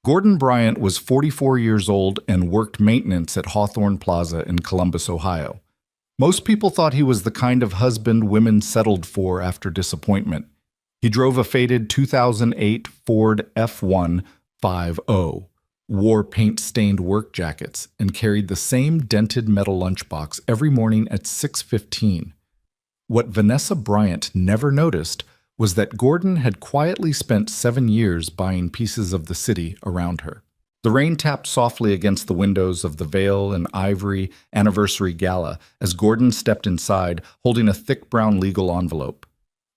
Gordon Bryant was 44 years old and worked maintenance at Hawthorne Plaza in Columbus, Ohio. Most people thought he was the kind of husband women settled for after disappointment. He drove a faded 2008 Ford F-150, wore paint-stained work jackets, and carried the same dented metal lunchbox every morning at 6:15. What Vanessa Bryant never noticed was that Gordon had quietly spent 7 years buying pieces of the city around her. The rain tapped softly against the windows of the Veil and Ivory Anniversary Gala as Gordon stepped inside, holding a thick brown legal envelope.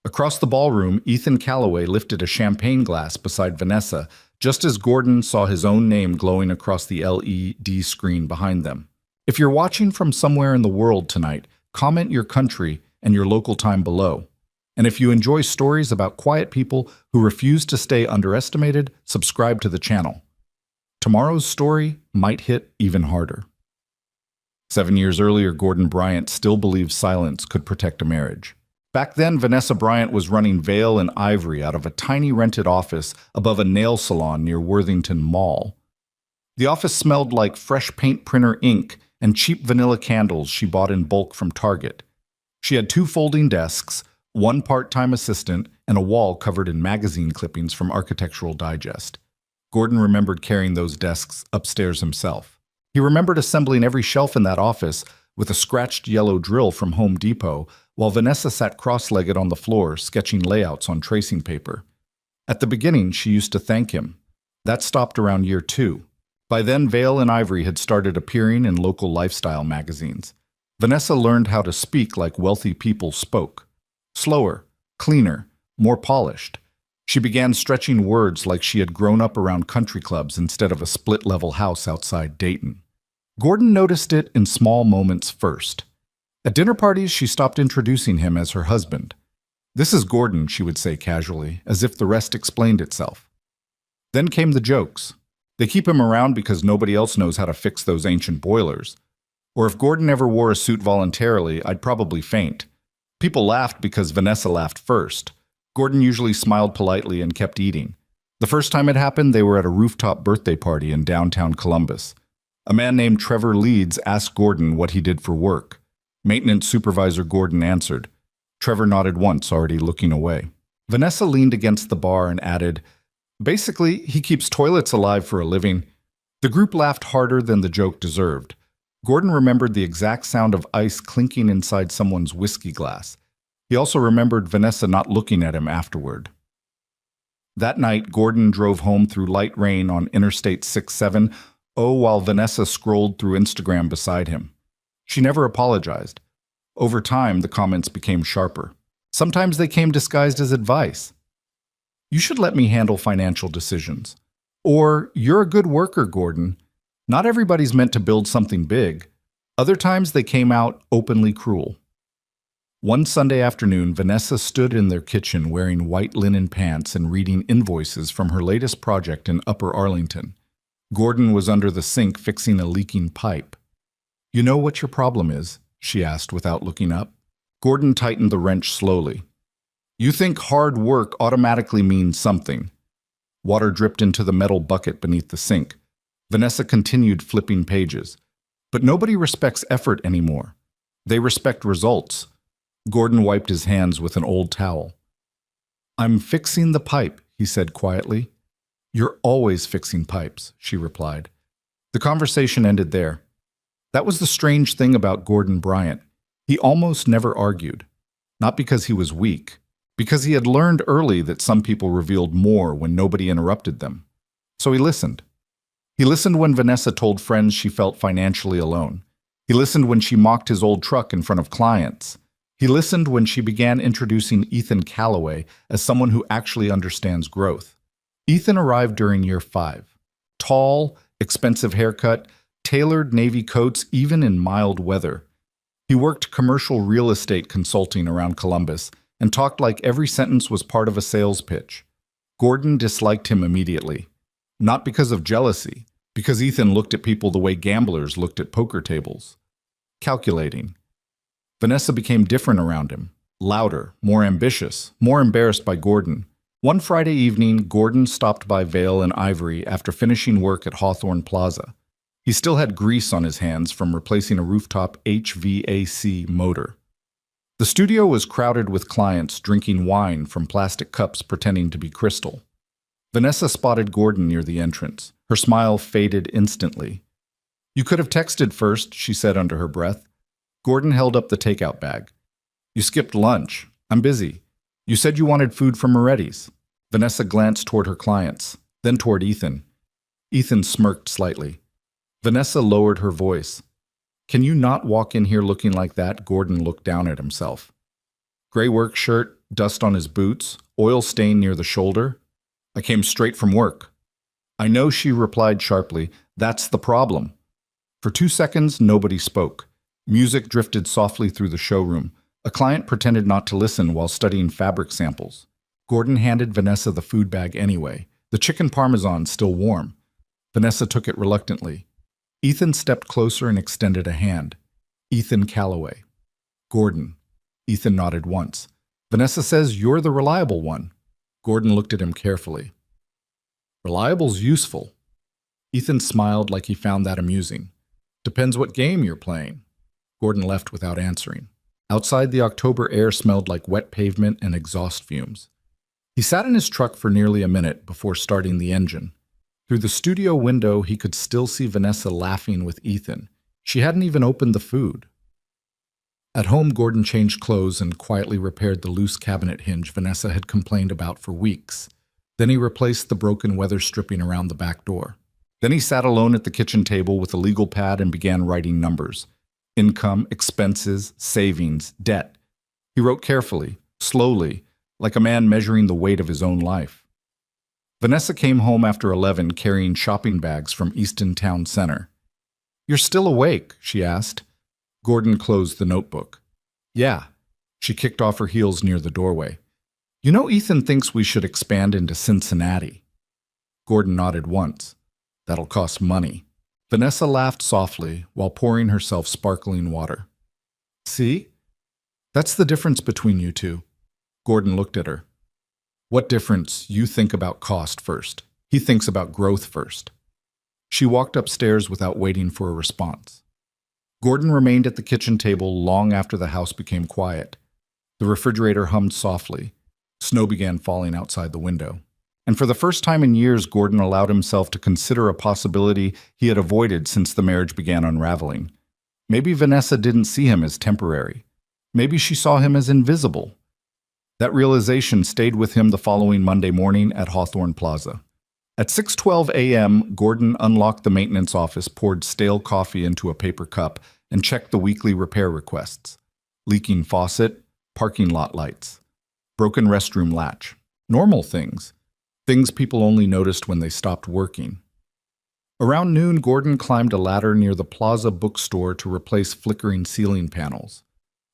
Across the ballroom, Ethan Calloway lifted a champagne glass beside Vanessa, just as Gordon saw his own name glowing across the LED screen behind them. If you're watching from somewhere in the world tonight, comment your country and your local time below. And if you enjoy stories about quiet people who refuse to stay underestimated, subscribe to the channel. Tomorrow's story might hit even harder. 7 years earlier, Gordon Bryant still believed silence could protect a marriage. Back then, Vanessa Bryant was running Veil and Ivory out of a tiny rented office above a nail salon near Worthington Mall. The office smelled like fresh paint printer ink and cheap vanilla candles she bought in bulk from Target. She had 2 folding desks, 1 part-time assistant, and a wall covered in magazine clippings from Architectural Digest. Gordon remembered carrying those desks upstairs himself. He remembered assembling every shelf in that office with a scratched yellow drill from Home Depot, while Vanessa sat cross-legged on the floor, sketching layouts on tracing paper. At the beginning, she used to thank him. That stopped around year 2. By then, Veil and Ivory had started appearing in local lifestyle magazines. Vanessa learned how to speak like wealthy people spoke. Slower, cleaner, more polished. She began stretching words like she had grown up around country clubs instead of a split-level house outside Dayton. Gordon noticed it in small moments first. At dinner parties, she stopped introducing him as her husband. "This is Gordon," she would say casually, as if the rest explained itself. Then came the jokes. They keep him around because nobody else knows how to fix those ancient boilers. Or if Gordon ever wore a suit voluntarily, I'd probably faint. People laughed because Vanessa laughed first. Gordon usually smiled politely and kept eating. The first time it happened, they were at a rooftop birthday party in downtown Columbus. A man named Trevor Leeds asked Gordon what he did for work. Maintenance supervisor Gordon answered. Trevor nodded once, already looking away. Vanessa leaned against the bar and added, "Basically, he keeps toilets alive for a living." The group laughed harder than the joke deserved. Gordon remembered the exact sound of ice clinking inside someone's whiskey glass. He also remembered Vanessa not looking at him afterward. That night, Gordon drove home through light rain on Interstate 67, while Vanessa scrolled through Instagram beside him. She never apologized. Over time, the comments became sharper. Sometimes they came disguised as advice. "You should let me handle financial decisions." Or, "You're a good worker, Gordon. Not everybody's meant to build something big." Other times they came out openly cruel. One Sunday afternoon, Vanessa stood in their kitchen wearing white linen pants and reading invoices from her latest project in Upper Arlington. Gordon was under the sink fixing a leaking pipe. "You know what your problem is?" she asked without looking up. Gordon tightened the wrench slowly. "You think hard work automatically means something." Water dripped into the metal bucket beneath the sink. Vanessa continued flipping pages. "But nobody respects effort anymore. They respect results." Gordon wiped his hands with an old towel. "I'm fixing the pipe," he said quietly. "You're always fixing pipes," she replied. The conversation ended there. That was the strange thing about Gordon Bryant. He almost never argued. Not because he was weak, because he had learned early that some people revealed more when nobody interrupted them. So he listened. He listened when Vanessa told friends she felt financially alone. He listened when she mocked his old truck in front of clients. He listened when she began introducing Ethan Calloway as someone who actually understands growth. Ethan arrived during year 5. Tall, expensive haircut, tailored navy coats even in mild weather. He worked commercial real estate consulting around Columbus and talked like every sentence was part of a sales pitch. Gordon disliked him immediately. Not because of jealousy, because Ethan looked at people the way gamblers looked at poker tables. Calculating. Vanessa became different around him. Louder, more ambitious, more embarrassed by Gordon. One Friday evening, Gordon stopped by Vale and Ivory after finishing work at Hawthorne Plaza. He still had grease on his hands from replacing a rooftop HVAC motor. The studio was crowded with clients drinking wine from plastic cups pretending to be crystal. Vanessa spotted Gordon near the entrance. Her smile faded instantly. "You could have texted first," she said under her breath. Gordon held up the takeout bag. "You skipped lunch. I'm busy. You said you wanted food from Moretti's." Vanessa glanced toward her clients, then toward Ethan. Ethan smirked slightly. Vanessa lowered her voice. "Can you not walk in here looking like that?" Gordon looked down at himself. Gray work shirt, dust on his boots, oil stain near the shoulder. "I came straight from work." "I know," she replied sharply. "That's the problem." For 2 seconds, nobody spoke. Music drifted softly through the showroom. A client pretended not to listen while studying fabric samples. Gordon handed Vanessa the food bag anyway, the chicken parmesan still warm. Vanessa took it reluctantly. Ethan stepped closer and extended a hand. "Ethan Calloway." "Gordon." Ethan nodded once. "Vanessa says you're the reliable one." Gordon looked at him carefully. "Reliable's useful." Ethan smiled like he found that amusing. "Depends what game you're playing." Gordon left without answering. Outside, the October air smelled like wet pavement and exhaust fumes. He sat in his truck for nearly a minute before starting the engine. Through the studio window, he could still see Vanessa laughing with Ethan. She hadn't even opened the food. At home, Gordon changed clothes and quietly repaired the loose cabinet hinge Vanessa had complained about for weeks. Then he replaced the broken weather stripping around the back door. Then he sat alone at the kitchen table with a legal pad and began writing numbers. Income, expenses, savings, debt. He wrote carefully, slowly, like a man measuring the weight of his own life. Vanessa came home after 11 carrying shopping bags from Easton Town Center. "You're still awake?" she asked. Gordon closed the notebook. "Yeah." She kicked off her heels near the doorway. "You know, Ethan thinks we should expand into Cincinnati." Gordon nodded once. "That'll cost money." Vanessa laughed softly while pouring herself sparkling water. "See? That's the difference between you two." Gordon looked at her. "What difference? You think about cost first. He thinks about growth first." She walked upstairs without waiting for a response. Gordon remained at the kitchen table long after the house became quiet. The refrigerator hummed softly. Snow began falling outside the window. And for the first time in years, Gordon allowed himself to consider a possibility he had avoided since the marriage began unraveling. Maybe Vanessa didn't see him as temporary. Maybe she saw him as invisible. That realization stayed with him the following Monday morning at Hawthorne Plaza. At 6:12 a.m., Gordon unlocked the maintenance office, poured stale coffee into a paper cup, and checked the weekly repair requests. Leaking faucet, parking lot lights, broken restroom latch. Normal things. Things people only noticed when they stopped working. Around noon, Gordon climbed a ladder near the Plaza bookstore to replace flickering ceiling panels.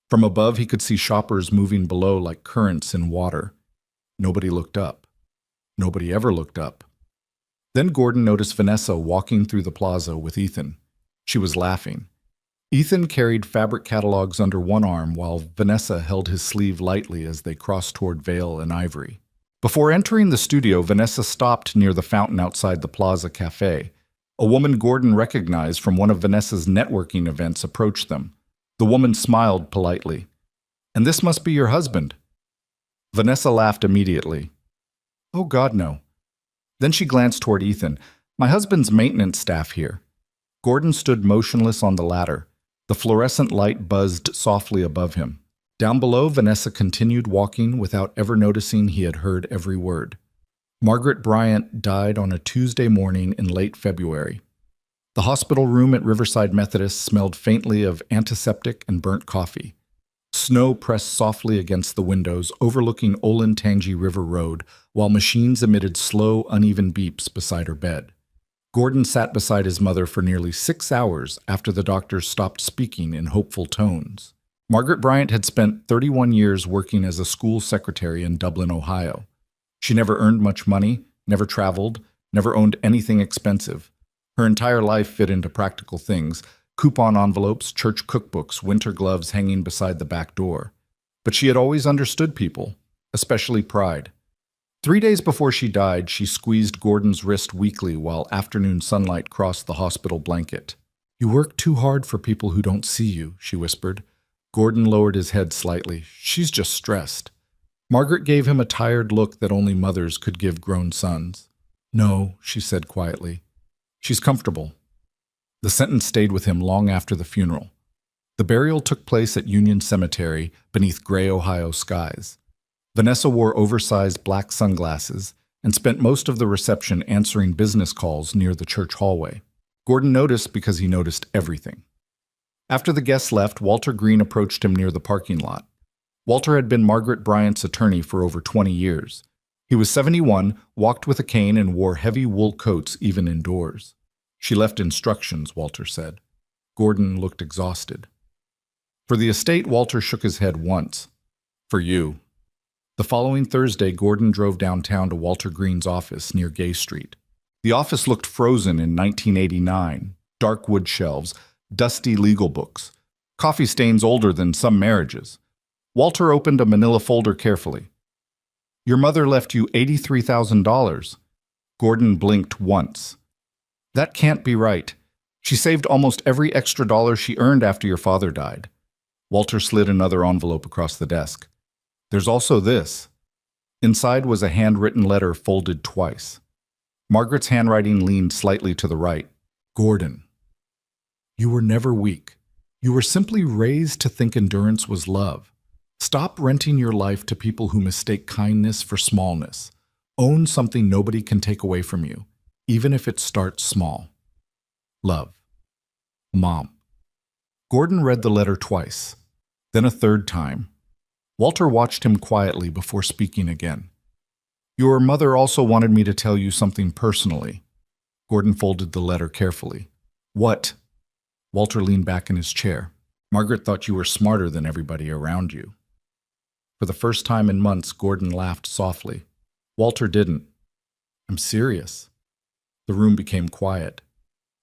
From above, he could see shoppers moving below like currents in water. Nobody looked up. Nobody ever looked up. Then Gordon noticed Vanessa walking through the plaza with Ethan. She was laughing. Ethan carried fabric catalogs under one arm while Vanessa held his sleeve lightly as they crossed toward Vale and Ivory. Before entering the studio, Vanessa stopped near the fountain outside the Plaza Cafe. A woman Gordon recognized from one of Vanessa's networking events approached them. The woman smiled politely. "And this must be your husband." Vanessa laughed immediately. "Oh, God, no." Then she glanced toward Ethan. "My husband's maintenance staff here." Gordon stood motionless on the ladder. The fluorescent light buzzed softly above him. Down below, Vanessa continued walking without ever noticing he had heard every word. Margaret Bryant died on a Tuesday morning in late February. The hospital room at Riverside Methodist smelled faintly of antiseptic and burnt coffee. Snow pressed softly against the windows, overlooking Olentangy River Road, while machines emitted slow, uneven beeps beside her bed. Gordon sat beside his mother for nearly 6 hours after the doctors stopped speaking in hopeful tones. Margaret Bryant had spent 31 years working as a school secretary in Dublin, Ohio. She never earned much money, never traveled, never owned anything expensive. Her entire life fit into practical things: coupon envelopes, church cookbooks, winter gloves hanging beside the back door. But she had always understood people, especially pride. 3 days before she died, she squeezed Gordon's wrist weakly while afternoon sunlight crossed the hospital blanket. "You work too hard for people who don't see you," she whispered. Gordon lowered his head slightly. "She's just stressed." Margaret gave him a tired look that only mothers could give grown sons. "No," she said quietly. "She's comfortable." The sentence stayed with him long after the funeral. The burial took place at Union Cemetery beneath gray Ohio skies. Vanessa wore oversized black sunglasses and spent most of the reception answering business calls near the church hallway. Gordon noticed because he noticed everything. After the guests left, Walter Green approached him near the parking lot. Walter had been Margaret Bryant's attorney for over 20 years. He was 71, walked with a cane, and wore heavy wool coats even indoors. "She left instructions," Walter said. Gordon looked exhausted. For the estate, Walter shook his head once. "For you." The following Thursday, Gordon drove downtown to Walter Green's office near Gay Street. The office looked frozen in 1989, dark wood shelves, dusty legal books, coffee stains older than some marriages. Walter opened a manila folder carefully. "Your mother left you $83,000. Gordon blinked once. "That can't be right. She saved almost every extra dollar she earned after your father died." Walter slid another envelope across the desk. "There's also this." Inside was a handwritten letter folded twice. Margaret's handwriting leaned slightly to the right. "Gordon, you were never weak. You were simply raised to think endurance was love. Stop renting your life to people who mistake kindness for smallness. Own something nobody can take away from you, even if it starts small. Love. Mom." Gordon read the letter twice, then a third time. Walter watched him quietly before speaking again. "Your mother also wanted me to tell you something personally." Gordon folded the letter carefully. "What?" Walter leaned back in his chair. "Margaret thought you were smarter than everybody around you." For the first time in months, Gordon laughed softly. Walter didn't. "I'm serious." The room became quiet.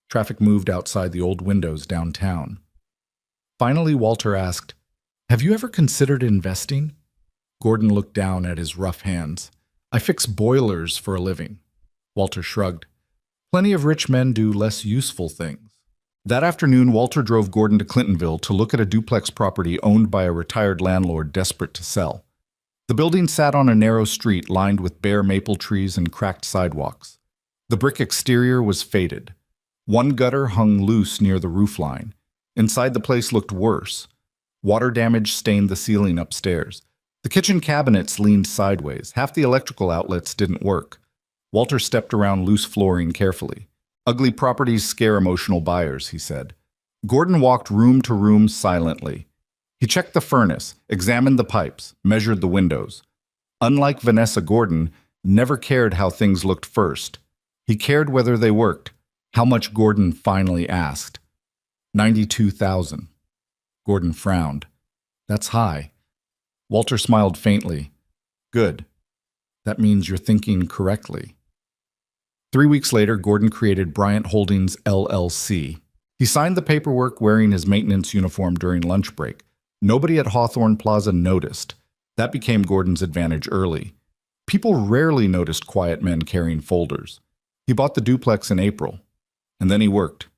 Traffic moved outside the old windows downtown. Finally, Walter asked, "Have you ever considered investing?" Gordon looked down at his rough hands. "I fix boilers for a living." Walter shrugged. "Plenty of rich men do less useful things." That afternoon, Walter drove Gordon to Clintonville to look at a duplex property owned by a retired landlord desperate to sell. The building sat on a narrow street lined with bare maple trees and cracked sidewalks. The brick exterior was faded. One gutter hung loose near the roofline. Inside, the place looked worse. Water damage stained the ceiling upstairs. The kitchen cabinets leaned sideways. Half the electrical outlets didn't work. Walter stepped around loose flooring carefully. "Ugly properties scare emotional buyers," he said. Gordon walked room to room silently. He checked the furnace, examined the pipes, measured the windows. Unlike Vanessa, Gordon never cared how things looked first. He cared whether they worked. How much, Gordon finally asked. $92,000. Gordon frowned. "That's high." Walter smiled faintly. "Good. That means you're thinking correctly." 3 weeks later, Gordon created Bryant Holdings, LLC. He signed the paperwork wearing his maintenance uniform during lunch break. Nobody at Hawthorne Plaza noticed. That became Gordon's advantage early. People rarely noticed quiet men carrying folders. He bought the duplex in April. And then he worked.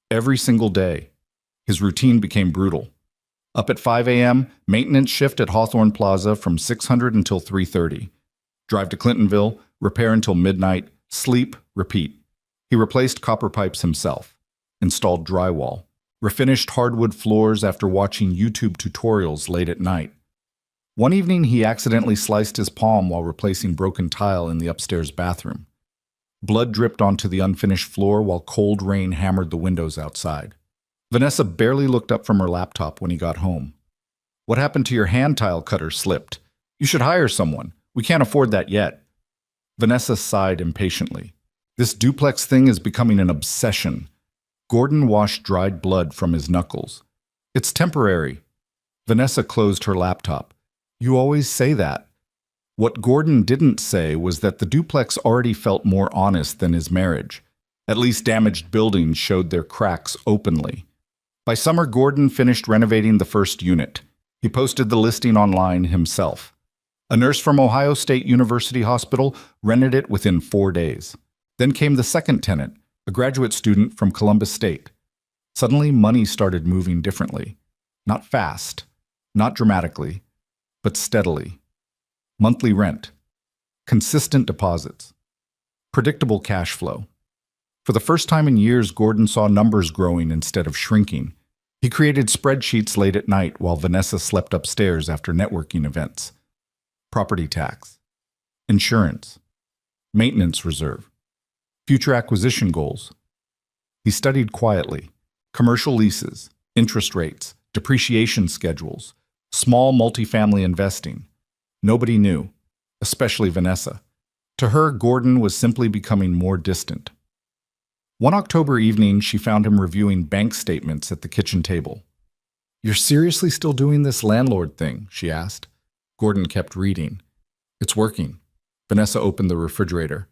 Every single day. His routine became brutal. Up at 5 a.m., maintenance shift at Hawthorne Plaza from 600 until 3:30. Drive to Clintonville, repair until midnight, sleep, repeat. He replaced copper pipes himself, installed drywall, refinished hardwood floors after watching YouTube tutorials late at night. One evening, he accidentally sliced his palm while replacing broken tile in the upstairs bathroom. Blood dripped onto the unfinished floor while cold rain hammered the windows outside. Vanessa barely looked up from her laptop when he got home. "What happened to your hand tile cutter slipped? You should hire someone. We can't afford that yet." Vanessa sighed impatiently. "This duplex thing is becoming an obsession." Gordon washed dried blood from his knuckles. "It's temporary." Vanessa closed her laptop. "You always say that." What Gordon didn't say was that the duplex already felt more honest than his marriage. At least damaged buildings showed their cracks openly. By summer, Gordon finished renovating the first unit. He posted the listing online himself. A nurse from Ohio State University Hospital rented it within 4 days. Then came the second tenant, a graduate student from Columbus State. Suddenly, money started moving differently. Not fast, not dramatically, but steadily. Monthly rent, consistent deposits, predictable cash flow. For the first time in years, Gordon saw numbers growing instead of shrinking. He created spreadsheets late at night while Vanessa slept upstairs after networking events. Property tax, insurance, maintenance reserve, future acquisition goals. He studied quietly. Commercial leases, interest rates, depreciation schedules, small multifamily investing. Nobody knew, especially Vanessa. To her, Gordon was simply becoming more distant. One October evening, she found him reviewing bank statements at the kitchen table. "You're seriously still doing this landlord thing?" she asked. Gordon kept reading. "It's working." Vanessa opened the refrigerator.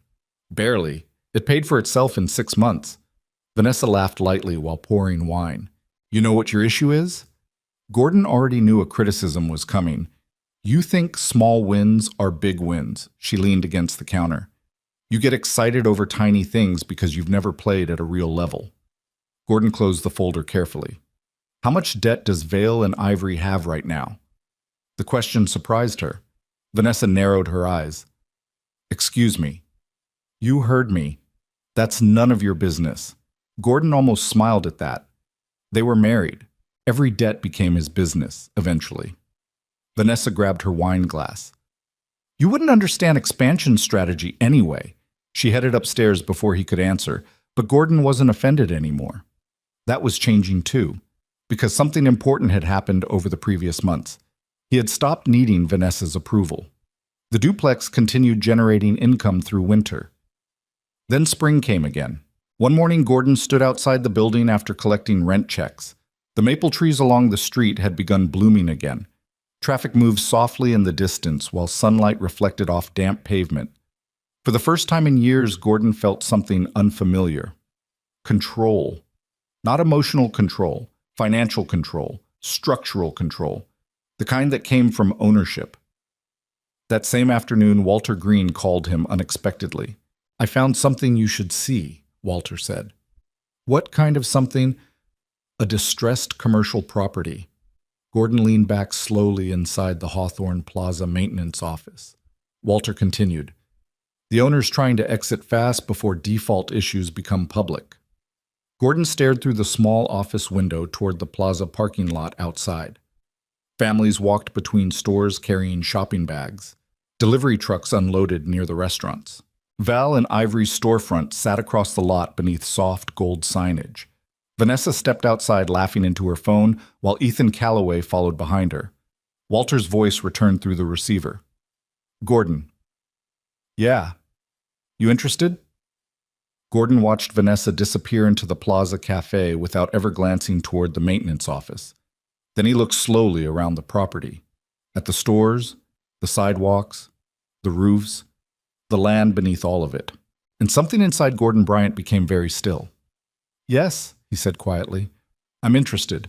"Barely. It paid for itself in 6 months." Vanessa laughed lightly while pouring wine. "You know what your issue is?" Gordon already knew a criticism was coming. "You think small wins are big wins." She leaned against the counter. "You get excited over tiny things because you've never played at a real level." Gordon closed the folder carefully. "How much debt does Vale and Ivory have right now?" The question surprised her. Vanessa narrowed her eyes. "Excuse me." "You heard me. That's none of your business." Gordon almost smiled at that. They were married. Every debt became his business, eventually. Vanessa grabbed her wine glass. "You wouldn't understand expansion strategy anyway." She headed upstairs before he could answer, but Gordon wasn't offended anymore. That was changing too, because something important had happened over the previous months. He had stopped needing Vanessa's approval. The duplex continued generating income through winter. Then spring came again. One morning, Gordon stood outside the building after collecting rent checks. The maple trees along the street had begun blooming again. Traffic moved softly in the distance while sunlight reflected off damp pavement. For the first time in years, Gordon felt something unfamiliar. Control. Not emotional control, financial control, structural control. The kind that came from ownership. That same afternoon, Walter Green called him unexpectedly. "I found something you should see," Walter said. "What kind of something?" "A distressed commercial property." Gordon leaned back slowly inside the Hawthorne Plaza maintenance office. Walter continued. "The owner's trying to exit fast before default issues become public." Gordon stared through the small office window toward the plaza parking lot outside. Families walked between stores carrying shopping bags. Delivery trucks unloaded near the restaurants. Val and Ivory's storefront sat across the lot beneath soft gold signage. Vanessa stepped outside laughing into her phone, while Ethan Calloway followed behind her. Walter's voice returned through the receiver. "Gordon." "Yeah. You interested?" Gordon watched Vanessa disappear into the Plaza Cafe without ever glancing toward the maintenance office. Then he looked slowly around the property. At the stores, the sidewalks, the roofs, the land beneath all of it. And something inside Gordon Bryant became very still. "Yes," he said quietly. "I'm interested."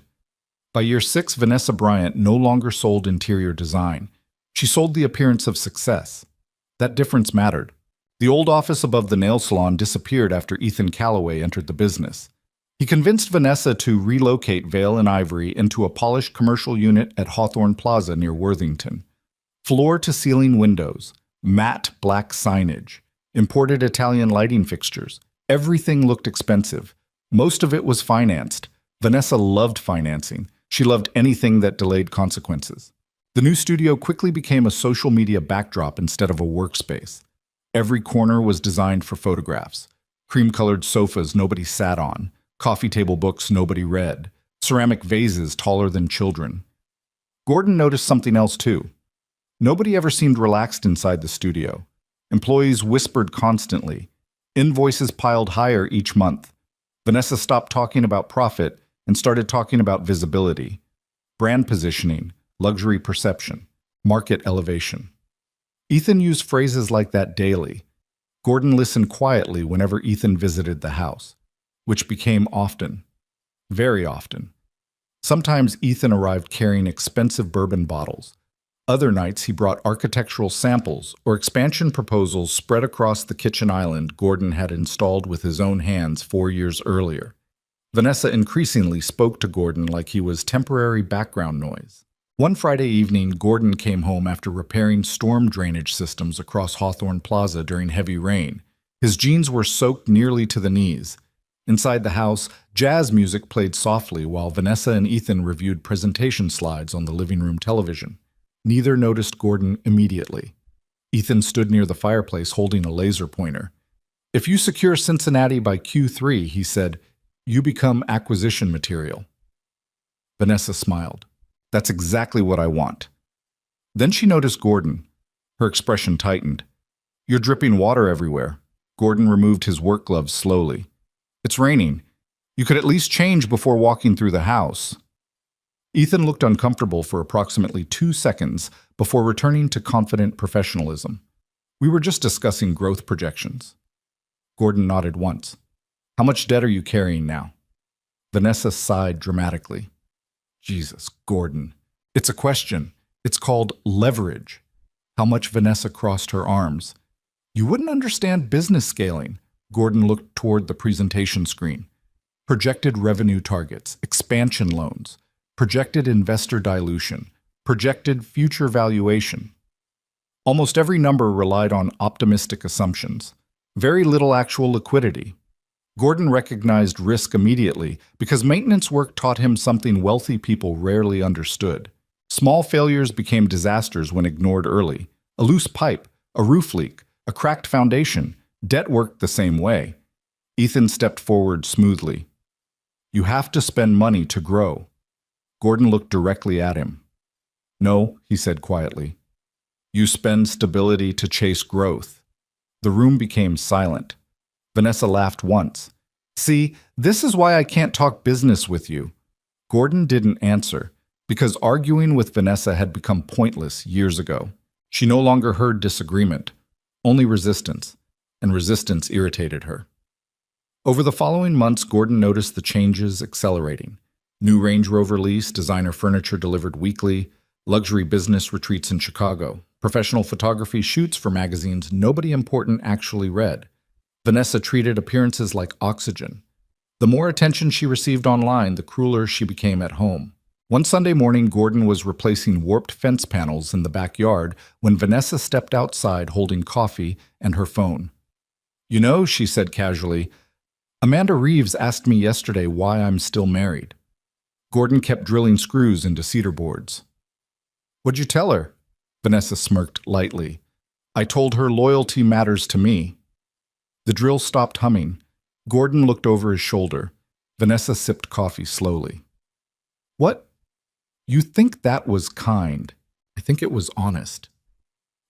By year 6, Vanessa Bryant no longer sold interior design. She sold the appearance of success. That difference mattered. The old office above the nail salon disappeared after Ethan Calloway entered the business. He convinced Vanessa to relocate Vale and Ivory into a polished commercial unit at Hawthorne Plaza near Worthington. Floor-to-ceiling windows, matte black signage, imported Italian lighting fixtures. Everything looked expensive. Most of it was financed. Vanessa loved financing. She loved anything that delayed consequences. The new studio quickly became a social media backdrop instead of a workspace. Every corner was designed for photographs. Cream-colored sofas nobody sat on. Coffee table books nobody read. Ceramic vases taller than children. Gordon noticed something else too. Nobody ever seemed relaxed inside the studio. Employees whispered constantly. Invoices piled higher each month. Vanessa stopped talking about profit and started talking about visibility, brand positioning, luxury perception, market elevation. Ethan used phrases like that daily. Gordon listened quietly whenever Ethan visited the house, which became often, very often. Sometimes Ethan arrived carrying expensive bourbon bottles. Other nights, he brought architectural samples or expansion proposals spread across the kitchen island Gordon had installed with his own hands 4 years earlier. Vanessa increasingly spoke to Gordon like he was temporary background noise. One Friday evening, Gordon came home after repairing storm drainage systems across Hawthorne Plaza during heavy rain. His jeans were soaked nearly to the knees. Inside the house, jazz music played softly while Vanessa and Ethan reviewed presentation slides on the living room television. Neither noticed Gordon immediately. Ethan stood near the fireplace holding a laser pointer. "If you secure Cincinnati by Q3," he said, "you become acquisition material." Vanessa smiled. "That's exactly what I want." Then she noticed Gordon. Her expression tightened. "You're dripping water everywhere." Gordon removed his work gloves slowly. "It's raining. You could at least change before walking through the house." Ethan looked uncomfortable for approximately 2 seconds before returning to confident professionalism. "We were just discussing growth projections." Gordon nodded once. "How much debt are you carrying now?" Vanessa sighed dramatically. "Jesus, Gordon. It's a question. It's called leverage." How much? Vanessa crossed her arms. "You wouldn't understand business scaling." Gordon looked toward the presentation screen. "Projected revenue targets, expansion loans, projected investor dilution, projected future valuation." Almost every number relied on optimistic assumptions. Very little actual liquidity. Gordon recognized risk immediately because maintenance work taught him something wealthy people rarely understood. Small failures became disasters when ignored early. A loose pipe, a roof leak, a cracked foundation. Debt worked the same way. Ethan stepped forward smoothly. "You have to spend money to grow." Gordon looked directly at him. "No," he said quietly. "You spend stability to chase growth." The room became silent. Vanessa laughed once. "See, this is why I can't talk business with you." Gordon didn't answer, because arguing with Vanessa had become pointless years ago. She no longer heard disagreement, only resistance, and resistance irritated her. Over the following months, Gordon noticed the changes accelerating. New Range Rover lease, designer furniture delivered weekly, luxury business retreats in Chicago, professional photography shoots for magazines nobody important actually read. Vanessa treated appearances like oxygen. The more attention she received online, the crueler she became at home. One Sunday morning, Gordon was replacing warped fence panels in the backyard when Vanessa stepped outside holding coffee and her phone. "You know," she said casually, "Amanda Reeves asked me yesterday why I'm still married." Gordon kept drilling screws into cedar boards. "What'd you tell her?" Vanessa smirked lightly. "I told her loyalty matters to me." The drill stopped humming. Gordon looked over his shoulder. Vanessa sipped coffee slowly. "What? You think that was kind? I think it was honest."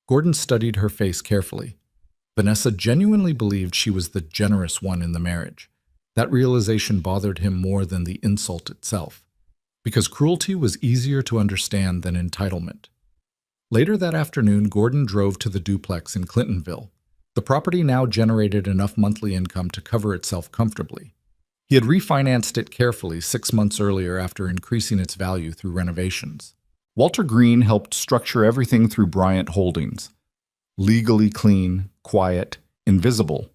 Gordon studied her face carefully. Vanessa genuinely believed she was the generous one in the marriage. That realization bothered him more than the insult itself, because cruelty was easier to understand than entitlement. Later that afternoon, Gordon drove to the duplex in Clintonville. The property now generated enough monthly income to cover itself comfortably. He had refinanced it carefully 6 months earlier after increasing its value through renovations. Walter Green helped structure everything through Bryant Holdings. Legally clean, quiet, invisible.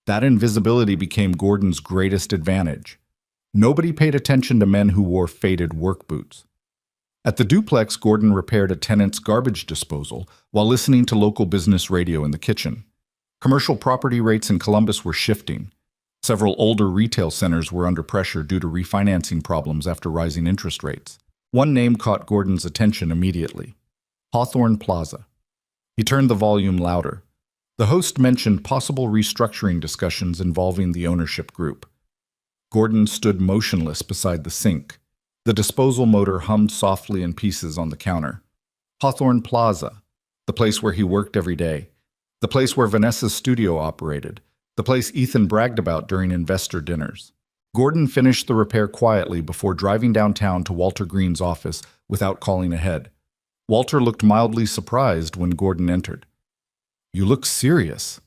That invisibility became Gordon's greatest advantage. Nobody paid attention to men who wore faded work boots. At the duplex, Gordon repaired a tenant's garbage disposal while listening to local business radio in the kitchen. Commercial property rates in Columbus were shifting. Several older retail centers were under pressure due to refinancing problems after rising interest rates. One name caught Gordon's attention immediately: Hawthorne Plaza. He turned the volume louder. The host mentioned possible restructuring discussions involving the ownership group. Gordon stood motionless beside the sink. The disposal motor hummed softly in pieces on the counter. Hawthorne Plaza, the place where he worked every day, the place where Vanessa's studio operated, the place Ethan bragged about during investor dinners. Gordon finished the repair quietly before driving downtown to Walter Green's office without calling ahead. Walter looked mildly surprised when Gordon entered. "You look serious."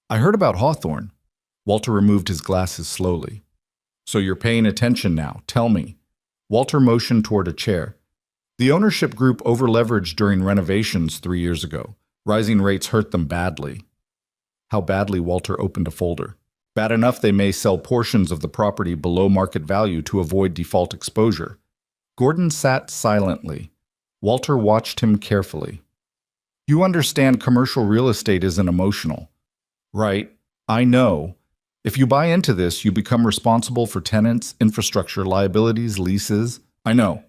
"I heard about Hawthorne." Walter removed his glasses slowly. "So you're paying attention now. Tell me." Walter motioned toward a chair. The ownership group overleveraged during renovations 3 years ago. Rising rates hurt them badly. How badly? Walter opened a folder. Bad enough they may sell portions of the property below market value to avoid default exposure. Gordon sat silently. Walter watched him carefully. You understand commercial real estate isn't emotional. Right, I know. If you buy into this, you become responsible for tenants, infrastructure, liabilities, leases. I know.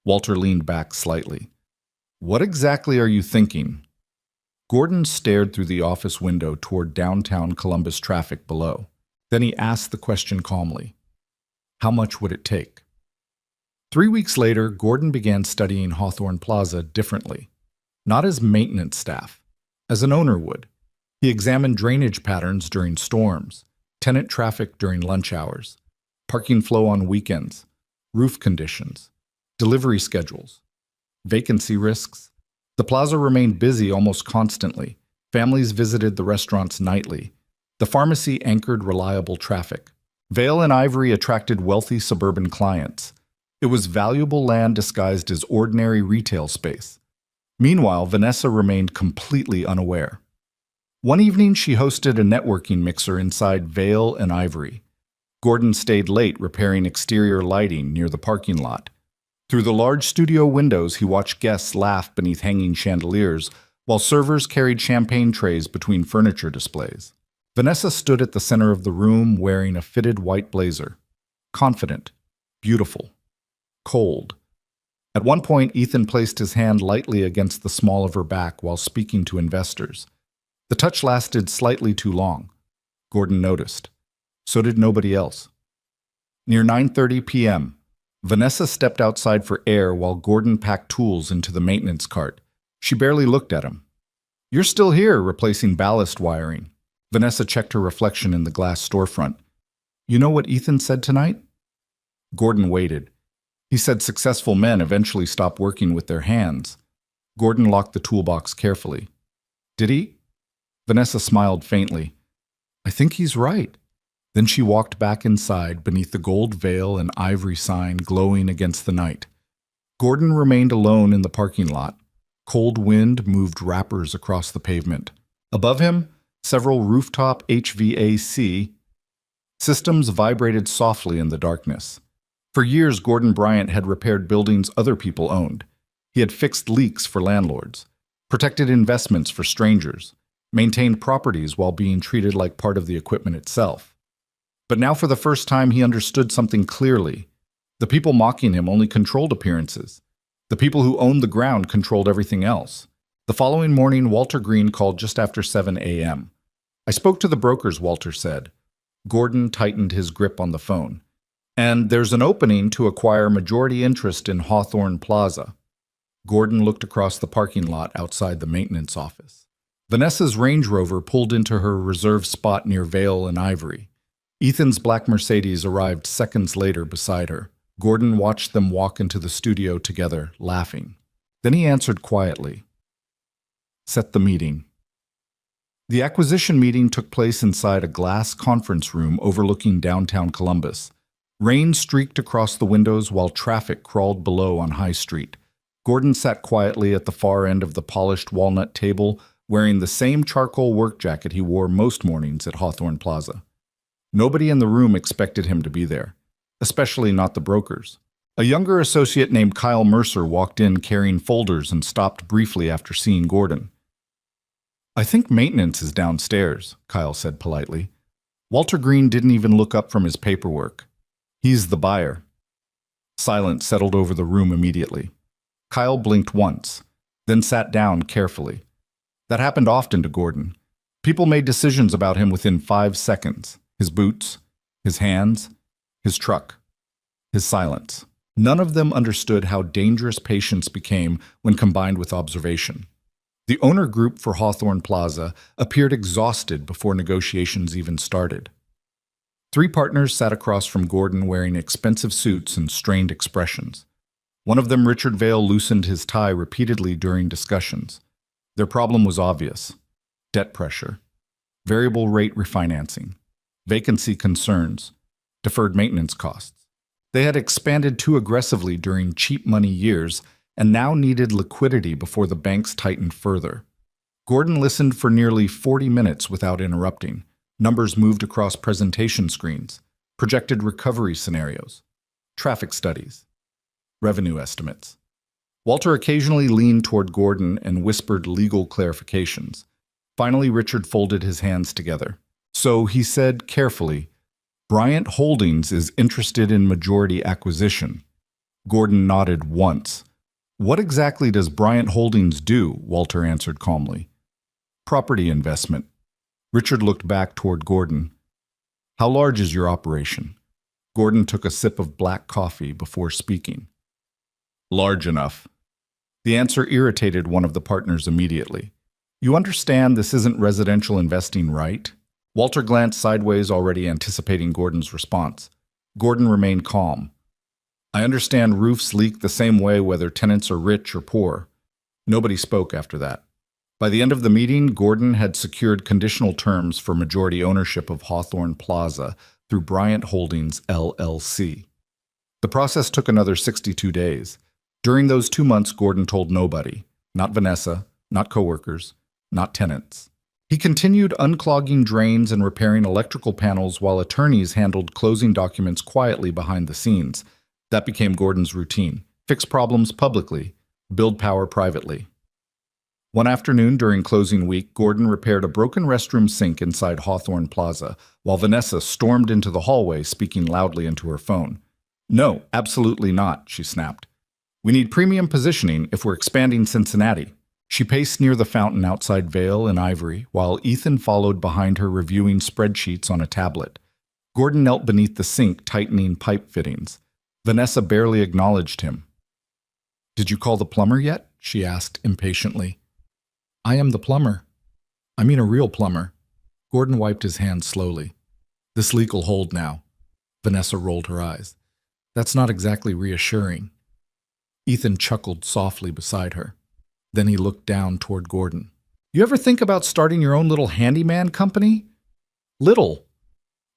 Walter leaned back slightly. What exactly are you thinking? Gordon stared through the office window toward downtown Columbus traffic below. Then he asked the question calmly. How much would it take? 3 weeks later, Gordon began studying Hawthorne Plaza differently. Not as maintenance staff, as an owner would. He examined drainage patterns during storms, tenant traffic during lunch hours, parking flow on weekends, roof conditions, delivery schedules, vacancy risks. The plaza remained busy almost constantly. Families visited the restaurants nightly. The pharmacy anchored reliable traffic. Vale and Ivory attracted wealthy suburban clients. It was valuable land disguised as ordinary retail space. Meanwhile, Vanessa remained completely unaware. One evening, she hosted a networking mixer inside Vale and Ivory. Gordon stayed late repairing exterior lighting near the parking lot. Through the large studio windows, he watched guests laugh beneath hanging chandeliers, while servers carried champagne trays between furniture displays. Vanessa stood at the center of the room wearing a fitted white blazer. Confident, beautiful, cold. At one point, Ethan placed his hand lightly against the small of her back while speaking to investors. The touch lasted slightly too long. Gordon noticed. So did nobody else. Near 9:30 p.m., Vanessa stepped outside for air while Gordon packed tools into the maintenance cart. She barely looked at him. You're still here, replacing ballast wiring. Vanessa checked her reflection in the glass storefront. You know what Ethan said tonight? Gordon waited. He said successful men eventually stop working with their hands. Gordon locked the toolbox carefully. Did he? Vanessa smiled faintly. I think he's right. Then she walked back inside beneath the gold veil and ivory sign glowing against the night. Gordon remained alone in the parking lot. Cold wind moved wrappers across the pavement. Above him, several rooftop HVAC systems vibrated softly in the darkness. For years, Gordon Bryant had repaired buildings other people owned. He had fixed leaks for landlords, protected investments for strangers, maintained properties while being treated like part of the equipment itself. But now for the first time he understood something clearly. The people mocking him only controlled appearances. The people who owned the ground controlled everything else. The following morning, Walter Green called just after 7 a.m. I spoke to the brokers, Walter said. Gordon tightened his grip on the phone. And there's an opening to acquire majority interest in Hawthorne Plaza. Gordon looked across the parking lot outside the maintenance office. Vanessa's Range Rover pulled into her reserved spot near Vale and Ivory. Ethan's black Mercedes arrived seconds later beside her. Gordon watched them walk into the studio together, laughing. Then he answered quietly. Set the meeting. The acquisition meeting took place inside a glass conference room overlooking downtown Columbus. Rain streaked across the windows while traffic crawled below on High Street. Gordon sat quietly at the far end of the polished walnut table, wearing the same charcoal work jacket he wore most mornings at Hawthorne Plaza. Nobody in the room expected him to be there, especially not the brokers. A younger associate named Kyle Mercer walked in carrying folders and stopped briefly after seeing Gordon. I think maintenance is downstairs, Kyle said politely. Walter Green didn't even look up from his paperwork. He's the buyer. Silence settled over the room immediately. Kyle blinked once, then sat down carefully. That happened often to Gordon. People made decisions about him within 5 seconds. His boots, his hands, his truck, his silence. None of them understood how dangerous patience became when combined with observation. The owner group for Hawthorne Plaza appeared exhausted before negotiations even started. 3 partners sat across from Gordon wearing expensive suits and strained expressions. One of them, Richard Vale, loosened his tie repeatedly during discussions. Their problem was obvious: debt pressure, variable rate refinancing, vacancy concerns, deferred maintenance costs. They had expanded too aggressively during cheap money years, and now needed liquidity before the banks tightened further. Gordon listened for nearly 40 minutes without interrupting. Numbers moved across presentation screens, projected recovery scenarios, traffic studies, revenue estimates. Walter occasionally leaned toward Gordon and whispered legal clarifications. Finally, Richard folded his hands together. So he said carefully, "Bryant Holdings is interested in majority acquisition." Gordon nodded once. "What exactly does Bryant Holdings do?" Walter answered calmly. "Property investment." Richard looked back toward Gordon. "How large is your operation?" Gordon took a sip of black coffee before speaking. "Large enough." The answer irritated one of the partners immediately. "You understand this isn't residential investing, right?" Walter glanced sideways, already anticipating Gordon's response. Gordon remained calm. "I understand roofs leak the same way whether tenants are rich or poor." Nobody spoke after that. By the end of the meeting, Gordon had secured conditional terms for majority ownership of Hawthorne Plaza through Bryant Holdings, LLC. The process took another 62 days. During those 2 months, Gordon told nobody, not Vanessa, not coworkers, not tenants. He continued unclogging drains and repairing electrical panels while attorneys handled closing documents quietly behind the scenes. That became Gordon's routine. Fix problems publicly, build power privately. One afternoon during closing week, Gordon repaired a broken restroom sink inside Hawthorne Plaza, while Vanessa stormed into the hallway speaking loudly into her phone. "No, absolutely not," she snapped. "We need premium positioning if we're expanding Cincinnati." She paced near the fountain outside Vale and Ivory, while Ethan followed behind her reviewing spreadsheets on a tablet. Gordon knelt beneath the sink, tightening pipe fittings. Vanessa barely acknowledged him. "Did you call the plumber yet?" she asked impatiently. "I am the plumber. I mean a real plumber." Gordon wiped his hands slowly. "This leak'll hold now." Vanessa rolled her eyes. "That's not exactly reassuring." Ethan chuckled softly beside her. Then he looked down toward Gordon. "You ever think about starting your own little handyman company?" "Little."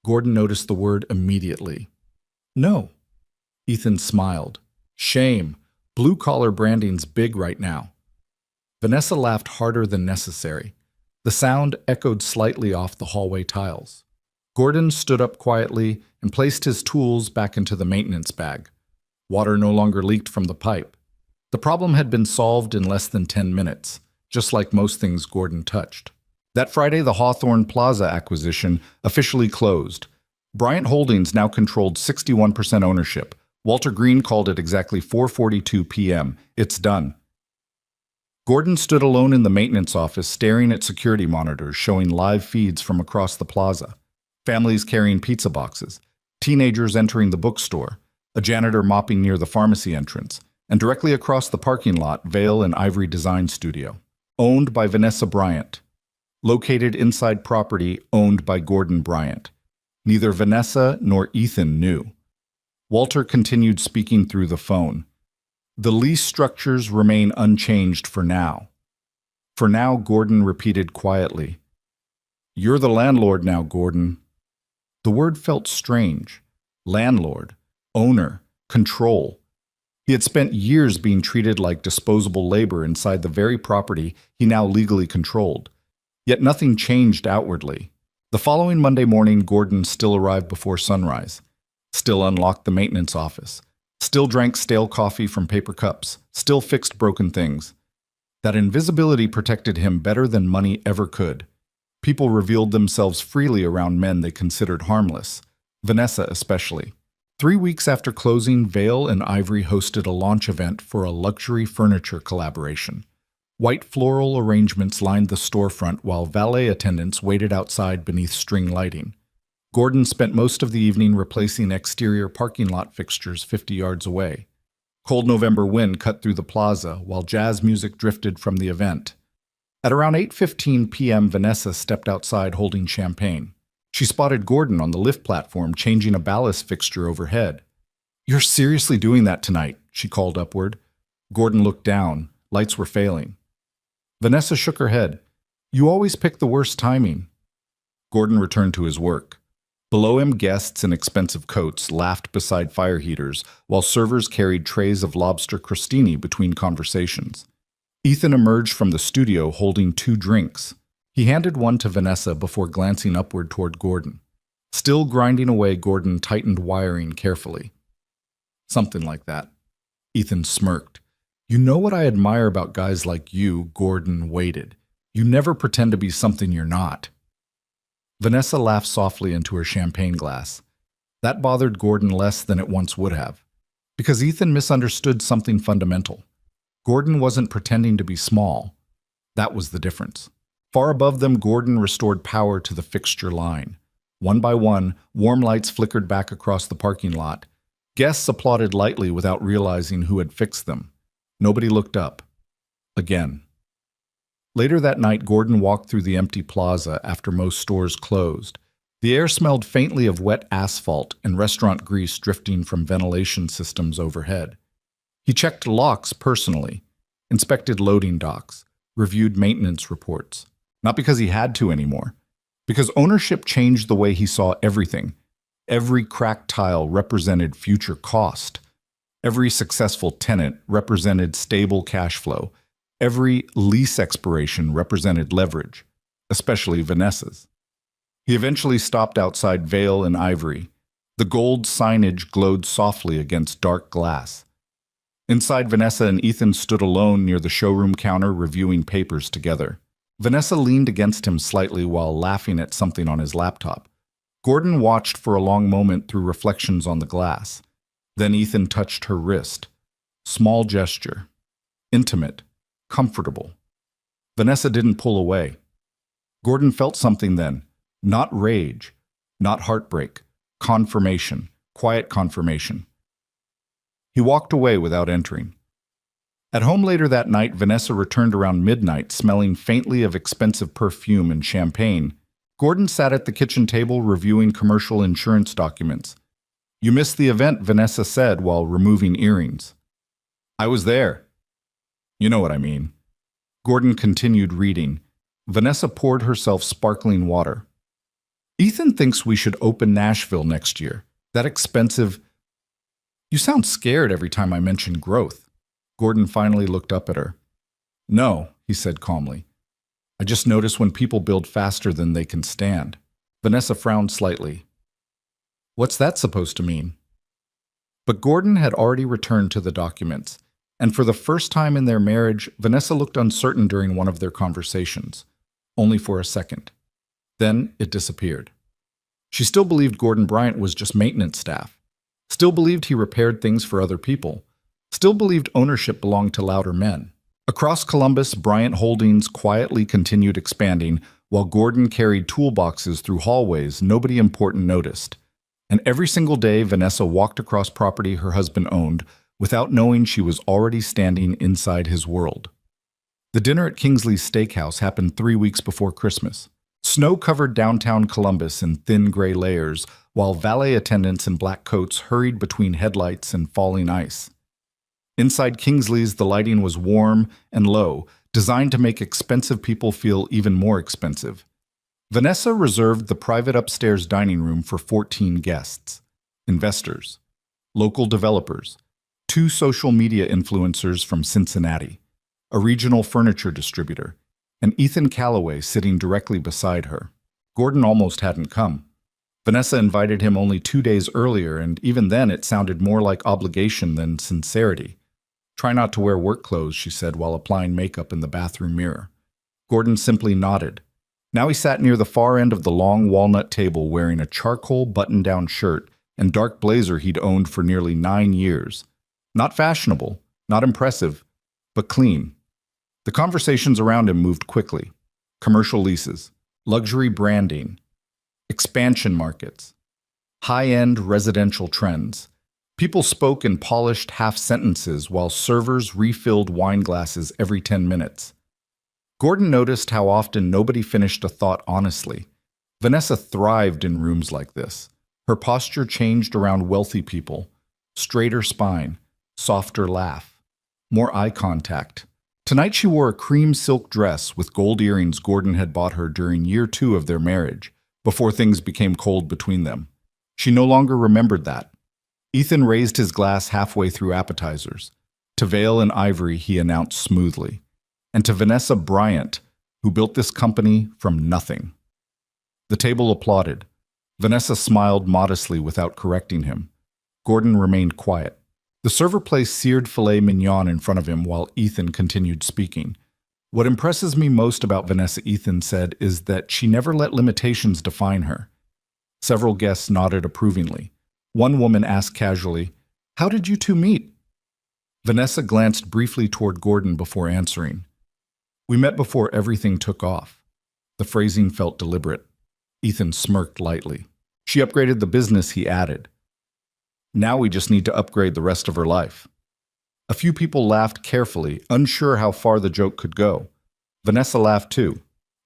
Gordon noticed the word immediately. "No." Ethan smiled. "Shame. Blue-collar branding's big right now." Vanessa laughed harder than necessary. The sound echoed slightly off the hallway tiles. Gordon stood up quietly and placed his tools back into the maintenance bag. Water no longer leaked from the pipe. The problem had been solved in less than 10 minutes, just like most things Gordon touched. That Friday, the Hawthorne Plaza acquisition officially closed. Bryant Holdings now controlled 61% ownership. Walter Green called it exactly 4:42 p.m. It's done. Gordon stood alone in the maintenance office, staring at security monitors showing live feeds from across the plaza. Families carrying pizza boxes, teenagers entering the bookstore, a janitor mopping near the pharmacy entrance, and directly across the parking lot, Vale and Ivory Design Studio, owned by Vanessa Bryant. Located inside property owned by Gordon Bryant. Neither Vanessa nor Ethan knew. Walter continued speaking through the phone. "The lease structures remain unchanged for now." "For now," Gordon repeated quietly. "You're the landlord now, Gordon." The word felt strange. Landlord, owner, control. He had spent years being treated like disposable labor inside the very property he now legally controlled. Yet nothing changed outwardly. The following Monday morning, Gordon still arrived before sunrise, still unlocked the maintenance office, still drank stale coffee from paper cups, still fixed broken things. That invisibility protected him better than money ever could. People revealed themselves freely around men they considered harmless, Vanessa especially. 3 weeks after closing, Vale and Ivory hosted a launch event for a luxury furniture collaboration. White floral arrangements lined the storefront while valet attendants waited outside beneath string lighting. Gordon spent most of the evening replacing exterior parking lot fixtures 50 yards away. Cold November wind cut through the plaza while jazz music drifted from the event. At around 8:15 p.m., Vanessa stepped outside holding champagne. She spotted Gordon on the lift platform changing a ballast fixture overhead. "You're seriously doing that tonight," she called upward. Gordon looked down. Lights were failing. Vanessa shook her head. "You always pick the worst timing." Gordon returned to his work. Below him, guests in expensive coats laughed beside fire heaters, while servers carried trays of lobster crostini between conversations. Ethan emerged from the studio holding 2 drinks. He handed one to Vanessa before glancing upward toward Gordon. Still grinding away, Gordon tightened wiring carefully. Something like that. Ethan smirked. You know what I admire about guys like you, Gordon waited. You never pretend to be something you're not. Vanessa laughed softly into her champagne glass. That bothered Gordon less than it once would have, because Ethan misunderstood something fundamental. Gordon wasn't pretending to be small. That was the difference. Far above them, Gordon restored power to the fixture line. One by one, warm lights flickered back across the parking lot. Guests applauded lightly without realizing who had fixed them. Nobody looked up. Again. Later that night, Gordon walked through the empty plaza after most stores closed. The air smelled faintly of wet asphalt and restaurant grease drifting from ventilation systems overhead. He checked locks personally, inspected loading docks, reviewed maintenance reports. Not because he had to anymore, because ownership changed the way he saw everything. Every cracked tile represented future cost. Every successful tenant represented stable cash flow. Every lease expiration represented leverage, especially Vanessa's. He eventually stopped outside Vale and Ivory. The gold signage glowed softly against dark glass. Inside, Vanessa and Ethan stood alone near the showroom counter reviewing papers together. Vanessa leaned against him slightly while laughing at something on his laptop. Gordon watched for a long moment through reflections on the glass. Then Ethan touched her wrist. Small gesture. Intimate. Comfortable. Vanessa didn't pull away. Gordon felt something then. Not rage. Not heartbreak. Confirmation. Quiet confirmation. He walked away without entering. At home later that night, Vanessa returned around midnight, smelling faintly of expensive perfume and champagne. Gordon sat at the kitchen table reviewing commercial insurance documents. You missed the event, Vanessa said while removing earrings. I was there. You know what I mean. Gordon continued reading. Vanessa poured herself sparkling water. Ethan thinks we should open Nashville next year. That expensive... You sound scared every time I mention growth. Gordon finally looked up at her. No, he said calmly. I just notice when people build faster than they can stand. Vanessa frowned slightly. What's that supposed to mean? But Gordon had already returned to the documents, and for the first time in their marriage, Vanessa looked uncertain during one of their conversations, only for a second. Then it disappeared. She still believed Gordon Bryant was just maintenance staff, still believed he repaired things for other people, still believed ownership belonged to louder men. Across Columbus, Bryant Holdings quietly continued expanding, while Gordon carried toolboxes through hallways nobody important noticed. And every single day, Vanessa walked across property her husband owned, without knowing she was already standing inside his world. The dinner at Kingsley's Steakhouse happened 3 weeks before Christmas. Snow covered downtown Columbus in thin gray layers, while valet attendants in black coats hurried between headlights and falling ice. Inside Kingsley's, the lighting was warm and low, designed to make expensive people feel even more expensive. Vanessa reserved the private upstairs dining room for 14 guests, investors, local developers, 2 social media influencers from Cincinnati, a regional furniture distributor, and Ethan Calloway sitting directly beside her. Gordon almost hadn't come. Vanessa invited him only 2 days earlier, and even then it sounded more like obligation than sincerity. Try not to wear work clothes, she said while applying makeup in the bathroom mirror. Gordon simply nodded. Now he sat near the far end of the long walnut table wearing a charcoal button-down shirt and dark blazer he'd owned for nearly 9 years. Not fashionable, not impressive, but clean. The conversations around him moved quickly. Commercial leases, luxury branding, expansion markets, high-end residential trends. People spoke in polished half-sentences while servers refilled wine glasses every 10 minutes. Gordon noticed how often nobody finished a thought honestly. Vanessa thrived in rooms like this. Her posture changed around wealthy people. Straighter spine, softer laugh, more eye contact. Tonight she wore a cream silk dress with gold earrings Gordon had bought her during year 2 of their marriage, before things became cold between them. She no longer remembered that. Ethan raised his glass halfway through appetizers. To Vale and Ivory, he announced smoothly. And to Vanessa Bryant, who built this company from nothing. The table applauded. Vanessa smiled modestly without correcting him. Gordon remained quiet. The server placed seared filet mignon in front of him while Ethan continued speaking. What impresses me most about Vanessa, Ethan said, is that she never let limitations define her. Several guests nodded approvingly. One woman asked casually, "How did you two meet?" Vanessa glanced briefly toward Gordon before answering. "We met before everything took off." The phrasing felt deliberate. Ethan smirked lightly. "She upgraded the business," he added. "Now we just need to upgrade the rest of her life." A few people laughed carefully, unsure how far the joke could go. Vanessa laughed too.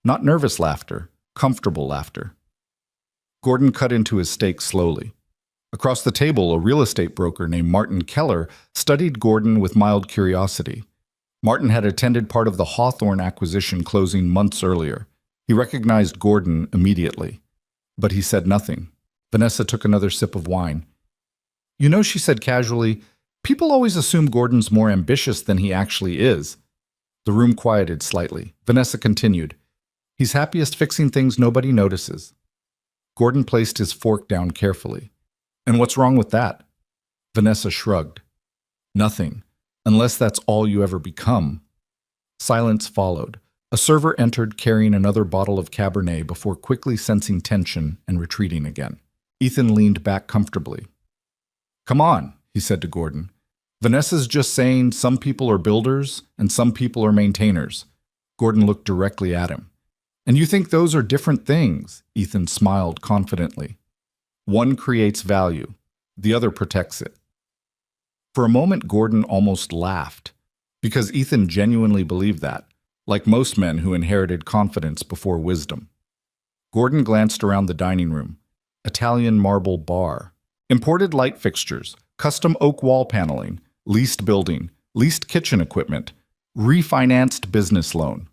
Not nervous laughter, comfortable laughter. Gordon cut into his steak slowly. Across the table, a real estate broker named Martin Keller studied Gordon with mild curiosity. Martin had attended part of the Hawthorne acquisition closing months earlier. He recognized Gordon immediately. But he said nothing. Vanessa took another sip of wine. "You know," she said casually, "people always assume Gordon's more ambitious than he actually is." The room quieted slightly. Vanessa continued, "He's happiest fixing things nobody notices." Gordon placed his fork down carefully. "And what's wrong with that?" Vanessa shrugged. "Nothing, unless that's all you ever become." Silence followed. A server entered carrying another bottle of Cabernet before quickly sensing tension and retreating again. Ethan leaned back comfortably. "Come on," he said to Gordon. "Vanessa's just saying some people are builders and some people are maintainers." Gordon looked directly at him. "And you think those are different things?" Ethan smiled confidently. "One creates value. The other protects it." For a moment, Gordon almost laughed, because Ethan genuinely believed that, like most men who inherited confidence before wisdom. Gordon glanced around the dining room. Italian marble bar. Imported light fixtures, custom oak wall paneling, leased building, leased kitchen equipment, refinanced business loan.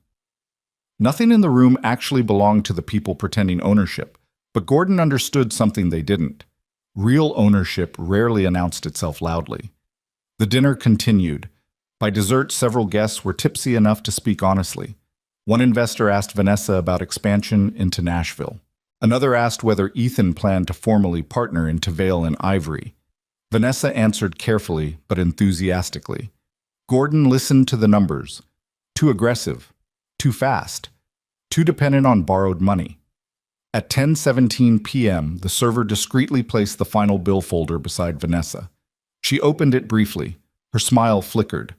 Nothing in the room actually belonged to the people pretending ownership, but Gordon understood something they didn't. Real ownership rarely announced itself loudly. The dinner continued. By dessert, several guests were tipsy enough to speak honestly. One investor asked Vanessa about expansion into Nashville. Another asked whether Ethan planned to formally partner into Vale and Ivory. Vanessa answered carefully but enthusiastically. Gordon listened to the numbers. Too aggressive. Too fast. Too dependent on borrowed money. At 10:17 p.m., the server discreetly placed the final bill folder beside Vanessa. She opened it briefly. Her smile flickered.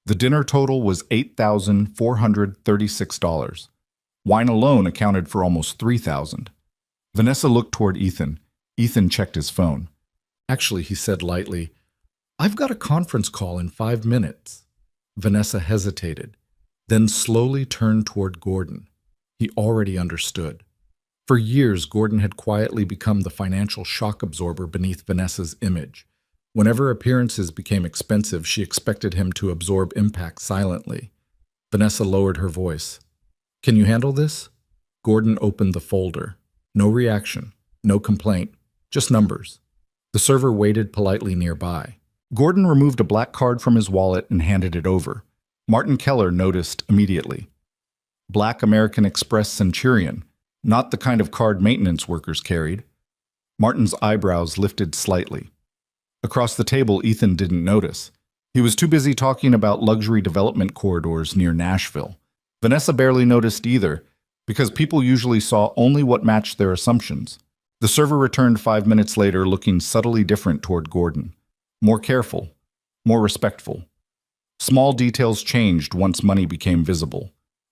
The dinner total was $8,436. Wine alone accounted for almost $3,000. Vanessa looked toward Ethan. Ethan checked his phone. "Actually," he said lightly, "I've got a conference call in 5 minutes." Vanessa hesitated, then slowly turned toward Gordon. He already understood. For years, Gordon had quietly become the financial shock absorber beneath Vanessa's image. Whenever appearances became expensive, she expected him to absorb impact silently. Vanessa lowered her voice. "Can you handle this?" Gordon opened the folder. No reaction, no complaint, just numbers. The server waited politely nearby. Gordon removed a black card from his wallet and handed it over. Martin Keller noticed immediately. Black American Express Centurion, not the kind of card maintenance workers carried. Martin's eyebrows lifted slightly. Across the table, Ethan didn't notice. He was too busy talking about luxury development corridors near Nashville. Vanessa barely noticed either, because people usually saw only what matched their assumptions. The server returned 5 minutes later looking subtly different toward Gordon. More careful, more respectful. Small details changed once money became visible.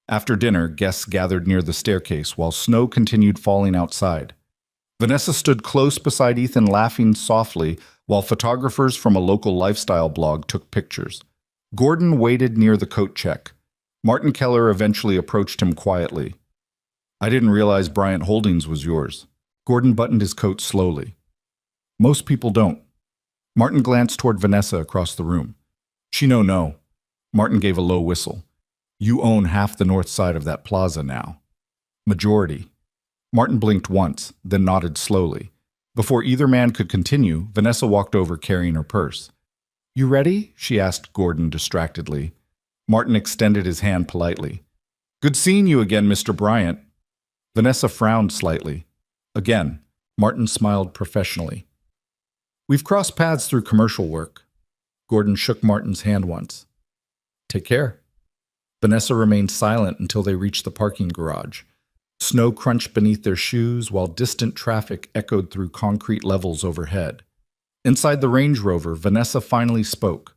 After dinner, guests gathered near the staircase while snow continued falling outside. Vanessa stood close beside Ethan laughing softly while photographers from a local lifestyle blog took pictures. Gordon waited near the coat check. Martin Keller eventually approached him quietly. "I didn't realize Bryant Holdings was yours." Gordon buttoned his coat slowly. "Most people don't." Martin glanced toward Vanessa across the room. "She no. Martin gave a low whistle. "You own half the north side of that plaza now." "Majority." Martin blinked once, then nodded slowly. Before either man could continue, Vanessa walked over carrying her purse. "You ready?" she asked Gordon distractedly. Martin extended his hand politely. "Good seeing you again, Mr. Bryant." Vanessa frowned slightly. Again, Martin smiled professionally. "We've crossed paths through commercial work." Gordon shook Martin's hand once. "Take care." Vanessa remained silent until they reached the parking garage. Snow crunched beneath their shoes while distant traffic echoed through concrete levels overhead. Inside the Range Rover, Vanessa finally spoke.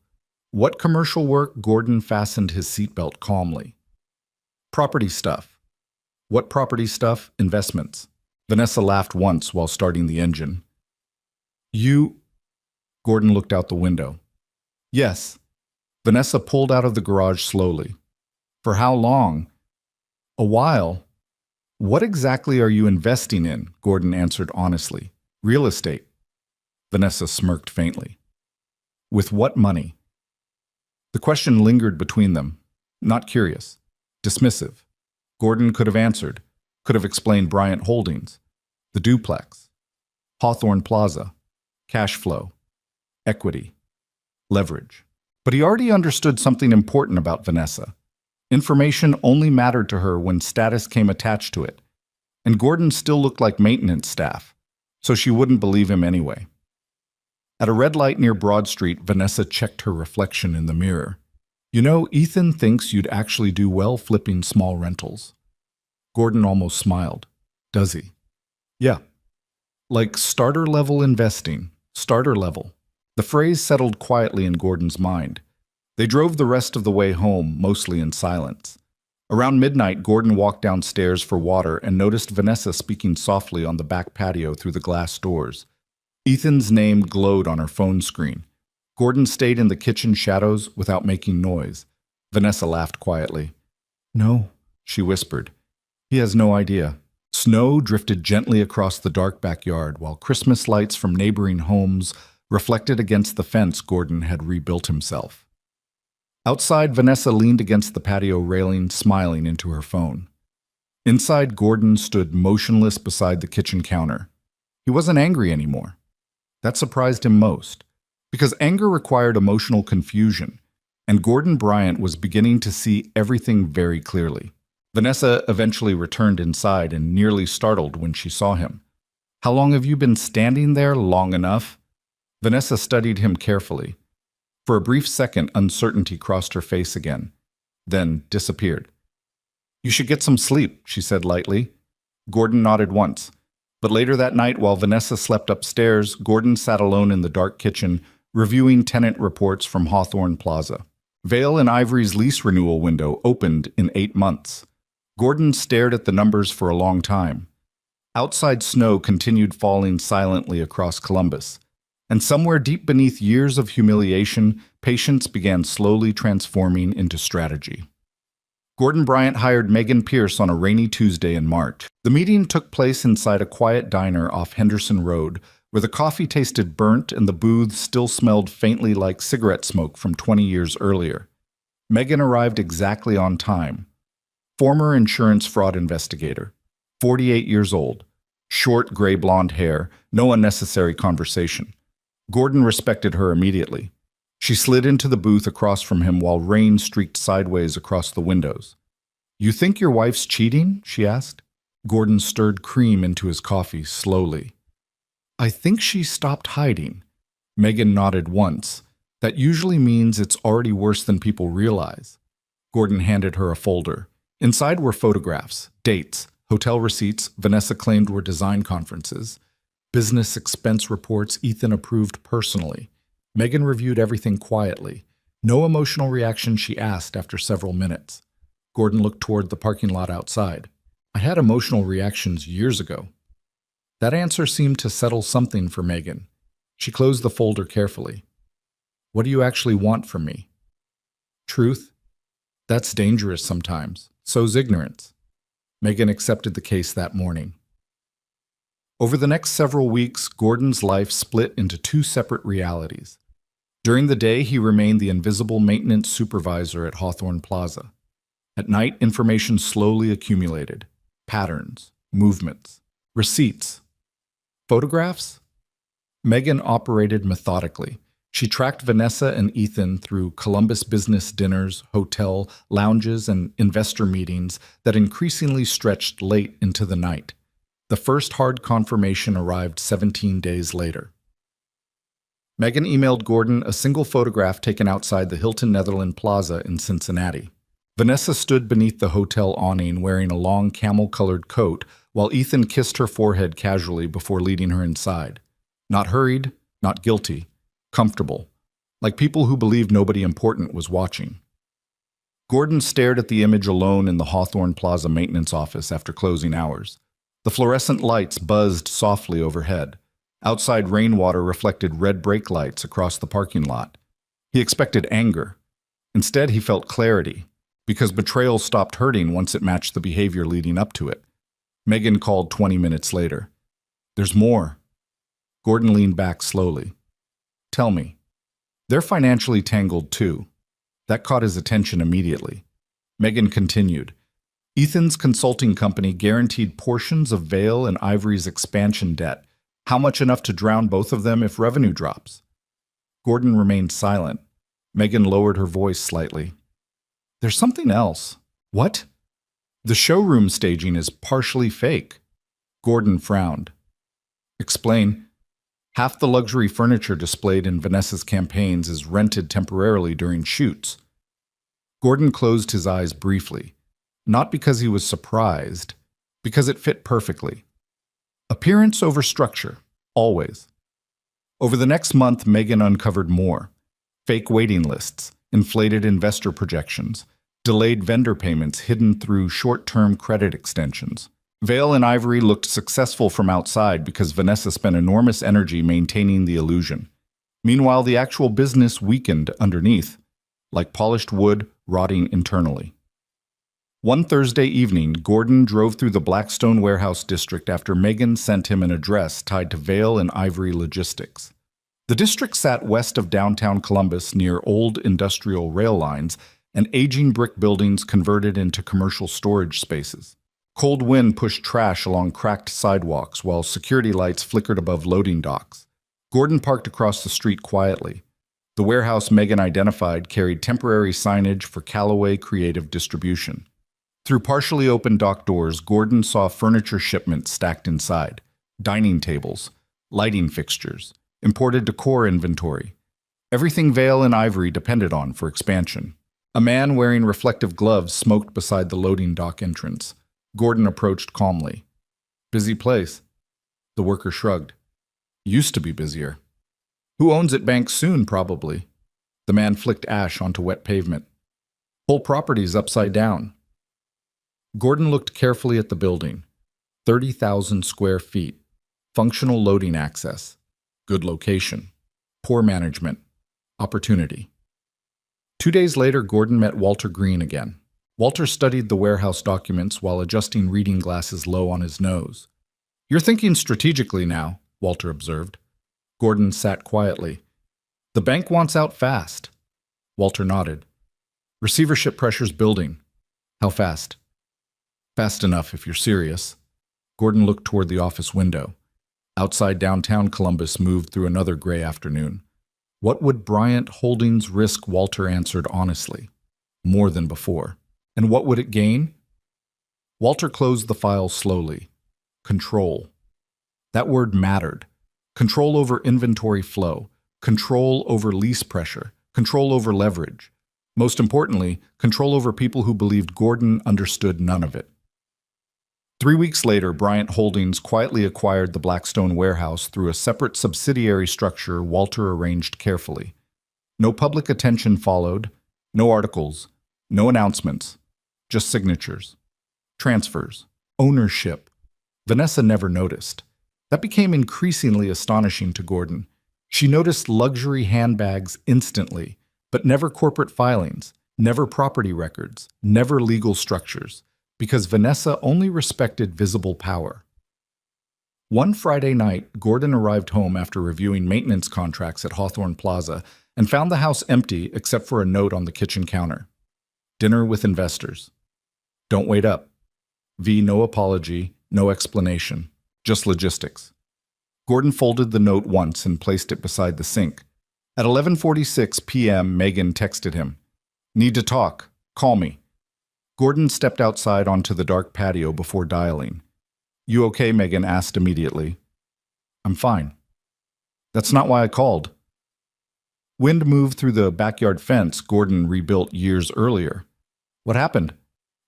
"What commercial work?" Gordon fastened his seatbelt calmly. "Property stuff." "What property stuff?" "Investments." Vanessa laughed once while starting the engine. "You—" Gordon looked out the window. "Yes." Vanessa pulled out of the garage slowly. "For how long?" "A while." "What exactly are you investing in?" Gordon answered honestly. "Real estate." Vanessa smirked faintly. "With what money?" The question lingered between them. Not curious. Dismissive. Gordon could have answered. Could have explained Bryant Holdings. The duplex. Hawthorne Plaza. Cash flow. Equity. Leverage. But he already understood something important about Vanessa. Information only mattered to her when status came attached to it. And Gordon still looked like maintenance staff, so she wouldn't believe him anyway. At a red light near Broad Street, Vanessa checked her reflection in the mirror. "You know, Ethan thinks you'd actually do well flipping small rentals." Gordon almost smiled. "Does he?" "Yeah. Like starter-level investing. Starter level." The phrase settled quietly in Gordon's mind. They drove the rest of the way home, mostly in silence. Around midnight, Gordon walked downstairs for water and noticed Vanessa speaking softly on the back patio through the glass doors. Ethan's name glowed on her phone screen. Gordon stayed in the kitchen shadows without making noise. Vanessa laughed quietly. "No," she whispered. "He has no idea." Snow drifted gently across the dark backyard while Christmas lights from neighboring homes reflected against the fence Gordon had rebuilt himself. Outside, Vanessa leaned against the patio railing, smiling into her phone. Inside, Gordon stood motionless beside the kitchen counter. He wasn't angry anymore. That surprised him most, because anger required emotional confusion, and Gordon Bryant was beginning to see everything very clearly. Vanessa eventually returned inside and nearly startled when she saw him. "How long have you been standing there? Long enough?" Vanessa studied him carefully. For a brief second, uncertainty crossed her face again, then disappeared. "You should get some sleep," she said lightly. Gordon nodded once. But later that night, while Vanessa slept upstairs, Gordon sat alone in the dark kitchen, reviewing tenant reports from Hawthorne Plaza. Vale and Ivory's lease renewal window opened in 8 months. Gordon stared at the numbers for a long time. Outside snow continued falling silently across Columbus. And somewhere deep beneath years of humiliation, patience began slowly transforming into strategy. Gordon Bryant hired Megan Pierce on a rainy Tuesday in March. The meeting took place inside a quiet diner off Henderson Road, where the coffee tasted burnt and the booths still smelled faintly like cigarette smoke from 20 years earlier. Megan arrived exactly on time. Former insurance fraud investigator, 48 years old, short gray blonde hair, no unnecessary conversation. Gordon respected her immediately. She slid into the booth across from him while rain streaked sideways across the windows. "You think your wife's cheating?" she asked. Gordon stirred cream into his coffee slowly. "I think she stopped hiding." Megan nodded once. "That usually means it's already worse than people realize." Gordon handed her a folder. Inside were photographs, dates, hotel receipts Vanessa claimed were design conferences, business expense reports Ethan approved personally. Megan reviewed everything quietly. No emotional reaction, she asked after several minutes. Gordon looked toward the parking lot outside. "I had emotional reactions years ago." That answer seemed to settle something for Megan. She closed the folder carefully. "What do you actually want from me?" "Truth." "That's dangerous sometimes. So's ignorance." Megan accepted the case that morning. Over the next several weeks, Gordon's life split into 2 separate realities. During the day, he remained the invisible maintenance supervisor at Hawthorne Plaza. At night, information slowly accumulated. Patterns, movements, Receipts. Photographs? Megan operated methodically. She tracked Vanessa and Ethan through Columbus business dinners, hotel, lounges, and investor meetings that increasingly stretched late into the night. The first hard confirmation arrived 17 days later. Megan emailed Gordon a single photograph taken outside the Hilton Netherland Plaza in Cincinnati. Vanessa stood beneath the hotel awning wearing a long camel-colored coat, while Ethan kissed her forehead casually before leading her inside. Not hurried, not guilty, comfortable, like people who believed nobody important was watching. Gordon stared at the image alone in the Hawthorne Plaza maintenance office after closing hours. The fluorescent lights buzzed softly overhead. Outside rainwater reflected red brake lights across the parking lot. He expected anger. Instead, he felt clarity, because betrayal stopped hurting once it matched the behavior leading up to it. Megan called 20 minutes later. "There's more." Gordon leaned back slowly. "Tell me." "They're financially tangled too." That caught his attention immediately. Megan continued. "Ethan's consulting company guaranteed portions of Vail and Ivory's expansion debt. How much enough to drown both of them if revenue drops?" Gordon remained silent. Megan lowered her voice slightly. "There's something else." "What?" "The showroom staging is partially fake." Gordon frowned. "Explain." "Half the luxury furniture displayed in Vanessa's campaigns is rented temporarily during shoots." Gordon closed his eyes briefly, not because he was surprised, because it fit perfectly. Appearance over structure, always. Over the next month, Megan uncovered more. Fake waiting lists, inflated investor projections, delayed vendor payments hidden through short-term credit extensions. Vail and Ivory looked successful from outside because Vanessa spent enormous energy maintaining the illusion. Meanwhile, the actual business weakened underneath, like polished wood rotting internally. One Thursday evening, Gordon drove through the Blackstone Warehouse district after Megan sent him an address tied to Vail and Ivory logistics. The district sat west of downtown Columbus near old industrial rail lines and aging brick buildings converted into commercial storage spaces. Cold wind pushed trash along cracked sidewalks while security lights flickered above loading docks. Gordon parked across the street quietly. The warehouse Megan identified carried temporary signage for Callaway Creative Distribution. Through partially open dock doors, Gordon saw furniture shipments stacked inside, dining tables, lighting fixtures, imported decor inventory, everything Vail and Ivory depended on for expansion. A man wearing reflective gloves smoked beside the loading dock entrance. Gordon approached calmly. "Busy place." The worker shrugged. "Used to be busier." "Who owns it bank soon, probably." The man flicked ash onto wet pavement. "Whole property's upside down." Gordon looked carefully at the building. 30,000 square feet. Functional loading access. Good location. Poor management. Opportunity. 2 days later, Gordon met Walter Green again. Walter studied the warehouse documents while adjusting reading glasses low on his nose. "You're thinking strategically now," Walter observed. Gordon sat quietly. "The bank wants out fast." Walter nodded. "Receivership pressure's building." "How fast?" "Fast enough if you're serious." Gordon looked toward the office window. Outside downtown Columbus moved through another gray afternoon. What would Bryant Holdings risk? Walter answered honestly. More than before. And what would it gain? Walter closed the file slowly. Control. That word mattered. Control over inventory flow, control over lease pressure, control over leverage. Most importantly, control over people who believed Gordon understood none of it. 3 weeks later, Bryant Holdings quietly acquired the Blackstone warehouse through a separate subsidiary structure Walter arranged carefully. No public attention followed, no articles, no announcements, just signatures, transfers, ownership. Vanessa never noticed. That became increasingly astonishing to Gordon. She noticed luxury handbags instantly, but never corporate filings, never property records, never legal structures, because Vanessa only respected visible power. One Friday night, Gordon arrived home after reviewing maintenance contracts at Hawthorne Plaza and found the house empty except for a note on the kitchen counter. Dinner with investors. Don't wait up. V, no apology, no explanation. Just logistics. Gordon folded the note once and placed it beside the sink. At 11:46 p.m., Megan texted him. Need to talk. Call me. Gordon stepped outside onto the dark patio before dialing. You okay? Megan asked immediately. I'm fine. That's not why I called. Wind moved through the backyard fence Gordon rebuilt years earlier. What happened?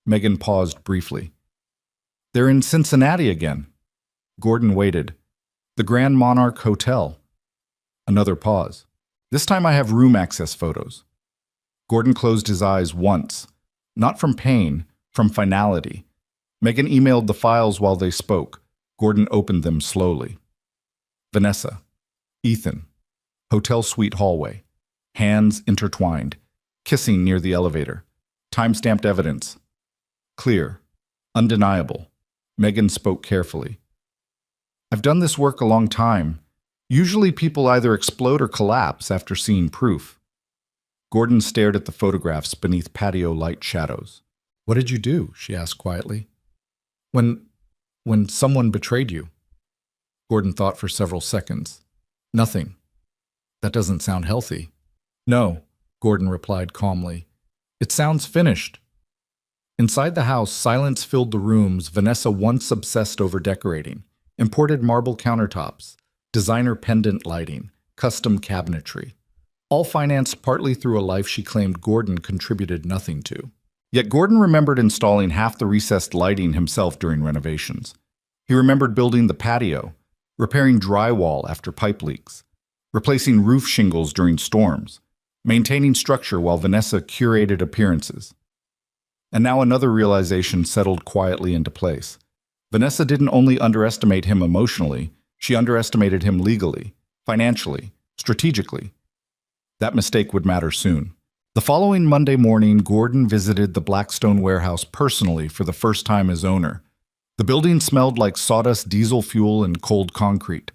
Megan paused briefly. They're in Cincinnati again. Gordon waited. The Grand Monarch Hotel. Another pause. This time I have room access photos. Gordon closed his eyes once, not from pain, from finality. Megan emailed the files while they spoke. Gordon opened them slowly. Vanessa. Ethan. Hotel suite hallway. Hands intertwined. Kissing near the elevator. Time-stamped evidence. Clear. Undeniable. Megan spoke carefully. I've done this work a long time. Usually people either explode or collapse after seeing proof. Gordon stared at the photographs beneath patio light shadows. What did you do? She asked quietly. When someone betrayed you. Gordon thought for several seconds. Nothing. That doesn't sound healthy. No, Gordon replied calmly. It sounds finished. Inside the house, silence filled the rooms Vanessa once obsessed over decorating. Imported marble countertops, designer pendant lighting, custom cabinetry. All financed partly through a life she claimed Gordon contributed nothing to. Yet Gordon remembered installing half the recessed lighting himself during renovations. He remembered building the patio, repairing drywall after pipe leaks, replacing roof shingles during storms, maintaining structure while Vanessa curated appearances. And now another realization settled quietly into place. Vanessa didn't only underestimate him emotionally, she underestimated him legally, financially, strategically. That mistake would matter soon. The following Monday morning, Gordon visited the Blackstone warehouse personally for the first time as owner. The building smelled like sawdust, diesel fuel, and cold concrete.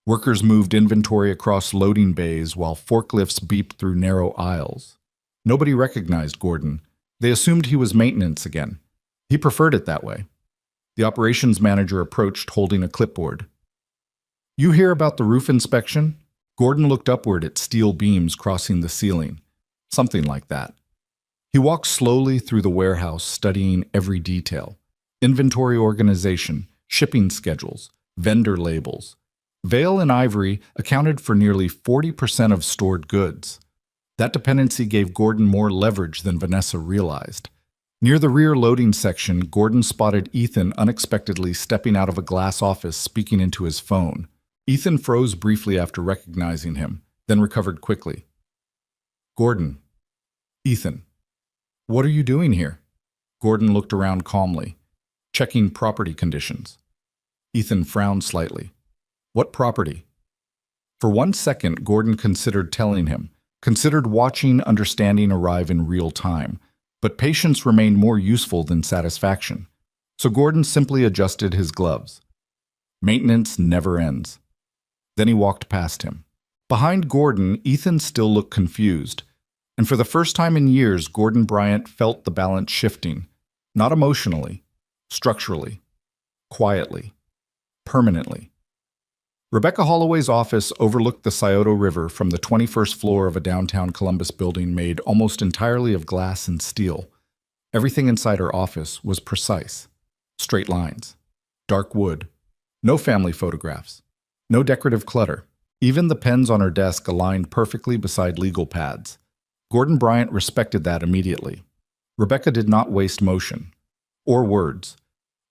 Workers moved inventory across loading bays while forklifts beeped through narrow aisles. Nobody recognized Gordon. They assumed he was maintenance again. He preferred it that way. The operations manager approached holding a clipboard. You hear about the roof inspection? Gordon looked upward at steel beams crossing the ceiling. Something like that. He walked slowly through the warehouse, studying every detail. Inventory organization, shipping schedules, vendor labels. Vale and Ivory accounted for nearly 40% of stored goods. That dependency gave Gordon more leverage than Vanessa realized. Near the rear loading section, Gordon spotted Ethan unexpectedly stepping out of a glass office speaking into his phone. Ethan froze briefly after recognizing him, then recovered quickly. Gordon. Ethan. What are you doing here? Gordon looked around calmly, checking property conditions. Ethan frowned slightly. What property? For 1 second, Gordon considered telling him, considered watching understanding arrive in real time. But patience remained more useful than satisfaction, so Gordon simply adjusted his gloves. Maintenance never ends. Then he walked past him. Behind Gordon, Ethan still looked confused, and for the first time in years, Gordon Bryant felt the balance shifting, not emotionally, structurally, quietly, permanently. Rebecca Holloway's office overlooked the Scioto River from the 21st floor of a downtown Columbus building made almost entirely of glass and steel. Everything inside her office was precise. Straight lines. Dark wood. No family photographs. No decorative clutter. Even the pens on her desk aligned perfectly beside legal pads. Gordon Bryant respected that immediately. Rebecca did not waste motion. Or words.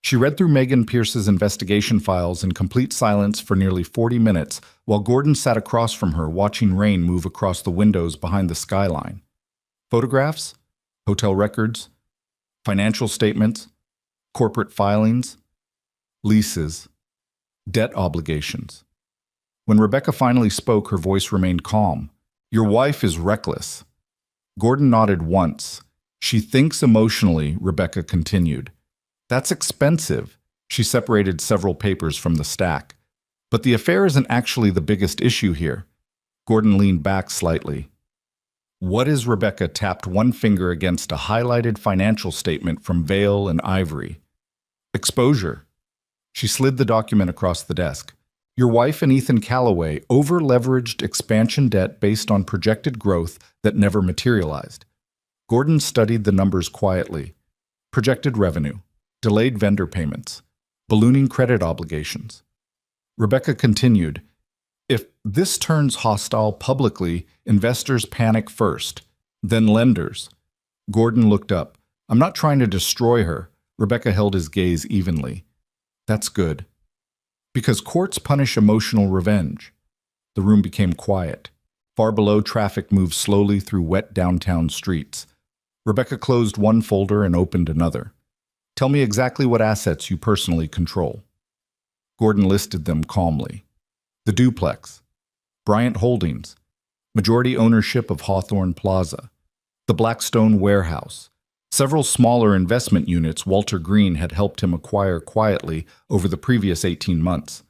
She read through Megan Pierce's investigation files in complete silence for nearly 40 minutes while Gordon sat across from her watching rain move across the windows behind the skyline. Photographs, hotel records, financial statements, corporate filings, leases, debt obligations. When Rebecca finally spoke, her voice remained calm. Your wife is reckless. Gordon nodded once. She thinks emotionally, Rebecca continued. That's expensive. She separated several papers from the stack. But the affair isn't actually the biggest issue here. Gordon leaned back slightly. What is Rebecca tapped one finger against a highlighted financial statement from Vale and Ivory? Exposure. She slid the document across the desk. Your wife and Ethan Callaway over-leveraged expansion debt based on projected growth that never materialized. Gordon studied the numbers quietly. Projected revenue, delayed vendor payments, ballooning credit obligations. Rebecca continued, if this turns hostile publicly, investors panic first, then lenders. Gordon looked up. I'm not trying to destroy her. Rebecca held his gaze evenly. That's good. Because courts punish emotional revenge. The room became quiet. Far below, traffic moved slowly through wet downtown streets. Rebecca closed one folder and opened another. Tell me exactly what assets you personally control. Gordon listed them calmly. The duplex, Bryant Holdings, majority ownership of Hawthorne Plaza, the Blackstone warehouse, several smaller investment units Walter Green had helped him acquire quietly over the previous 18 months.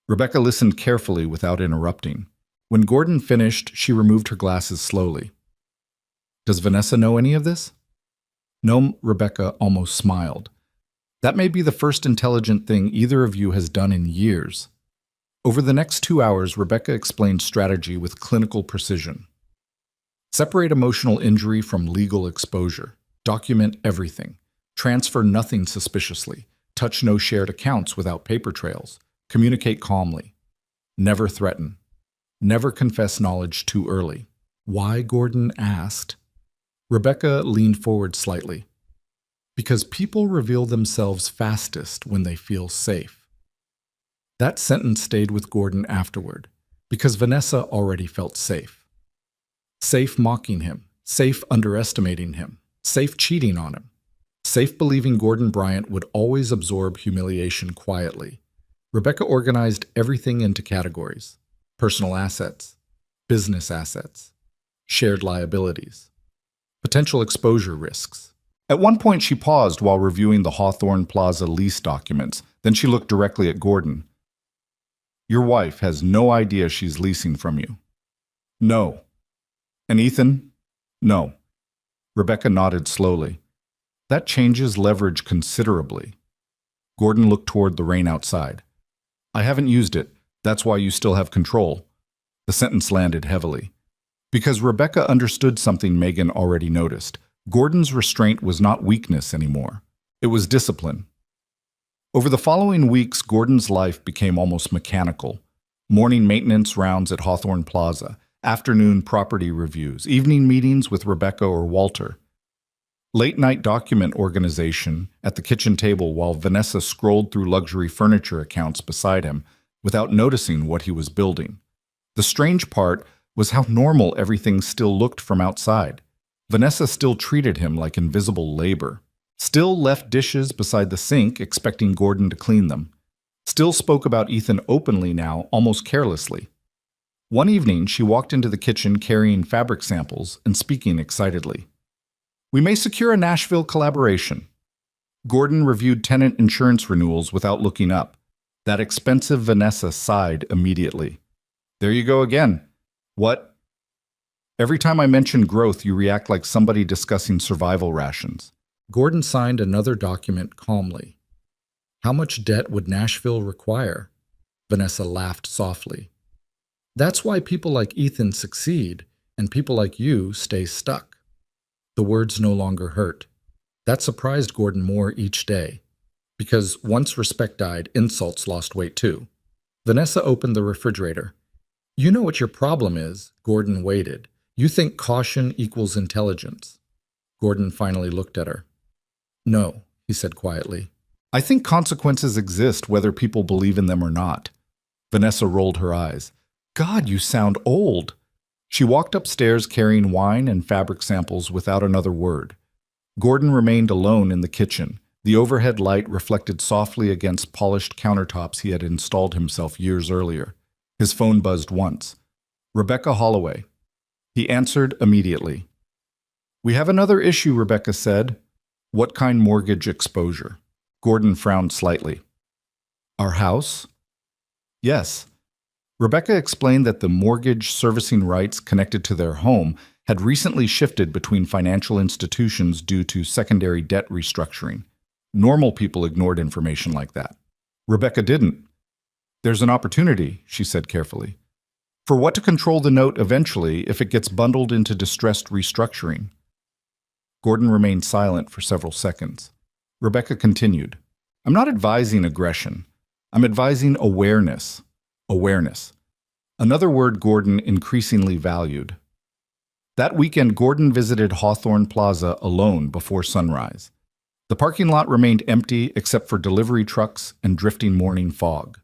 Rebecca listened carefully without interrupting. When Gordon finished, she removed her glasses slowly. Does Vanessa know any of this? No, Rebecca almost smiled. That may be the first intelligent thing either of you has done in years. Over the next 2 hours, Rebecca explained strategy with clinical precision. Separate emotional injury from legal exposure. Document everything. Transfer nothing suspiciously. Touch no shared accounts without paper trails. Communicate calmly. Never threaten. Never confess knowledge too early. Why? Gordon asked. Rebecca leaned forward slightly. Because people reveal themselves fastest when they feel safe. That sentence stayed with Gordon afterward, because Vanessa already felt safe. Safe mocking him, safe underestimating him, safe cheating on him, safe believing Gordon Bryant would always absorb humiliation quietly. Rebecca organized everything into categories: personal assets, business assets, shared liabilities, potential exposure risks. At one point, she paused while reviewing the Hawthorne Plaza lease documents. Then she looked directly at Gordon. Your wife has no idea she's leasing from you. No. And Ethan? No. Rebecca nodded slowly. That changes leverage considerably. Gordon looked toward the rain outside. I haven't used it. That's why you still have control. The sentence landed heavily. Because Rebecca understood something Megan already noticed. Gordon's restraint was not weakness anymore. It was discipline. Over the following weeks, Gordon's life became almost mechanical. Morning maintenance rounds at Hawthorne Plaza, afternoon property reviews, evening meetings with Rebecca or Walter. Late-night document organization at the kitchen table while Vanessa scrolled through luxury furniture accounts beside him without noticing what he was building. The strange part was how normal everything still looked from outside. Vanessa still treated him like invisible labor. Still left dishes beside the sink, expecting Gordon to clean them. Still spoke about Ethan openly now, almost carelessly. One evening, she walked into the kitchen carrying fabric samples and speaking excitedly. We may secure a Nashville collaboration. Gordon reviewed tenant insurance renewals without looking up. That expensive Vanessa sighed immediately. There you go again. What? Every time I mention growth, you react like somebody discussing survival rations. Gordon signed another document calmly. How much debt would Nashville require? Vanessa laughed softly. That's why people like Ethan succeed and people like you stay stuck. The words no longer hurt. That surprised Gordon more each day. Because once respect died, insults lost weight too. Vanessa opened the refrigerator. You know what your problem is, Gordon waited. You think caution equals intelligence. Gordon finally looked at her. No, he said quietly. I think consequences exist whether people believe in them or not. Vanessa rolled her eyes. God, you sound old. She walked upstairs carrying wine and fabric samples without another word. Gordon remained alone in the kitchen. The overhead light reflected softly against polished countertops he had installed himself years earlier. His phone buzzed once. Rebecca Holloway. He answered immediately. We have another issue, Rebecca said. What kind mortgage exposure? Gordon frowned slightly. Our house? Yes. Rebecca explained that the mortgage servicing rights connected to their home had recently shifted between financial institutions due to secondary debt restructuring. Normal people ignored information like that. Rebecca didn't. There's an opportunity, she said carefully, for what to control the note eventually if it gets bundled into distressed restructuring. Gordon remained silent for several seconds. Rebecca continued, I'm not advising aggression. I'm advising awareness. Awareness. Another word Gordon increasingly valued. That weekend, Gordon visited Hawthorne Plaza alone before sunrise. The parking lot remained empty except for delivery trucks and drifting morning fog.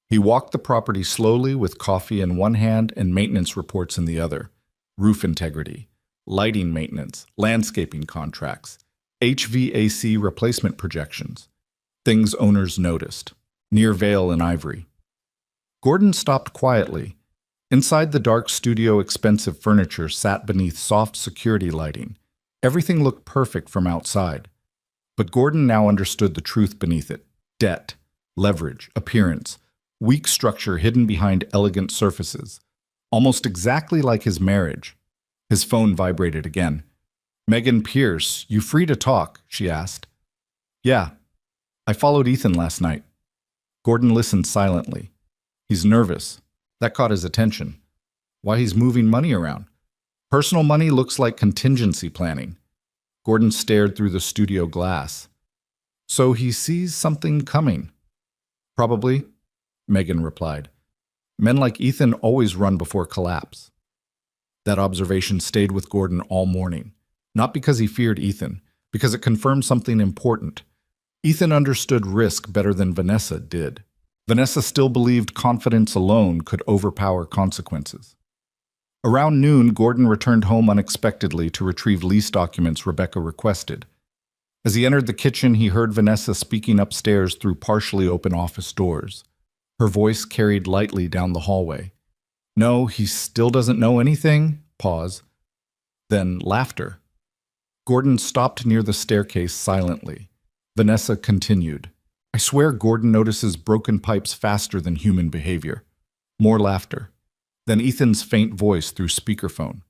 He walked the property slowly with coffee in one hand and maintenance reports in the other. Roof integrity, lighting maintenance, landscaping contracts, HVAC replacement projections. Things owners noticed. Near Vale and Ivory. Gordon stopped quietly. Inside the dark studio, expensive furniture sat beneath soft security lighting. Everything looked perfect from outside. But Gordon now understood the truth beneath it. Debt, leverage, appearance, weak structure hidden behind elegant surfaces. Almost exactly like his marriage. His phone vibrated again. Megan Pierce, you free to talk? She asked. Yeah. I followed Ethan last night. Gordon listened silently. He's nervous. That caught his attention. Why he's moving money around? Personal money looks like contingency planning. Gordon stared through the studio glass. So he sees something coming. Probably, Megan replied. Men like Ethan always run before collapse. That observation stayed with Gordon all morning. Not because he feared Ethan, because it confirmed something important. Ethan understood risk better than Vanessa did. Vanessa still believed confidence alone could overpower consequences. Around noon, Gordon returned home unexpectedly to retrieve lease documents Rebecca requested. As he entered the kitchen, he heard Vanessa speaking upstairs through partially open office doors. Her voice carried lightly down the hallway. No, he still doesn't know anything? Pause. Then laughter. Gordon stopped near the staircase silently. Vanessa continued. I swear Gordon notices broken pipes faster than human behavior. More laughter. Then Ethan's faint voice through speakerphone.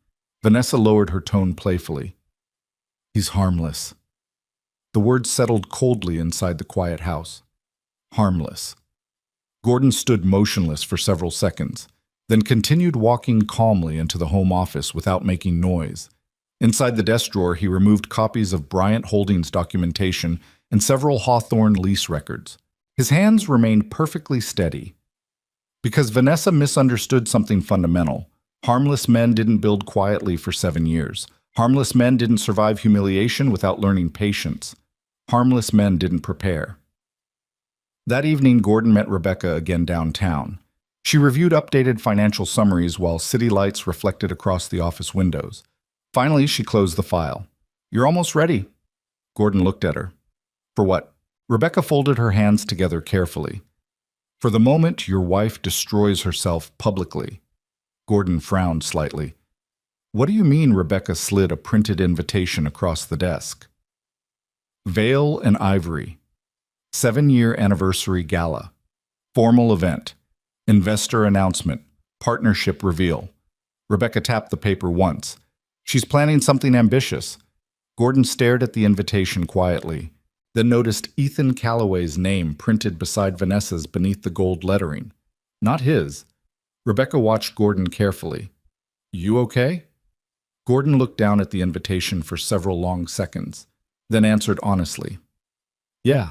Vanessa lowered her tone playfully. He's harmless. The words settled coldly inside the quiet house. Harmless. Gordon stood motionless for several seconds, then continued walking calmly into the home office without making noise. Inside the desk drawer, he removed copies of Bryant Holdings documentation and several Hawthorne lease records. His hands remained perfectly steady. Because Vanessa misunderstood something fundamental. Harmless men didn't build quietly for 7 years. Harmless men didn't survive humiliation without learning patience. Harmless men didn't prepare. That evening, Gordon met Rebecca again downtown. She reviewed updated financial summaries while city lights reflected across the office windows. Finally, she closed the file. You're almost ready. Gordon looked at her. For what? Rebecca folded her hands together carefully. For the moment your wife destroys herself publicly. Gordon frowned slightly. What do you mean? Rebecca slid a printed invitation across the desk. Vale and Ivory. 7-year anniversary gala. Formal event. Investor announcement. Partnership reveal. Rebecca tapped the paper once. She's planning something ambitious. Gordon stared at the invitation quietly, then noticed Ethan Calloway's name printed beside Vanessa's beneath the gold lettering. Not his. Rebecca watched Gordon carefully. You okay? Gordon looked down at the invitation for several long seconds, then answered honestly. Yeah.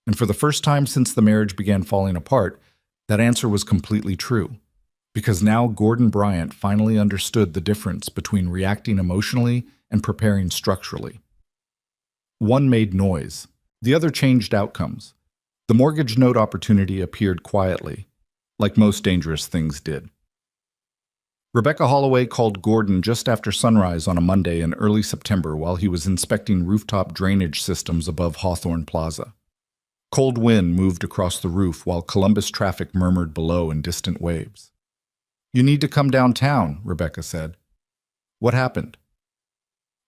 And for the first time since the marriage began falling apart, that answer was completely true. Because now Gordon Bryant finally understood the difference between reacting emotionally and preparing structurally. One made noise. The other changed outcomes. The mortgage note opportunity appeared quietly, like most dangerous things did. Rebecca Holloway called Gordon just after sunrise on a Monday in early September while he was inspecting rooftop drainage systems above Hawthorne Plaza. Cold wind moved across the roof while Columbus traffic murmured below in distant waves. You need to come downtown, Rebecca said. What happened?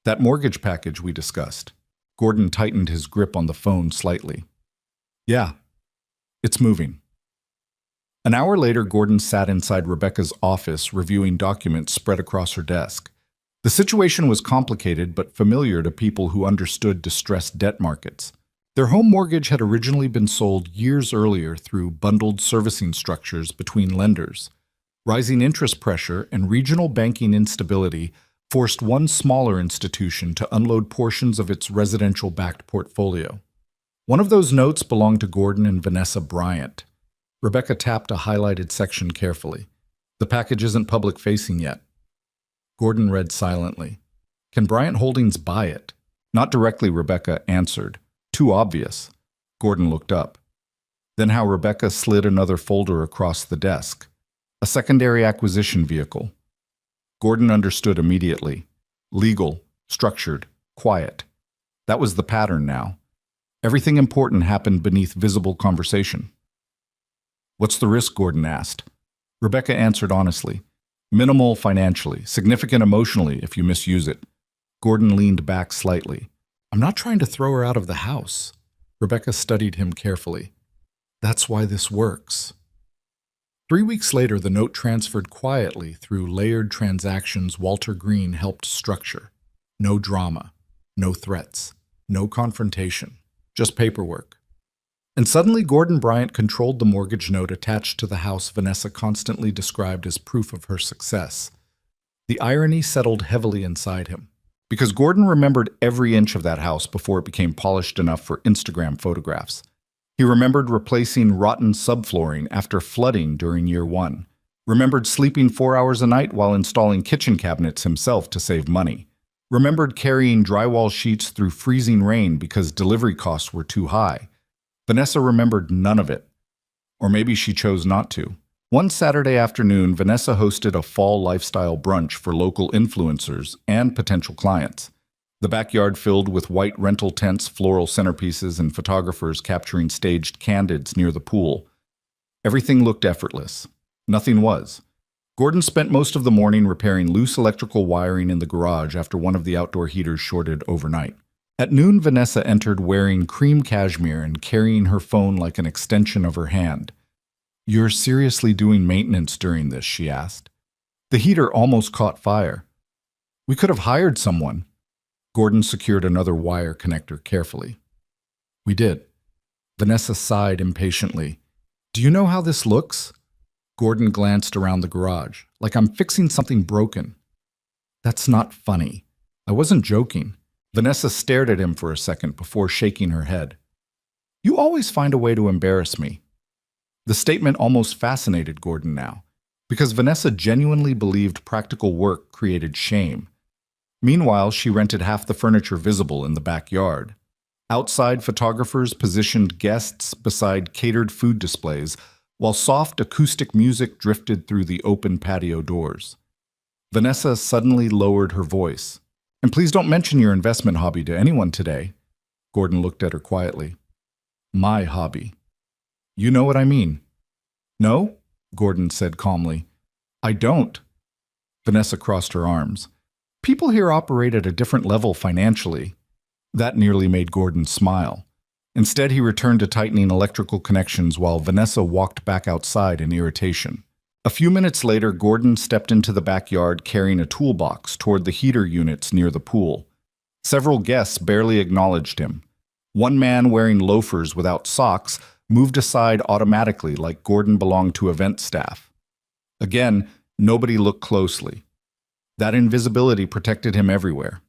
That mortgage package we discussed. Gordon tightened his grip on the phone slightly. Yeah, it's moving. An hour later, Gordon sat inside Rebecca's office reviewing documents spread across her desk. The situation was complicated but familiar to people who understood distressed debt markets. Their home mortgage had originally been sold years earlier through bundled servicing structures between lenders. Rising interest pressure and regional banking instability forced one smaller institution to unload portions of its residential-backed portfolio. One of those notes belonged to Gordon and Vanessa Bryant. Rebecca tapped a highlighted section carefully. The package isn't public-facing yet. Gordon read silently. Can Bryant Holdings buy it? Not directly, Rebecca answered. Too obvious. Gordon looked up. Then how Rebecca slid another folder across the desk. A secondary acquisition vehicle. Gordon understood immediately. Legal, structured, quiet. That was the pattern now. Everything important happened beneath visible conversation. What's the risk? Gordon asked. Rebecca answered honestly. Minimal financially, significant emotionally if you misuse it. Gordon leaned back slightly. I'm not trying to throw her out of the house. Rebecca studied him carefully. That's why this works. 3 weeks later, the note transferred quietly through layered transactions Walter Green helped structure. No drama, no threats, no confrontation, just paperwork. And suddenly Gordon Bryant controlled the mortgage note attached to the house Vanessa constantly described as proof of her success. The irony settled heavily inside him, because Gordon remembered every inch of that house before it became polished enough for Instagram photographs. He remembered replacing rotten subflooring after flooding during year 1, remembered sleeping 4 hours a night while installing kitchen cabinets himself to save money, remembered carrying drywall sheets through freezing rain because delivery costs were too high. Vanessa remembered none of it. Or maybe she chose not to. One Saturday afternoon, Vanessa hosted a fall lifestyle brunch for local influencers and potential clients. The backyard filled with white rental tents, floral centerpieces, and photographers capturing staged candids near the pool. Everything looked effortless. Nothing was. Gordon spent most of the morning repairing loose electrical wiring in the garage after one of the outdoor heaters shorted overnight. At noon, Vanessa entered wearing cream cashmere and carrying her phone like an extension of her hand. You're seriously doing maintenance during this? She asked. The heater almost caught fire. We could have hired someone. Gordon secured another wire connector carefully. We did. Vanessa sighed impatiently. Do you know how this looks? Gordon glanced around the garage, like I'm fixing something broken. That's not funny. I wasn't joking. Vanessa stared at him for a second before shaking her head. You always find a way to embarrass me. The statement almost fascinated Gordon now, because Vanessa genuinely believed practical work created shame. Meanwhile, she rented half the furniture visible in the backyard. Outside, photographers positioned guests beside catered food displays, while soft acoustic music drifted through the open patio doors. Vanessa suddenly lowered her voice. And please don't mention your investment hobby to anyone today. Gordon looked at her quietly. My hobby. You know what I mean. No? Gordon said calmly. I don't. Vanessa crossed her arms. People here operate at a different level financially. That nearly made Gordon smile. Instead, he returned to tightening electrical connections while Vanessa walked back outside in irritation. A few minutes later, Gordon stepped into the backyard carrying a toolbox toward the heater units near the pool. Several guests barely acknowledged him. One man wearing loafers without socks moved aside automatically like Gordon belonged to event staff. Again, nobody looked closely. That invisibility protected him everywhere.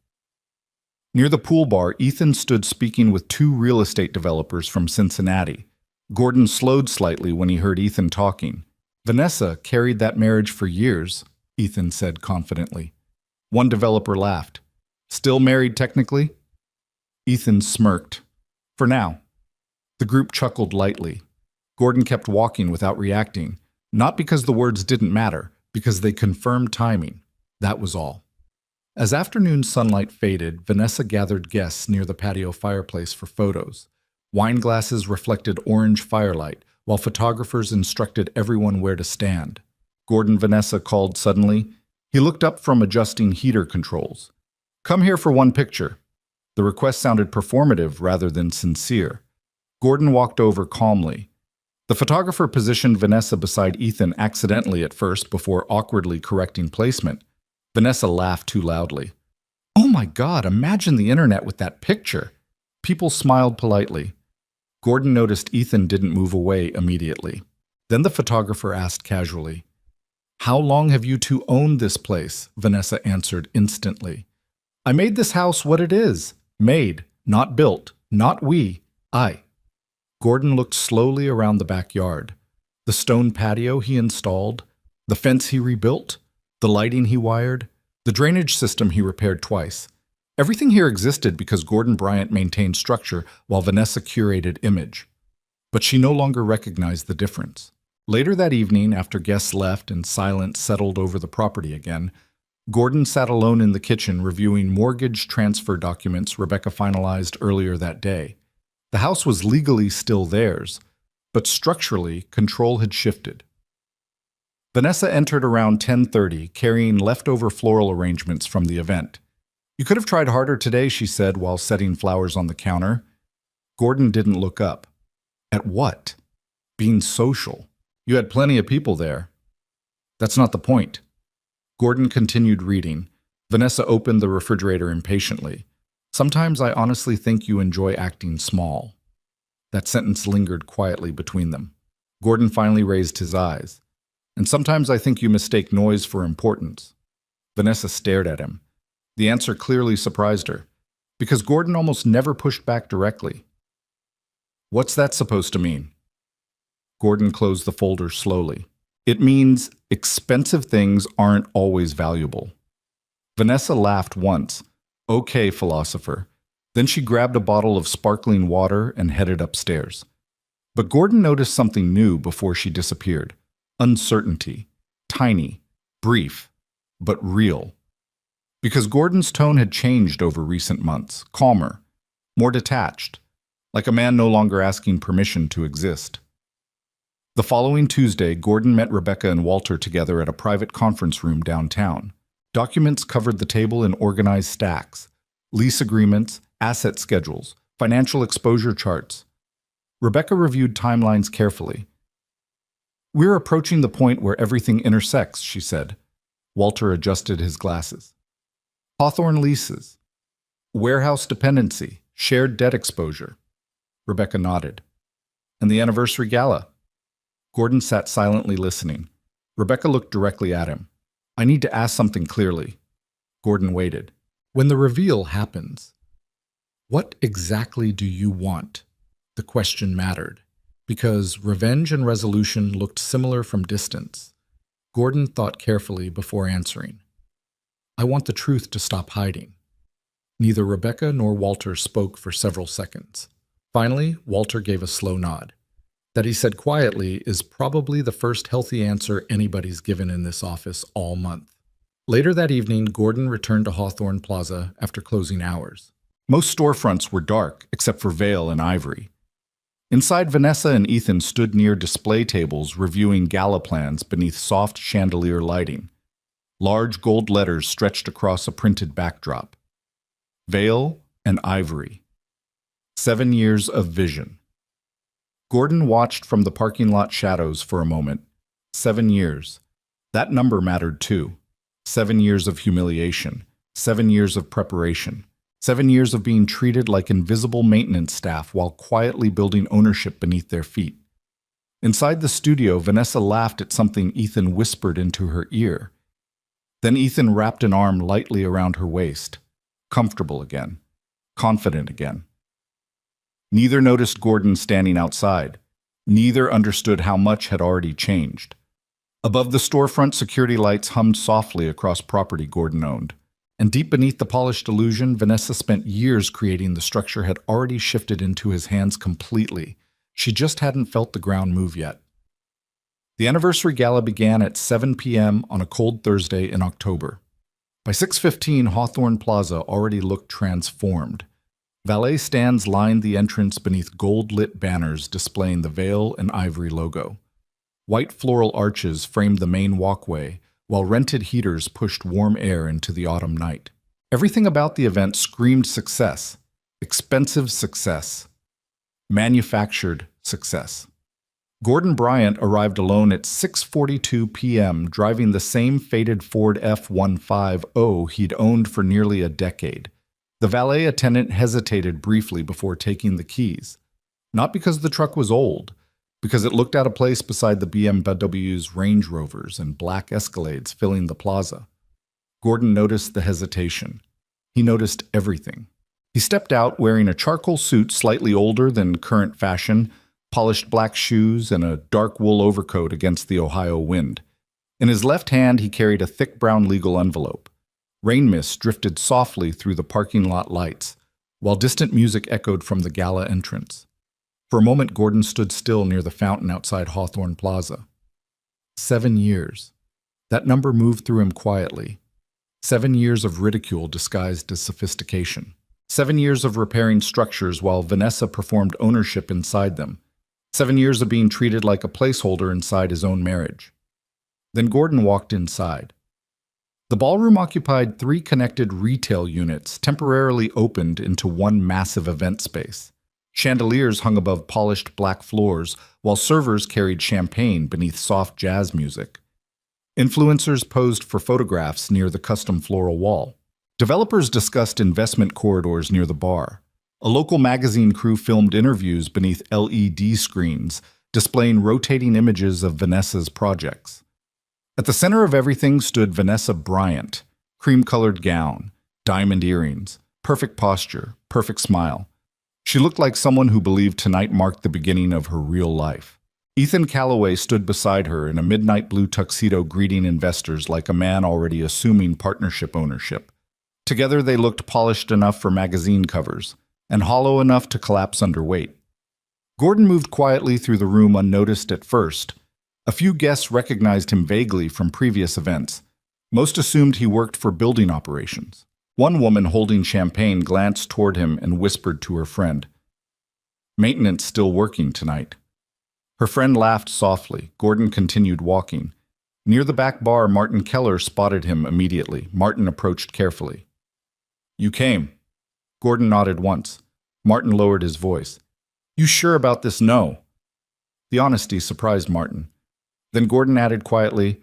Near the pool bar, Ethan stood speaking with 2 real estate developers from Cincinnati. Gordon slowed slightly when he heard Ethan talking. Vanessa carried that marriage for years, Ethan said confidently. One developer laughed. Still married technically? Ethan smirked. For now. The group chuckled lightly. Gordon kept walking without reacting, not because the words didn't matter, because they confirmed timing. That was all. As afternoon sunlight faded, Vanessa gathered guests near the patio fireplace for photos. Wine glasses reflected orange firelight, while photographers instructed everyone where to stand. Gordon Vanessa called suddenly. He looked up from adjusting heater controls. Come here for one picture. The request sounded performative rather than sincere. Gordon walked over calmly. The photographer positioned Vanessa beside Ethan accidentally at first before awkwardly correcting placement. Vanessa laughed too loudly. Oh my God, imagine the internet with that picture. People smiled politely. Gordon noticed Ethan didn't move away immediately. Then the photographer asked casually, "How long have you two owned this place?" Vanessa answered instantly. "I made this house what it is. Made, not built. Not we. I." Gordon looked slowly around the backyard. The stone patio he installed, the fence he rebuilt, the lighting he wired, the drainage system he repaired twice. Everything here existed because Gordon Bryant maintained structure while Vanessa curated image. But she no longer recognized the difference. Later that evening, after guests left and silence settled over the property again, Gordon sat alone in the kitchen reviewing mortgage transfer documents Rebecca finalized earlier that day. The house was legally still theirs, but structurally, control had shifted. Vanessa entered around 10:30, carrying leftover floral arrangements from the event. "You could have tried harder today," she said while setting flowers on the counter. Gordon didn't look up. At what? Being social. You had plenty of people there. That's not the point. Gordon continued reading. Vanessa opened the refrigerator impatiently. "Sometimes I honestly think you enjoy acting small." That sentence lingered quietly between them. Gordon finally raised his eyes. "And sometimes I think you mistake noise for importance." Vanessa stared at him. The answer clearly surprised her, because Gordon almost never pushed back directly. "What's that supposed to mean?" Gordon closed the folder slowly. "It means expensive things aren't always valuable." Vanessa laughed once. "Okay, philosopher." Then she grabbed a bottle of sparkling water and headed upstairs. But Gordon noticed something new before she disappeared. Uncertainty. Tiny. Brief. But real. Because Gordon's tone had changed over recent months. Calmer. More detached. Like a man no longer asking permission to exist. The following Tuesday, Gordon met Rebecca and Walter together at a private conference room downtown. Documents covered the table in organized stacks. Lease agreements, asset schedules, financial exposure charts. Rebecca reviewed timelines carefully. "We're approaching the point where everything intersects," she said. Walter adjusted his glasses. "Hawthorne leases. Warehouse dependency. Shared debt exposure." Rebecca nodded. "And the anniversary gala?" Gordon sat silently listening. Rebecca looked directly at him. "I need to ask something clearly." Gordon waited. "When the reveal happens, what exactly do you want?" The question mattered, because revenge and resolution looked similar from distance. Gordon thought carefully before answering. "I want the truth to stop hiding." Neither Rebecca nor Walter spoke for several seconds. Finally, Walter gave a slow nod. That he said quietly is probably the first healthy answer anybody's given in this office all month. Later that evening, Gordon returned to Hawthorne Plaza after closing hours. Most storefronts were dark, except for Vale and Ivory. Inside, Vanessa and Ethan stood near display tables reviewing gala plans beneath soft chandelier lighting. Large gold letters stretched across a printed backdrop. Vale and Ivory. 7 years of vision. Gordon watched from the parking lot shadows for a moment. 7 years. That number mattered too. 7 years of humiliation. 7 years of preparation. 7 years of being treated like invisible maintenance staff while quietly building ownership beneath their feet. Inside the studio, Vanessa laughed at something Ethan whispered into her ear. Then Ethan wrapped an arm lightly around her waist. Comfortable again. Confident again. Neither noticed Gordon standing outside. Neither understood how much had already changed. Above the storefront, security lights hummed softly across property Gordon owned. And deep beneath the polished illusion, Vanessa spent years creating the structure had already shifted into his hands completely. She just hadn't felt the ground move yet. The anniversary gala began at 7 p.m. on a cold Thursday in October. By 6:15, Hawthorne Plaza already looked transformed. Valet stands lined the entrance beneath gold-lit banners displaying the Vale and Ivory logo. White floral arches framed the main walkway, while rented heaters pushed warm air into the autumn night. Everything about the event screamed success. Expensive success. Manufactured success. Gordon Bryant arrived alone at 6:42 p.m., driving the same faded Ford F-150 he'd owned for nearly a decade. The valet attendant hesitated briefly before taking the keys. Not because the truck was old, because it looked out of place beside the BMW's Range Rovers and black Escalades filling the plaza. Gordon noticed the hesitation. He noticed everything. He stepped out wearing a charcoal suit slightly older than current fashion, polished black shoes, and a dark wool overcoat against the Ohio wind. In his left hand, he carried a thick brown legal envelope. Rain mist drifted softly through the parking lot lights, while distant music echoed from the gala entrance. For a moment, Gordon stood still near the fountain outside Hawthorne Plaza. 7 years. That number moved through him quietly. 7 years of ridicule disguised as sophistication. 7 years of repairing structures while Vanessa performed ownership inside them. 7 years of being treated like a placeholder inside his own marriage. Then Gordon walked inside. The ballroom occupied 3 connected retail units temporarily opened into one massive event space. Chandeliers hung above polished black floors, while servers carried champagne beneath soft jazz music. Influencers posed for photographs near the custom floral wall. Developers discussed investment corridors near the bar. A local magazine crew filmed interviews beneath LED screens, displaying rotating images of Vanessa's projects. At the center of everything stood Vanessa Bryant, cream-colored gown, diamond earrings, perfect posture, perfect smile. She looked like someone who believed tonight marked the beginning of her real life. Ethan Calloway stood beside her in a midnight blue tuxedo greeting investors like a man already assuming partnership ownership. Together they looked polished enough for magazine covers, and hollow enough to collapse under weight. Gordon moved quietly through the room unnoticed at first. A few guests recognized him vaguely from previous events. Most assumed he worked for building operations. One woman holding champagne glanced toward him and whispered to her friend, "Maintenance still working tonight." Her friend laughed softly. Gordon continued walking. Near the back bar, Martin Keller spotted him immediately. Martin approached carefully. "You came." Gordon nodded once. Martin lowered his voice. "You sure about this no?" The honesty surprised Martin. Then Gordon added quietly,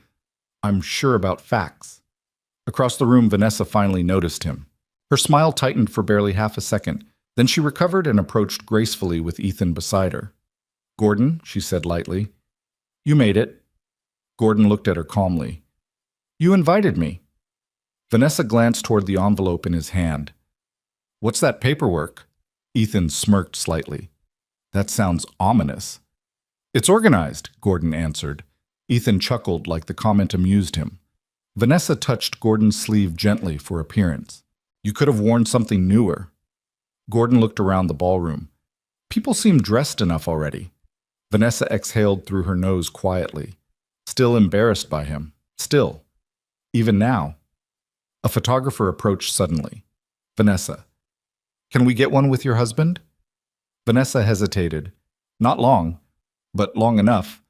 "I'm sure about facts." Across the room, Vanessa finally noticed him. Her smile tightened for barely half a second. Then she recovered and approached gracefully with Ethan beside her. "Gordon," she said lightly, "you made it." Gordon looked at her calmly. "You invited me." Vanessa glanced toward the envelope in his hand. "What's that paperwork?" Ethan smirked slightly. "That sounds ominous." "It's organized," Gordon answered. Ethan chuckled like the comment amused him. Vanessa touched Gordon's sleeve gently for appearance. "You could have worn something newer." Gordon looked around the ballroom. People seemed dressed enough already. Vanessa exhaled through her nose quietly, still embarrassed by him. Still. Even now. A photographer approached suddenly. "Vanessa, can we get one with your husband?" Vanessa hesitated. Not long, but long enough.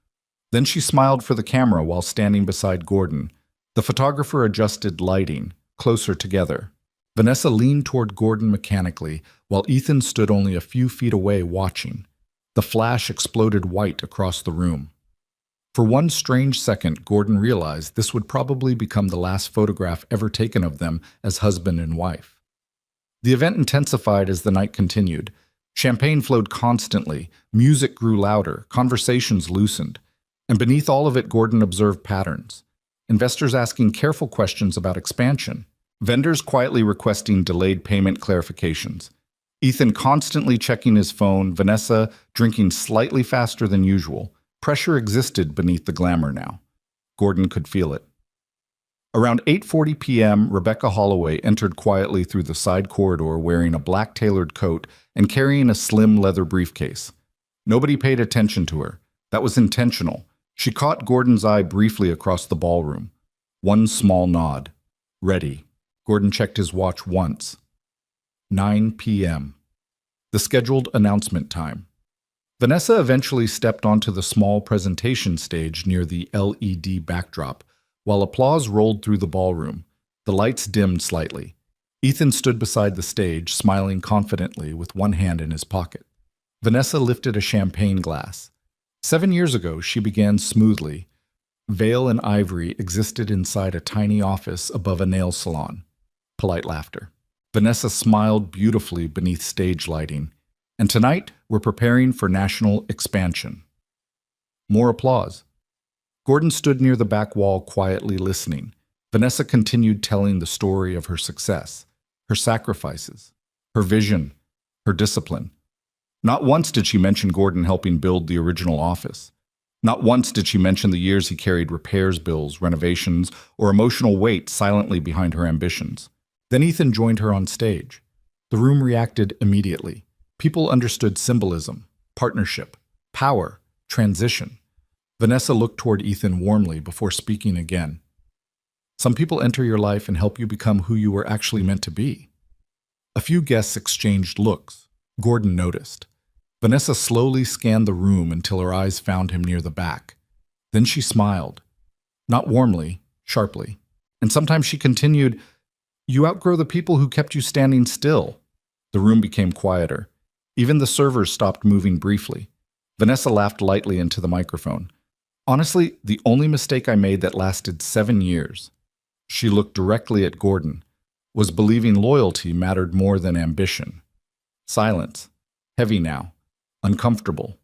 Then she smiled for the camera while standing beside Gordon. The photographer adjusted lighting, closer together. Vanessa leaned toward Gordon mechanically, while Ethan stood only a few feet away watching. The flash exploded white across the room. For one strange second, Gordon realized this would probably become the last photograph ever taken of them as husband and wife. The event intensified as the night continued. Champagne flowed constantly, music grew louder, conversations loosened. And beneath all of it, Gordon observed patterns. Investors asking careful questions about expansion. Vendors quietly requesting delayed payment clarifications. Ethan constantly checking his phone, Vanessa drinking slightly faster than usual. Pressure existed beneath the glamour now. Gordon could feel it. Around 8:40 p.m., Rebecca Holloway entered quietly through the side corridor wearing a black tailored coat and carrying a slim leather briefcase. Nobody paid attention to her. That was intentional. She caught Gordon's eye briefly across the ballroom. One small nod. Ready. Gordon checked his watch once. 9 p.m. The scheduled announcement time. Vanessa eventually stepped onto the small presentation stage near the LED backdrop, while applause rolled through the ballroom. The lights dimmed slightly. Ethan stood beside the stage, smiling confidently with one hand in his pocket. Vanessa lifted a champagne glass. 7 years ago, she began smoothly. Veil and ivory existed inside a tiny office above a nail salon. Polite laughter. Vanessa smiled beautifully beneath stage lighting. And tonight, we're preparing for national expansion. More applause. Gordon stood near the back wall quietly listening. Vanessa continued telling the story of her success, her sacrifices, her vision, her discipline. Not once did she mention Gordon helping build the original office. Not once did she mention the years he carried repairs bills, renovations, or emotional weight silently behind her ambitions. Then Ethan joined her on stage. The room reacted immediately. People understood symbolism, partnership, power, transition. Vanessa looked toward Ethan warmly before speaking again. Some people enter your life and help you become who you were actually meant to be. A few guests exchanged looks. Gordon noticed. Vanessa slowly scanned the room until her eyes found him near the back. Then she smiled. Not warmly, sharply. And sometimes she continued, "You outgrow the people who kept you standing still." The room became quieter. Even the servers stopped moving briefly. Vanessa laughed lightly into the microphone. "Honestly, the only mistake I made that lasted 7 years," she looked directly at Gordon, "was believing loyalty mattered more than ambition." Silence. Heavy now. Uncomfortable.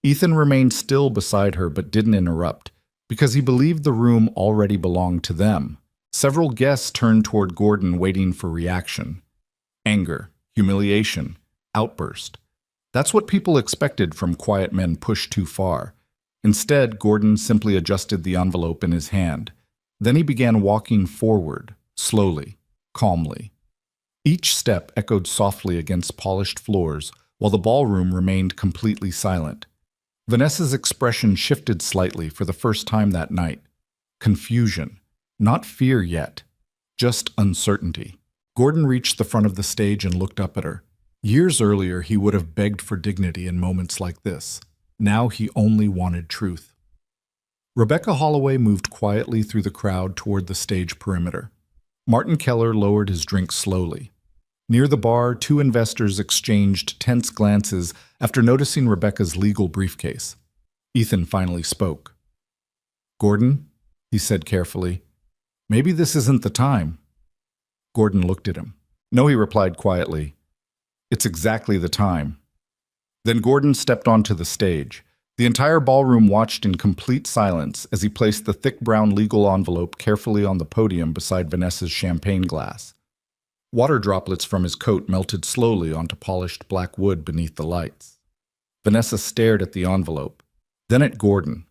Ethan remained still beside her but didn't interrupt, because he believed the room already belonged to them. Several guests turned toward Gordon waiting for reaction. Anger, humiliation, outburst. That's what people expected from quiet men pushed too far. Instead, Gordon simply adjusted the envelope in his hand. Then he began walking forward, slowly, calmly. Each step echoed softly against polished floors, while the ballroom remained completely silent. Vanessa's expression shifted slightly for the first time that night. Confusion. Not fear yet, just uncertainty. Gordon reached the front of the stage and looked up at her. Years earlier, he would have begged for dignity in moments like this. Now he only wanted truth. Rebecca Holloway moved quietly through the crowd toward the stage perimeter. Martin Keller lowered his drink slowly. Near the bar, two investors exchanged tense glances after noticing Rebecca's legal briefcase. Ethan finally spoke. "Gordon," he said carefully, "maybe this isn't the time." Gordon looked at him. "No," he replied quietly. "It's exactly the time." Then Gordon stepped onto the stage. The entire ballroom watched in complete silence as he placed the thick brown legal envelope carefully on the podium beside Vanessa's champagne glass. Water droplets from his coat melted slowly onto polished black wood beneath the lights. Vanessa stared at the envelope, then at Gordon.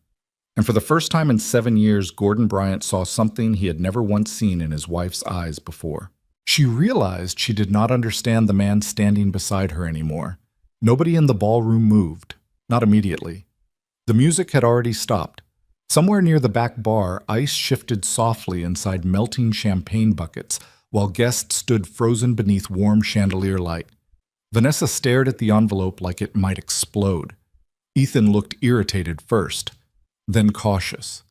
And for the first time in 7 years, Gordon Bryant saw something he had never once seen in his wife's eyes before. She realized she did not understand the man standing beside her anymore. Nobody in the ballroom moved, not immediately. The music had already stopped. Somewhere near the back bar, ice shifted softly inside melting champagne buckets, while guests stood frozen beneath warm chandelier light. Vanessa stared at the envelope like it might explode. Ethan looked irritated first, then cautious.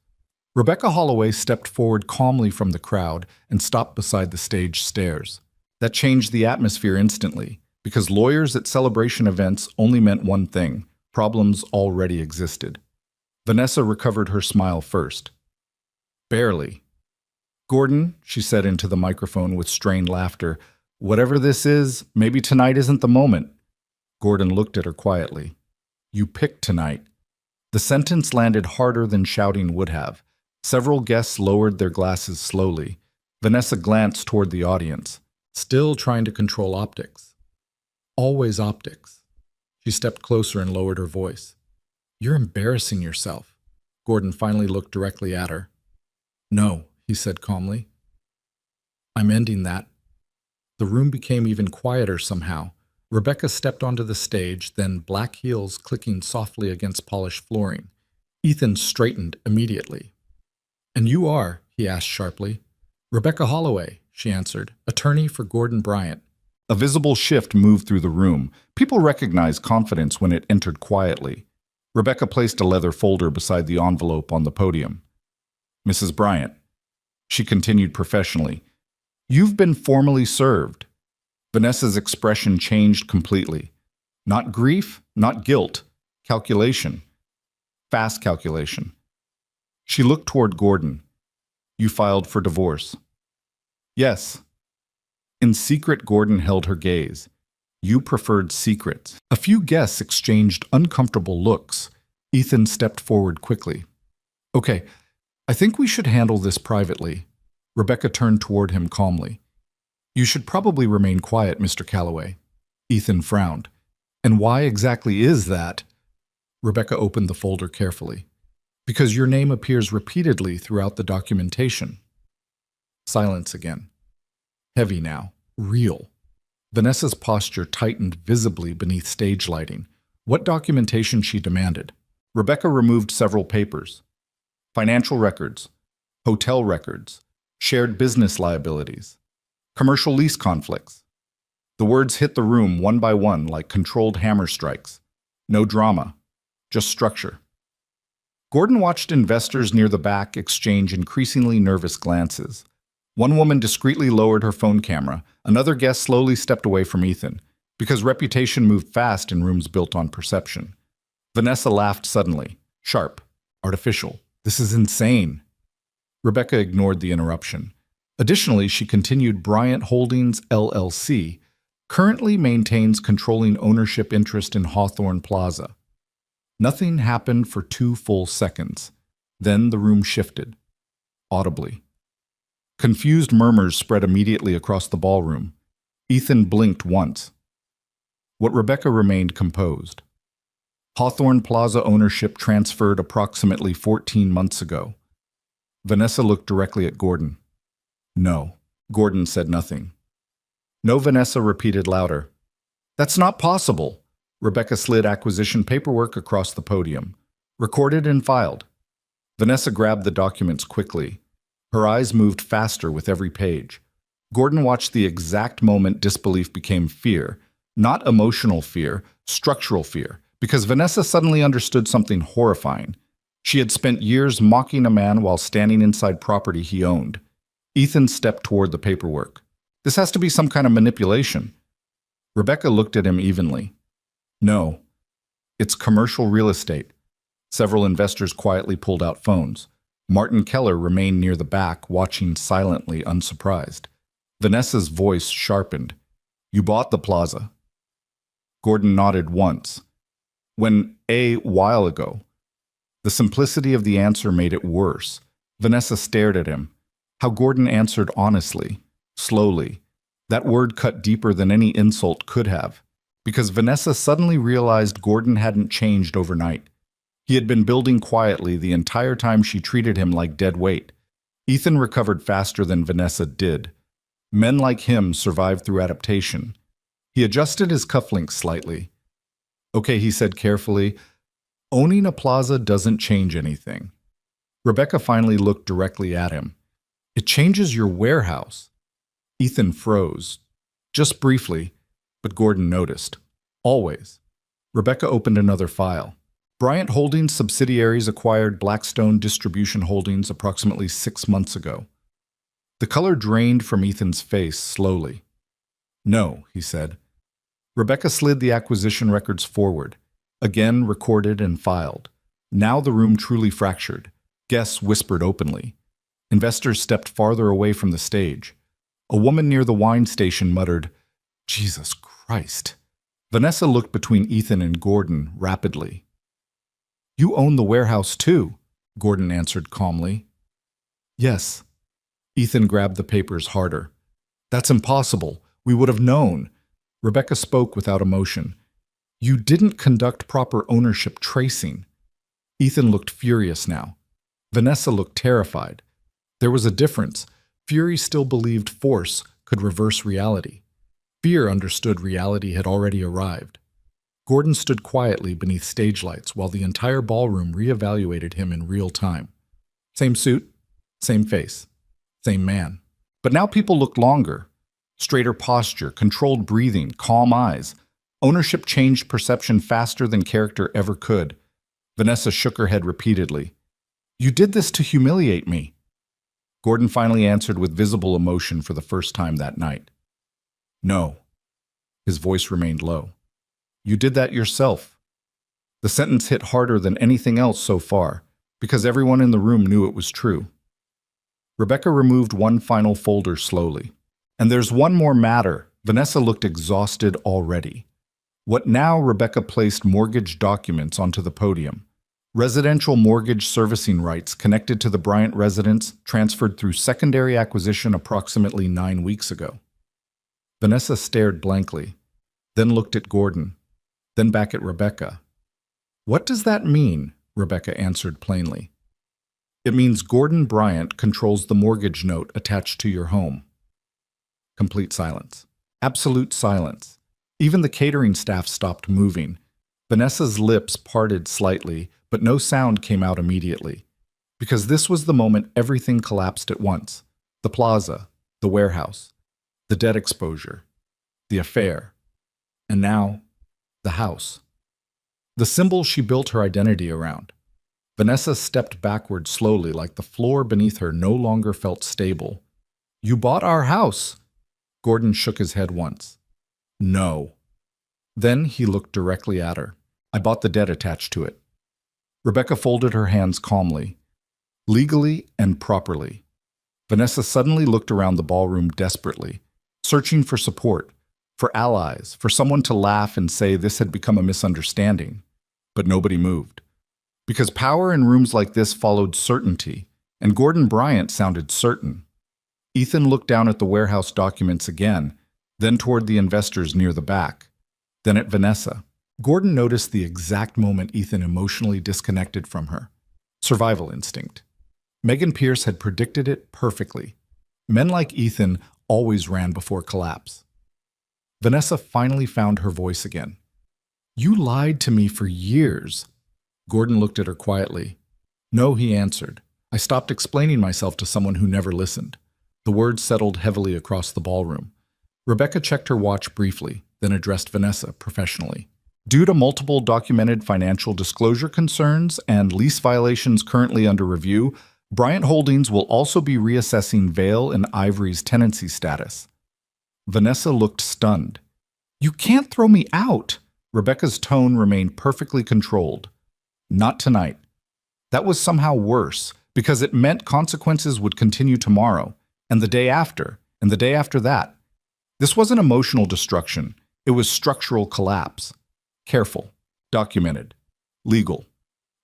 Rebecca Holloway stepped forward calmly from the crowd and stopped beside the stage stairs. That changed the atmosphere instantly, because lawyers at celebration events only meant one thing: problems already existed. Vanessa recovered her smile first. "Barely." "Gordon," she said into the microphone with strained laughter, "whatever this is, maybe tonight isn't the moment." Gordon looked at her quietly. "You picked tonight." The sentence landed harder than shouting would have. Several guests lowered their glasses slowly. Vanessa glanced toward the audience, still trying to control optics. Always optics. She stepped closer and lowered her voice. "You're embarrassing yourself." Gordon finally looked directly at her. "No," he said calmly. "I'm ending that." The room became even quieter somehow. Rebecca stepped onto the stage, then black heels clicking softly against polished flooring. Ethan straightened immediately. "And you are?" he asked sharply. "Rebecca Holloway," she answered, "attorney for Gordon Bryant." A visible shift moved through the room. People recognized confidence when it entered quietly. Rebecca placed a leather folder beside the envelope on the podium. "Mrs. Bryant," she continued professionally, "you've been formally served." Vanessa's expression changed completely. Not grief, not guilt, calculation. Fast calculation. She looked toward Gordon. "You filed for divorce." "Yes." In secret, Gordon held her gaze. You preferred secrets. A few guests exchanged uncomfortable looks. Ethan stepped forward quickly. Okay, I think we should handle this privately. Rebecca turned toward him calmly. You should probably remain quiet, Mr. Calloway. Ethan frowned. And why exactly is that? Rebecca opened the folder carefully. Because your name appears repeatedly throughout the documentation. Silence again. Heavy now. Real. Vanessa's posture tightened visibly beneath stage lighting. What documentation she demanded. Rebecca removed several papers. Financial records, hotel records, shared business liabilities, commercial lease conflicts. The words hit the room one by one like controlled hammer strikes. No drama, just structure. Gordon watched investors near the back exchange increasingly nervous glances. One woman discreetly lowered her phone camera. Another guest slowly stepped away from Ethan, because reputation moved fast in rooms built on perception. Vanessa laughed suddenly, sharp, artificial. This is insane. Rebecca ignored the interruption. Additionally, she continued, Bryant Holdings, LLC, currently maintains controlling ownership interest in Hawthorne Plaza. Nothing happened for 2 full seconds. Then the room shifted, audibly. Confused murmurs spread immediately across the ballroom. Ethan blinked once. But Rebecca remained composed. Hawthorne Plaza ownership transferred approximately 14 months ago. Vanessa looked directly at Gordon. No. Gordon said nothing. No, Vanessa repeated louder. That's not possible. Rebecca slid acquisition paperwork across the podium. Recorded and filed. Vanessa grabbed the documents quickly. Her eyes moved faster with every page. Gordon watched the exact moment disbelief became fear. Not emotional fear, structural fear. Because Vanessa suddenly understood something horrifying. She had spent years mocking a man while standing inside property he owned. Ethan stepped toward the paperwork. This has to be some kind of manipulation. Rebecca looked at him evenly. No. It's commercial real estate. Several investors quietly pulled out phones. Martin Keller remained near the back, watching silently, unsurprised. Vanessa's voice sharpened. You bought the plaza. Gordon nodded once. When a while ago. The simplicity of the answer made it worse. Vanessa stared at him. How Gordon answered honestly, slowly. That word cut deeper than any insult could have. Because Vanessa suddenly realized Gordon hadn't changed overnight. He had been building quietly the entire time she treated him like dead weight. Ethan recovered faster than Vanessa did. Men like him survived through adaptation. He adjusted his cufflinks slightly. Okay, he said carefully, owning a plaza doesn't change anything. Rebecca finally looked directly at him. It changes your warehouse. Ethan froze. Just briefly, but Gordon noticed. Always. Rebecca opened another file. Bryant Holdings subsidiaries acquired Blackstone Distribution Holdings approximately 6 months ago. The color drained from Ethan's face slowly. No, he said. Rebecca slid the acquisition records forward, again recorded and filed. Now the room truly fractured. Guests whispered openly. Investors stepped farther away from the stage. A woman near the wine station muttered, Jesus Christ. Vanessa looked between Ethan and Gordon rapidly. You own the warehouse too, Gordon answered calmly. Yes. Ethan grabbed the papers harder. That's impossible. We would have known. Rebecca spoke without emotion. You didn't conduct proper ownership tracing. Ethan looked furious now. Vanessa looked terrified. There was a difference. Fury still believed force could reverse reality. Fear understood reality had already arrived. Gordon stood quietly beneath stage lights while the entire ballroom reevaluated him in real time. Same suit, same face, same man. But now people looked longer. Straighter posture, controlled breathing, calm eyes. Ownership changed perception faster than character ever could. Vanessa shook her head repeatedly. You did this to humiliate me. Gordon finally answered with visible emotion for the first time that night. No. His voice remained low. You did that yourself. The sentence hit harder than anything else so far, because everyone in the room knew it was true. Rebecca removed one final folder slowly. And there's one more matter. Vanessa looked exhausted already. What now? Rebecca placed mortgage documents onto the podium. Residential mortgage servicing rights connected to the Bryant residence transferred through secondary acquisition approximately 9 weeks ago. Vanessa stared blankly, then looked at Gordon, then back at Rebecca. What does that mean? Rebecca answered plainly. It means Gordon Bryant controls the mortgage note attached to your home. Complete silence. Absolute silence. Even the catering staff stopped moving. Vanessa's lips parted slightly, but no sound came out immediately. Because this was the moment everything collapsed at once. The plaza, the warehouse, the debt exposure, the affair, and now, the house. The symbol she built her identity around. Vanessa stepped backward slowly, like the floor beneath her no longer felt stable. You bought our house. Gordon shook his head once. No. Then he looked directly at her. I bought the debt attached to it. Rebecca folded her hands calmly. Legally and properly. Vanessa suddenly looked around the ballroom desperately, searching for support, for allies, for someone to laugh and say this had become a misunderstanding. But nobody moved. Because power in rooms like this followed certainty, and Gordon Bryant sounded certain. Ethan looked down at the warehouse documents again, then toward the investors near the back, then at Vanessa. Gordon noticed the exact moment Ethan emotionally disconnected from her. Survival instinct. Megan Pierce had predicted it perfectly. Men like Ethan always ran before collapse. Vanessa finally found her voice again. You lied to me for years. Gordon looked at her quietly. No, he answered. I stopped explaining myself to someone who never listened. The words settled heavily across the ballroom. Rebecca checked her watch briefly, then addressed Vanessa professionally. Due to multiple documented financial disclosure concerns and lease violations currently under review, Bryant Holdings will also be reassessing Vale and Ivory's tenancy status. Vanessa looked stunned. You can't throw me out! Rebecca's tone remained perfectly controlled. Not tonight. That was somehow worse, because it meant consequences would continue tomorrow, and the day after, and the day after that. This wasn't emotional destruction. It was structural collapse. Careful, documented, legal.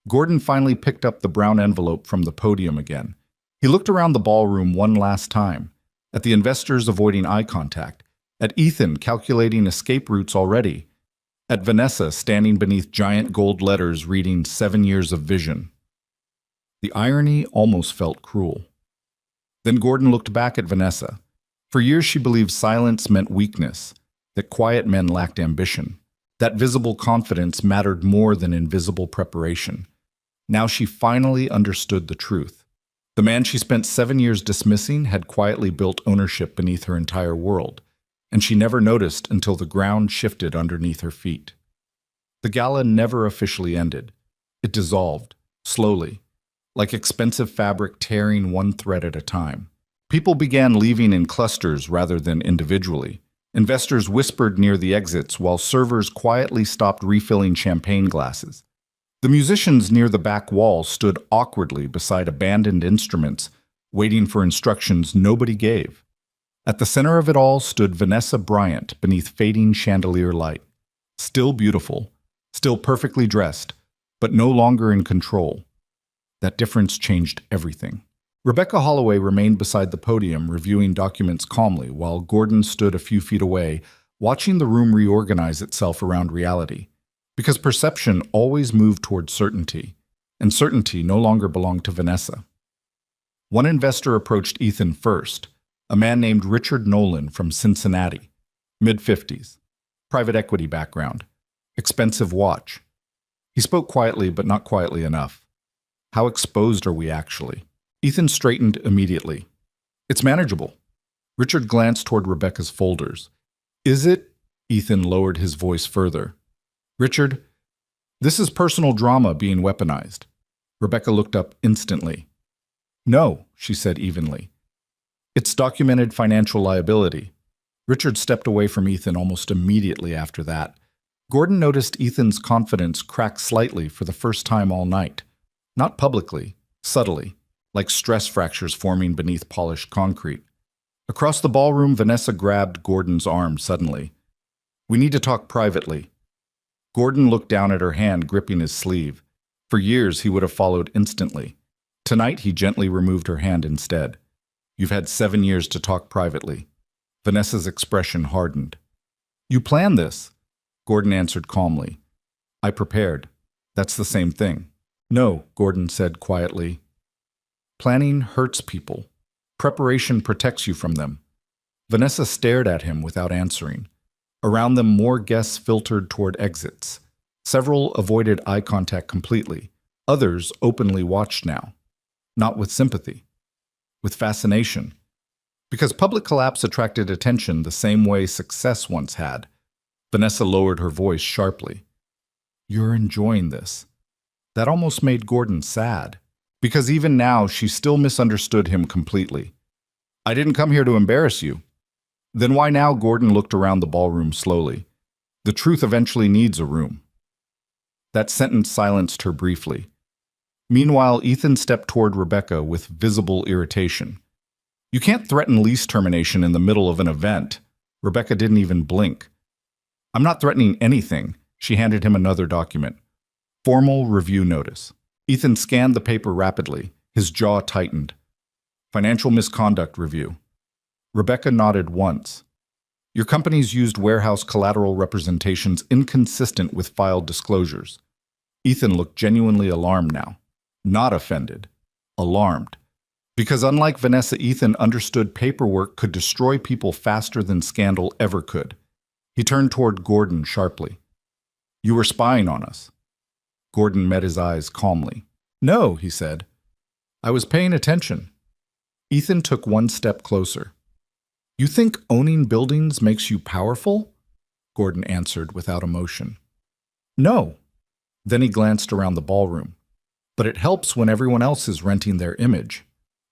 Gordon finally picked up the brown envelope from the podium again. He looked around the ballroom one last time, at the investors avoiding eye contact, at Ethan calculating escape routes already, at Vanessa standing beneath giant gold letters reading 7 years of vision. The irony almost felt cruel. Then Gordon looked back at Vanessa. For years she believed silence meant weakness, that quiet men lacked ambition, that visible confidence mattered more than invisible preparation. Now she finally understood the truth. The man she spent 7 years dismissing had quietly built ownership beneath her entire world, and she never noticed until the ground shifted underneath her feet. The gala never officially ended. It dissolved, slowly, like expensive fabric tearing one thread at a time. People began leaving in clusters rather than individually. Investors whispered near the exits while servers quietly stopped refilling champagne glasses. The musicians near the back wall stood awkwardly beside abandoned instruments, waiting for instructions nobody gave. At the center of it all stood Vanessa Bryant beneath fading chandelier light. Still beautiful, still perfectly dressed, but no longer in control. That difference changed everything. Rebecca Holloway remained beside the podium, reviewing documents calmly, while Gordon stood a few feet away, watching the room reorganize itself around reality. Because perception always moved toward certainty, and certainty no longer belonged to Vanessa. One investor approached Ethan first, a man named Richard Nolan from Cincinnati, mid-50s, private equity background, expensive watch. He spoke quietly, but not quietly enough. How exposed are we actually? Ethan straightened immediately. It's manageable. Richard glanced toward Rebecca's folders. Is it? Ethan lowered his voice further. Richard, this is personal drama being weaponized. Rebecca looked up instantly. No, she said evenly. It's documented financial liability. Richard stepped away from Ethan almost immediately after that. Gordon noticed Ethan's confidence crack slightly for the first time all night. Not publicly, subtly, like stress fractures forming beneath polished concrete. Across the ballroom, Vanessa grabbed Gordon's arm suddenly. "We need to talk privately." Gordon looked down at her hand, gripping his sleeve. For years, he would have followed instantly. Tonight, he gently removed her hand instead. "You've had 7 years to talk privately." Vanessa's expression hardened. "You planned this," Gordon answered calmly. "I prepared. That's the same thing." "No," Gordon said quietly. "Planning hurts people. Preparation protects you from them." Vanessa stared at him without answering. Around them, more guests filtered toward exits. Several avoided eye contact completely. Others openly watched now. Not with sympathy. With fascination. Because public collapse attracted attention the same way success once had. Vanessa lowered her voice sharply. "You're enjoying this." That almost made Gordon sad. Because even now, she still misunderstood him completely. "I didn't come here to embarrass you." "Then why now?" Gordon looked around the ballroom slowly. "The truth eventually needs a room." That sentence silenced her briefly. Meanwhile, Ethan stepped toward Rebecca with visible irritation. "You can't threaten lease termination in the middle of an event." Rebecca didn't even blink. "I'm not threatening anything." She handed him another document. Formal review notice. Ethan scanned the paper rapidly. His jaw tightened. Financial misconduct review. Rebecca nodded once. "Your company's used warehouse collateral representations inconsistent with filed disclosures." Ethan looked genuinely alarmed now. Not offended. Alarmed. Because unlike Vanessa, Ethan understood paperwork could destroy people faster than scandal ever could. He turned toward Gordon sharply. "You were spying on us." Gordon met his eyes calmly. "No," he said. "I was paying attention." Ethan took one step closer. "You think owning buildings makes you powerful?" Gordon answered without emotion. "No." Then he glanced around the ballroom. "But it helps when everyone else is renting their image."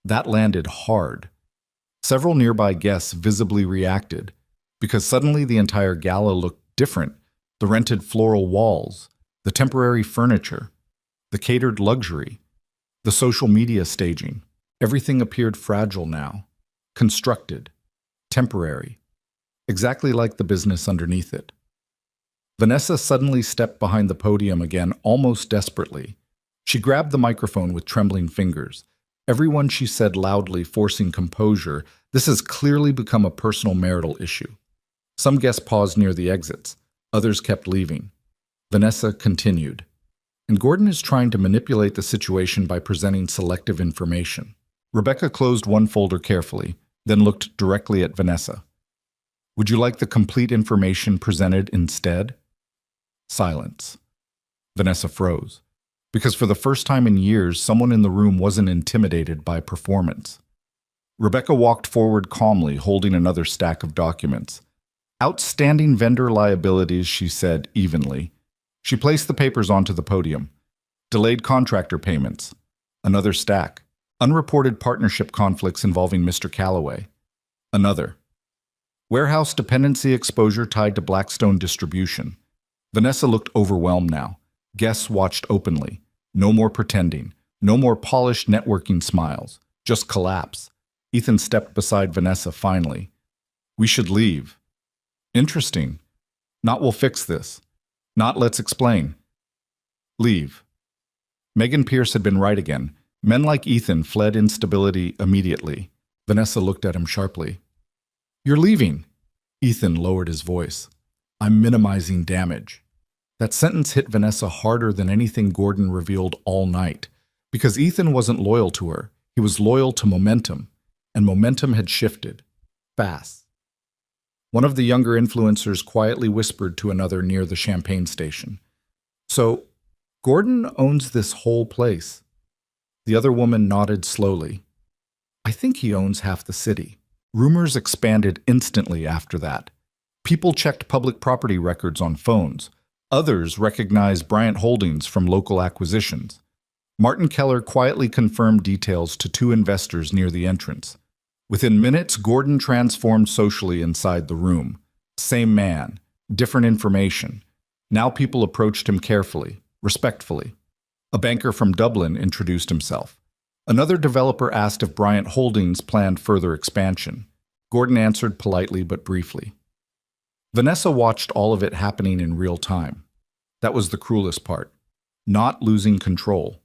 That landed hard. Several nearby guests visibly reacted, because suddenly the entire gala looked different. The rented floral walls, the temporary furniture, the catered luxury, the social media staging. Everything appeared fragile now, constructed, temporary, exactly like the business underneath it. Vanessa suddenly stepped behind the podium again, almost desperately. She grabbed the microphone with trembling fingers. "Everyone," she said loudly, forcing composure, "this has clearly become a personal marital issue." Some guests paused near the exits. Others kept leaving. Vanessa continued. "And Gordon is trying to manipulate the situation by presenting selective information." Rebecca closed one folder carefully, then looked directly at Vanessa. "Would you like the complete information presented instead?" Silence. Vanessa froze. Because for the first time in years, someone in the room wasn't intimidated by performance. Rebecca walked forward calmly, holding another stack of documents. "Outstanding vendor liabilities," she said evenly. She placed the papers onto the podium. "Delayed contractor payments." Another stack. "Unreported partnership conflicts involving Mr. Calloway." Another. "Warehouse dependency exposure tied to Blackstone distribution." Vanessa looked overwhelmed now. Guests watched openly. No more pretending. No more polished networking smiles. Just collapse. Ethan stepped beside Vanessa finally. "We should leave." "Interesting. Not we'll fix this. Not let's explain." "Leave." Megan Pierce had been right again. Men like Ethan fled instability immediately. Vanessa looked at him sharply. "You're leaving." Ethan lowered his voice. "I'm minimizing damage." That sentence hit Vanessa harder than anything Gordon revealed all night. Because Ethan wasn't loyal to her, he was loyal to momentum. And momentum had shifted. Fast. One of the younger influencers quietly whispered to another near the champagne station. "So, Gordon owns this whole place." The other woman nodded slowly. "I think he owns half the city." Rumors expanded instantly after that. People checked public property records on phones. Others recognized Bryant Holdings from local acquisitions. Martin Keller quietly confirmed details to 2 investors near the entrance. Within minutes, Gordon transformed socially inside the room. Same man, different information. Now people approached him carefully, respectfully. A banker from Dublin introduced himself. Another developer asked if Bryant Holdings planned further expansion. Gordon answered politely but briefly. Vanessa watched all of it happening in real time. That was the cruelest part. Not losing control.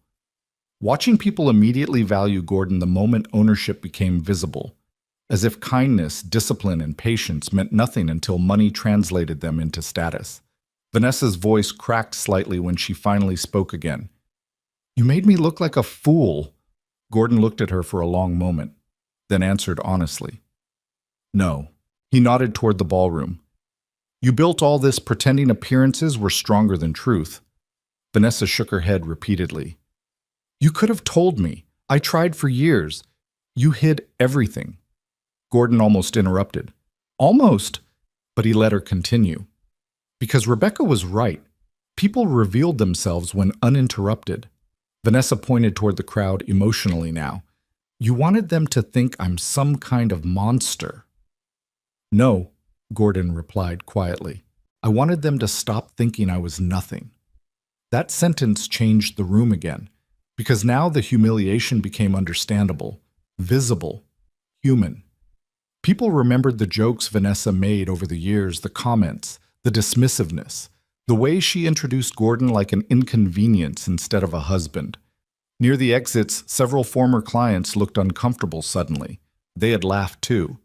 Watching people immediately value Gordon the moment ownership became visible, as if kindness, discipline, and patience meant nothing until money translated them into status. Vanessa's voice cracked slightly when she finally spoke again. "You made me look like a fool." Gordon looked at her for a long moment, then answered honestly. "No." He nodded toward the ballroom. "You built all this pretending appearances were stronger than truth." Vanessa shook her head repeatedly. "You could have told me. I tried for years. You hid everything." Gordon almost interrupted. "Almost," but he let her continue. "Because Rebecca was right. People revealed themselves when uninterrupted." Vanessa pointed toward the crowd emotionally now. "You wanted them to think I'm some kind of monster." "No," Gordon replied quietly. "I wanted them to stop thinking I was nothing." That sentence changed the room again, because now the humiliation became understandable, visible, human. People remembered the jokes Vanessa made over the years, the comments, the dismissiveness, the way she introduced Gordon like an inconvenience instead of a husband. Near the exits, several former clients looked uncomfortable suddenly. They had laughed too.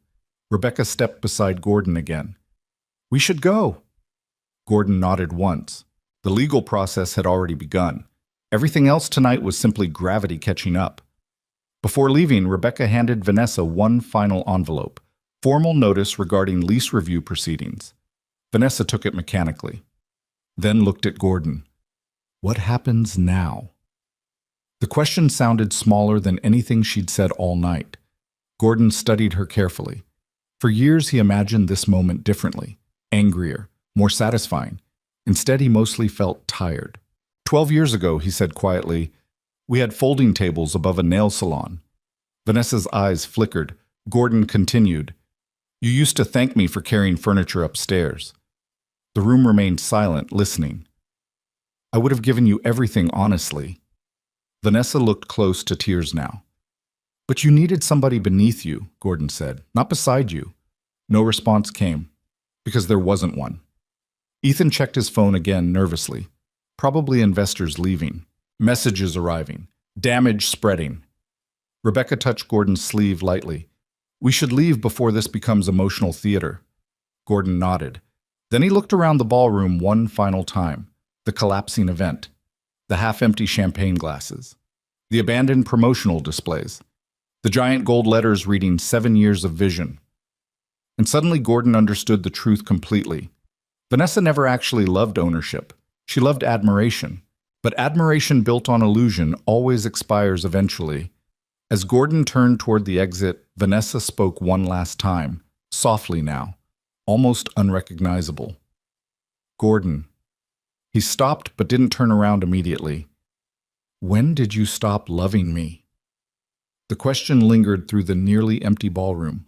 Rebecca stepped beside Gordon again. "We should go." Gordon nodded once. The legal process had already begun. Everything else tonight was simply gravity catching up. Before leaving, Rebecca handed Vanessa one final envelope, formal notice regarding lease review proceedings. Vanessa took it mechanically, then looked at Gordon. What happens now? The question sounded smaller than anything she'd said all night. Gordon studied her carefully. For years he imagined this moment differently, angrier, more satisfying. Instead he mostly felt tired. 12 years ago, he said quietly, we had folding tables above a nail salon. Vanessa's eyes flickered. Gordon continued, you used to thank me for carrying furniture upstairs. The room remained silent, listening. I would have given you everything honestly. Vanessa looked close to tears now. But you needed somebody beneath you, Gordon said, not beside you. No response came, because there wasn't one. Ethan checked his phone again nervously. Probably investors leaving, messages arriving, damage spreading. Rebecca touched Gordon's sleeve lightly. We should leave before this becomes emotional theater. Gordon nodded. Then he looked around the ballroom one final time. The collapsing event, the half-empty champagne glasses, the abandoned promotional displays, the giant gold letters reading 7 years of vision. And suddenly Gordon understood the truth completely. Vanessa never actually loved ownership. She loved admiration. But admiration built on illusion always expires eventually. As Gordon turned toward the exit, Vanessa spoke one last time, softly now, almost unrecognizable. Gordon. He stopped but didn't turn around immediately. When did you stop loving me? The question lingered through the nearly empty ballroom.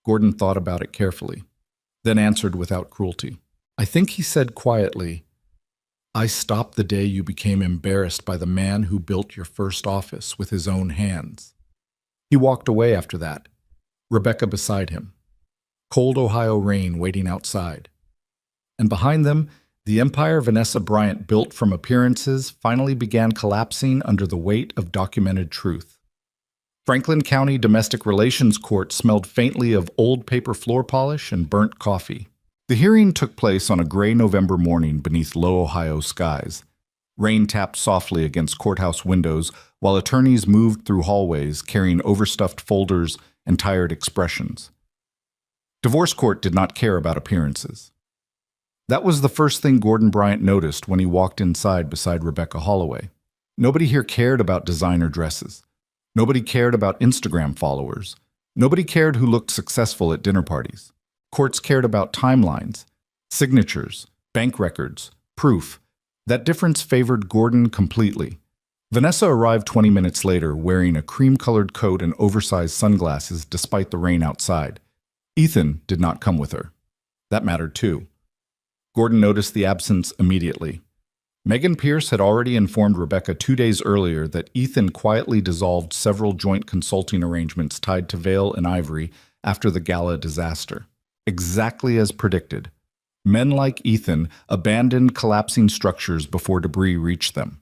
Gordon thought about it carefully, then answered without cruelty. I think he said quietly, I stopped the day you became embarrassed by the man who built your first office with his own hands. He walked away after that, Rebecca beside him. Cold Ohio rain waiting outside. And behind them, the empire Vanessa Bryant built from appearances finally began collapsing under the weight of documented truth. Franklin County Domestic Relations Court smelled faintly of old paper floor polish and burnt coffee. The hearing took place on a gray November morning beneath low Ohio skies. Rain tapped softly against courthouse windows while attorneys moved through hallways carrying overstuffed folders and tired expressions. Divorce court did not care about appearances. That was the first thing Gordon Bryant noticed when he walked inside beside Rebecca Holloway. Nobody here cared about designer dresses. Nobody cared about Instagram followers. Nobody cared who looked successful at dinner parties. Courts cared about timelines, signatures, bank records, proof. That difference favored Gordon completely. Vanessa arrived 20 minutes later wearing a cream-colored coat and oversized sunglasses despite the rain outside. Ethan did not come with her. That mattered too. Gordon noticed the absence immediately. Megan Pierce had already informed Rebecca 2 days earlier that Ethan quietly dissolved several joint consulting arrangements tied to Vale and Ivory after the gala disaster. Exactly as predicted. Men like Ethan abandoned collapsing structures before debris reached them.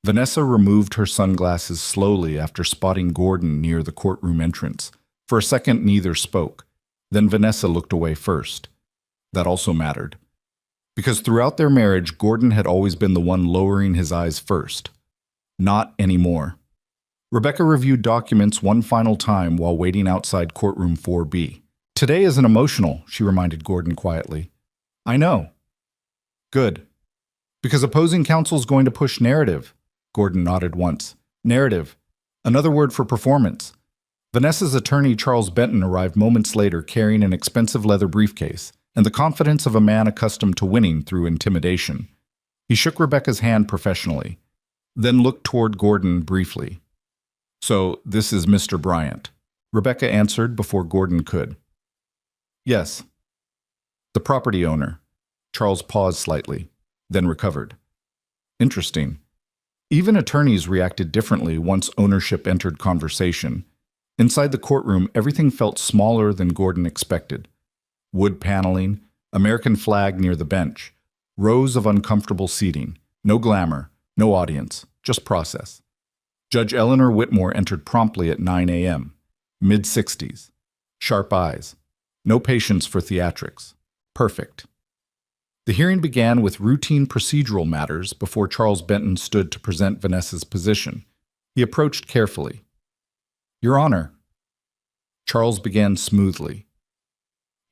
Vanessa removed her sunglasses slowly after spotting Gordon near the courtroom entrance. For a second, neither spoke. Then Vanessa looked away first. That also mattered. Because throughout their marriage, Gordon had always been the one lowering his eyes first. Not anymore. Rebecca reviewed documents one final time while waiting outside courtroom 4B. Today isn't emotional, she reminded Gordon quietly. I know. Good. Because opposing counsel's going to push narrative. Gordon nodded once. Narrative. Another word for performance. Vanessa's attorney, Charles Benton, arrived moments later carrying an expensive leather briefcase and the confidence of a man accustomed to winning through intimidation. He shook Rebecca's hand professionally, then looked toward Gordon briefly. So, this is Mr. Bryant. Rebecca answered before Gordon could. Yes. The property owner. Charles paused slightly, then recovered. Interesting. Even attorneys reacted differently once ownership entered conversation. Inside the courtroom, everything felt smaller than Gordon expected. Wood paneling, American flag near the bench, rows of uncomfortable seating, no glamour, no audience, just process. Judge Eleanor Whitmore entered promptly at 9 a.m., mid-60s, sharp eyes, no patience for theatrics. Perfect. The hearing began with routine procedural matters before Charles Benton stood to present Vanessa's position. He approached carefully. Your Honor. Charles began smoothly.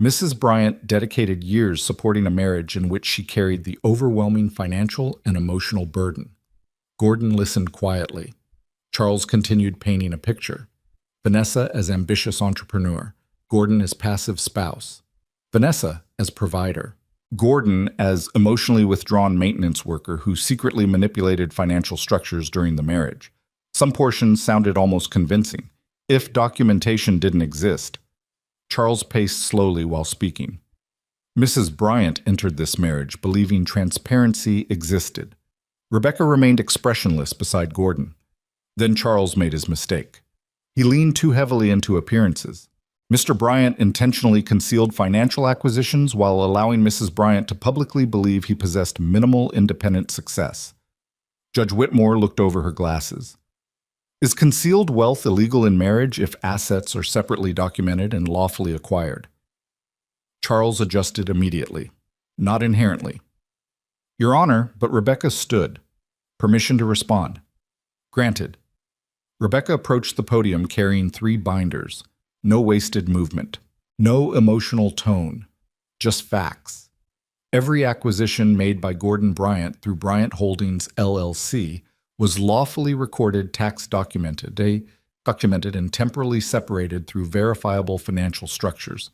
Mrs. Bryant dedicated years supporting a marriage in which she carried the overwhelming financial and emotional burden. Gordon listened quietly. Charles continued painting a picture. Vanessa as ambitious entrepreneur. Gordon as passive spouse. Vanessa as provider. Gordon as emotionally withdrawn maintenance worker who secretly manipulated financial structures during the marriage. Some portions sounded almost convincing, if documentation didn't exist. Charles paced slowly while speaking. Mrs. Bryant entered this marriage believing transparency existed. Rebecca remained expressionless beside Gordon. Then Charles made his mistake. He leaned too heavily into appearances. Mr. Bryant intentionally concealed financial acquisitions while allowing Mrs. Bryant to publicly believe he possessed minimal independent success. Judge Whitmore looked over her glasses. Is concealed wealth illegal in marriage if assets are separately documented and lawfully acquired? Charles adjusted immediately. Not inherently. Your Honor, but Rebecca stood. Permission to respond. Granted. Rebecca approached the podium carrying 3 binders. No wasted movement. No emotional tone. Just facts. Every acquisition made by Gordon Bryant through Bryant Holdings, LLC, was lawfully recorded, tax documented and temporally separated through verifiable financial structures.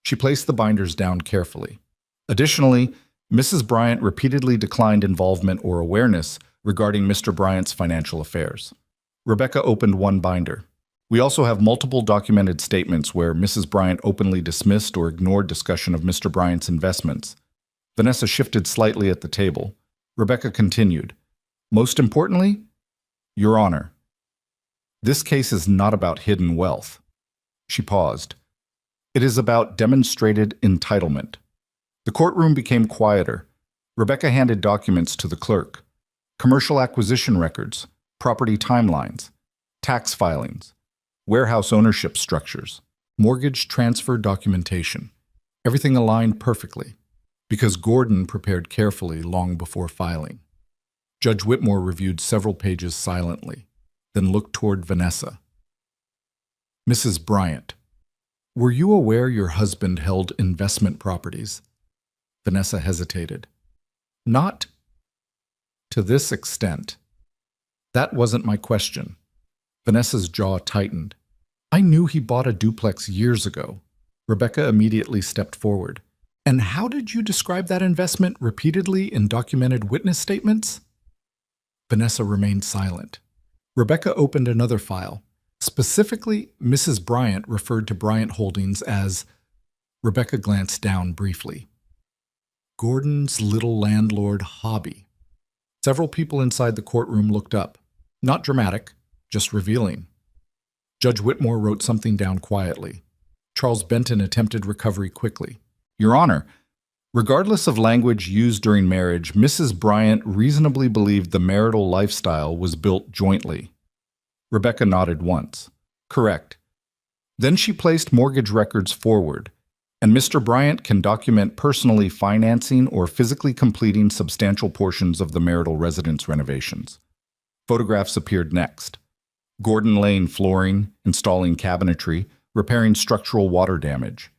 She placed the binders down carefully. Additionally, Mrs. Bryant repeatedly declined involvement or awareness regarding Mr. Bryant's financial affairs. Rebecca opened one binder. We also have multiple documented statements where Mrs. Bryant openly dismissed or ignored discussion of Mr. Bryant's investments. Vanessa shifted slightly at the table. Rebecca continued. Most importantly, Your Honor, this case is not about hidden wealth. She paused. It is about demonstrated entitlement. The courtroom became quieter. Rebecca handed documents to the clerk. Commercial acquisition records, property timelines, tax filings, warehouse ownership structures, mortgage transfer documentation. Everything aligned perfectly, because Gordon prepared carefully long before filing. Judge Whitmore reviewed several pages silently, then looked toward Vanessa. Mrs. Bryant, were you aware your husband held investment properties? Vanessa hesitated. Not to this extent. That wasn't my question. Vanessa's jaw tightened. I knew he bought a duplex years ago. Rebecca immediately stepped forward. And how did you describe that investment repeatedly in documented witness statements? Vanessa remained silent. Rebecca opened another file. Specifically, Mrs. Bryant referred to Bryant Holdings as... Rebecca glanced down briefly. Gordon's little landlord hobby. Several people inside the courtroom looked up. Not dramatic, just revealing. Judge Whitmore wrote something down quietly. Charles Benton attempted recovery quickly. Your Honor, regardless of language used during marriage, Mrs. Bryant reasonably believed the marital lifestyle was built jointly. Rebecca nodded once. Correct. Then she placed mortgage records forward, and Mr. Bryant can document personally financing or physically completing substantial portions of the marital residence renovations. Photographs appeared next. Gordon laying flooring, installing cabinetry, repairing structural water damage,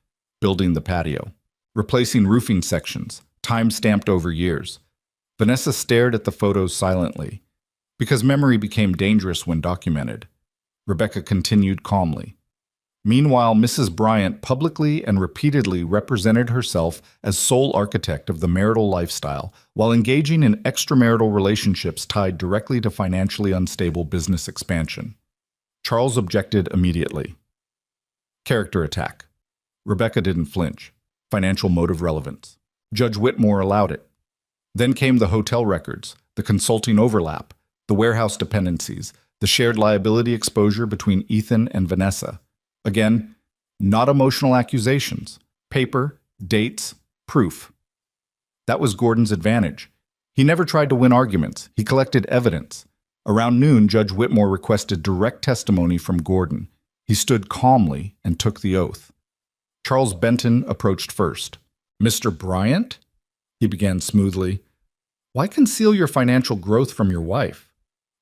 building the patio, replacing roofing sections, time stamped over years. Vanessa stared at the photos silently, because memory became dangerous when documented. Rebecca continued calmly. Meanwhile, Mrs. Bryant publicly and repeatedly represented herself as sole architect of the marital lifestyle while engaging in extramarital relationships tied directly to financially unstable business expansion. Charles objected immediately. Character attack. Rebecca didn't flinch. Financial motive relevance. Judge Whitmore allowed it. Then came the hotel records, the consulting overlap, the warehouse dependencies, the shared liability exposure between Ethan and Vanessa. Again, not emotional accusations. Paper, dates, proof. That was Gordon's advantage. He never tried to win arguments. He collected evidence. Around noon, Judge Whitmore requested direct testimony from Gordon. He stood calmly and took the oath. Charles Benton approached first. Mr. Bryant? He began smoothly. Why conceal your financial growth from your wife?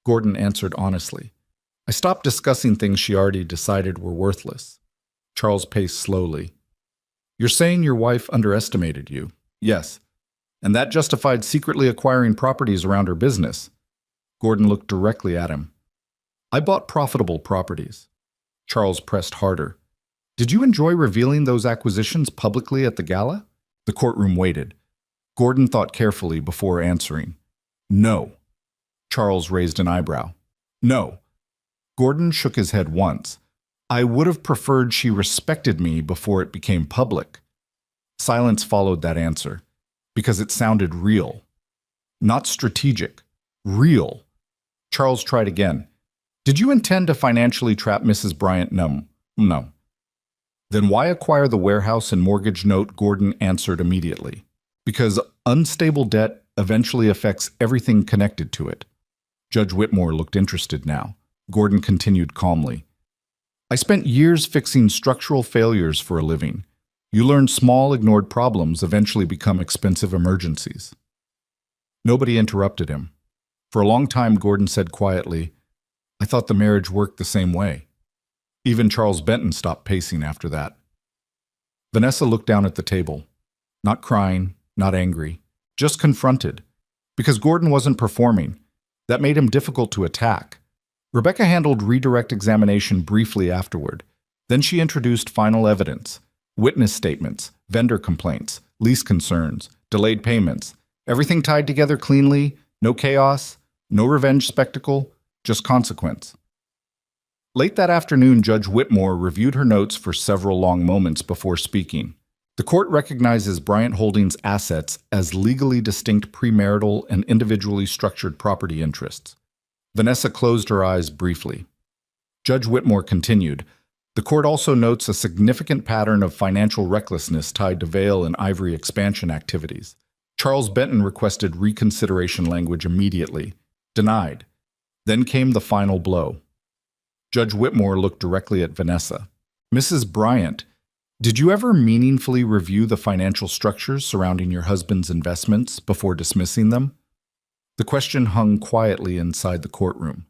Gordon answered honestly. I stopped discussing things she already decided were worthless. Charles paced slowly. You're saying your wife underestimated you? Yes. And that justified secretly acquiring properties around her business. Gordon looked directly at him. I bought profitable properties. Charles pressed harder. Did you enjoy revealing those acquisitions publicly at the gala? The courtroom waited. Gordon thought carefully before answering. No. Charles raised an eyebrow. No. Gordon shook his head once. I would have preferred she respected me before it became public. Silence followed that answer, because it sounded real. Not strategic. Real. Charles tried again. Did you intend to financially trap Mrs. Bryant? No. Then why acquire the warehouse and mortgage note? Gordon answered immediately. Because unstable debt eventually affects everything connected to it. Judge Whitmore looked interested now. Gordon continued calmly. I spent years fixing structural failures for a living. You learn small, ignored problems eventually become expensive emergencies. Nobody interrupted him. For a long time, Gordon said quietly, I thought the marriage worked the same way. Even Charles Benton stopped pacing after that. Vanessa looked down at the table. Not crying, not angry, just confronted. Because Gordon wasn't performing. That made him difficult to attack. Rebecca handled redirect examination briefly afterward. Then she introduced final evidence, witness statements, vendor complaints, lease concerns, delayed payments. Everything tied together cleanly, no chaos, no revenge spectacle, just consequence. Late that afternoon, Judge Whitmore reviewed her notes for several long moments before speaking. The court recognizes Bryant Holdings' assets as legally distinct premarital and individually structured property interests. Vanessa closed her eyes briefly. Judge Whitmore continued, the court also notes a significant pattern of financial recklessness tied to Vail and Ivory expansion activities. Charles Benton requested reconsideration language immediately. Denied. Then came the final blow. Judge Whitmore looked directly at Vanessa. Mrs. Bryant, did you ever meaningfully review the financial structures surrounding your husband's investments before dismissing them? The question hung quietly inside the courtroom.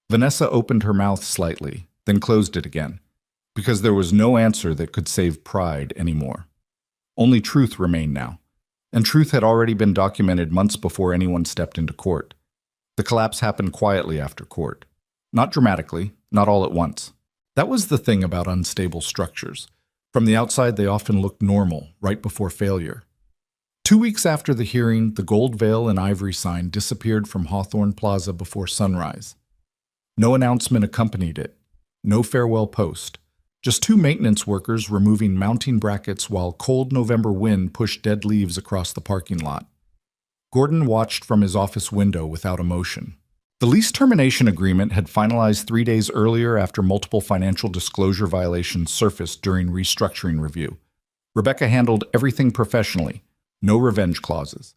Vanessa opened her mouth slightly, then closed it again, because there was no answer that could save pride anymore. Only truth remained now, and truth had already been documented months before anyone stepped into court. The collapse happened quietly after court. Not dramatically, not all at once. That was the thing about unstable structures. From the outside, they often looked normal, right before failure. 2 weeks after the hearing, the gold Vail and Ivory sign disappeared from Hawthorne Plaza before sunrise. No announcement accompanied it, no farewell post, just 2 maintenance workers removing mounting brackets while cold November wind pushed dead leaves across the parking lot. Gordon watched from his office window without emotion. The lease termination agreement had finalized 3 days earlier after multiple financial disclosure violations surfaced during restructuring review. Rebecca handled everything professionally. No revenge clauses.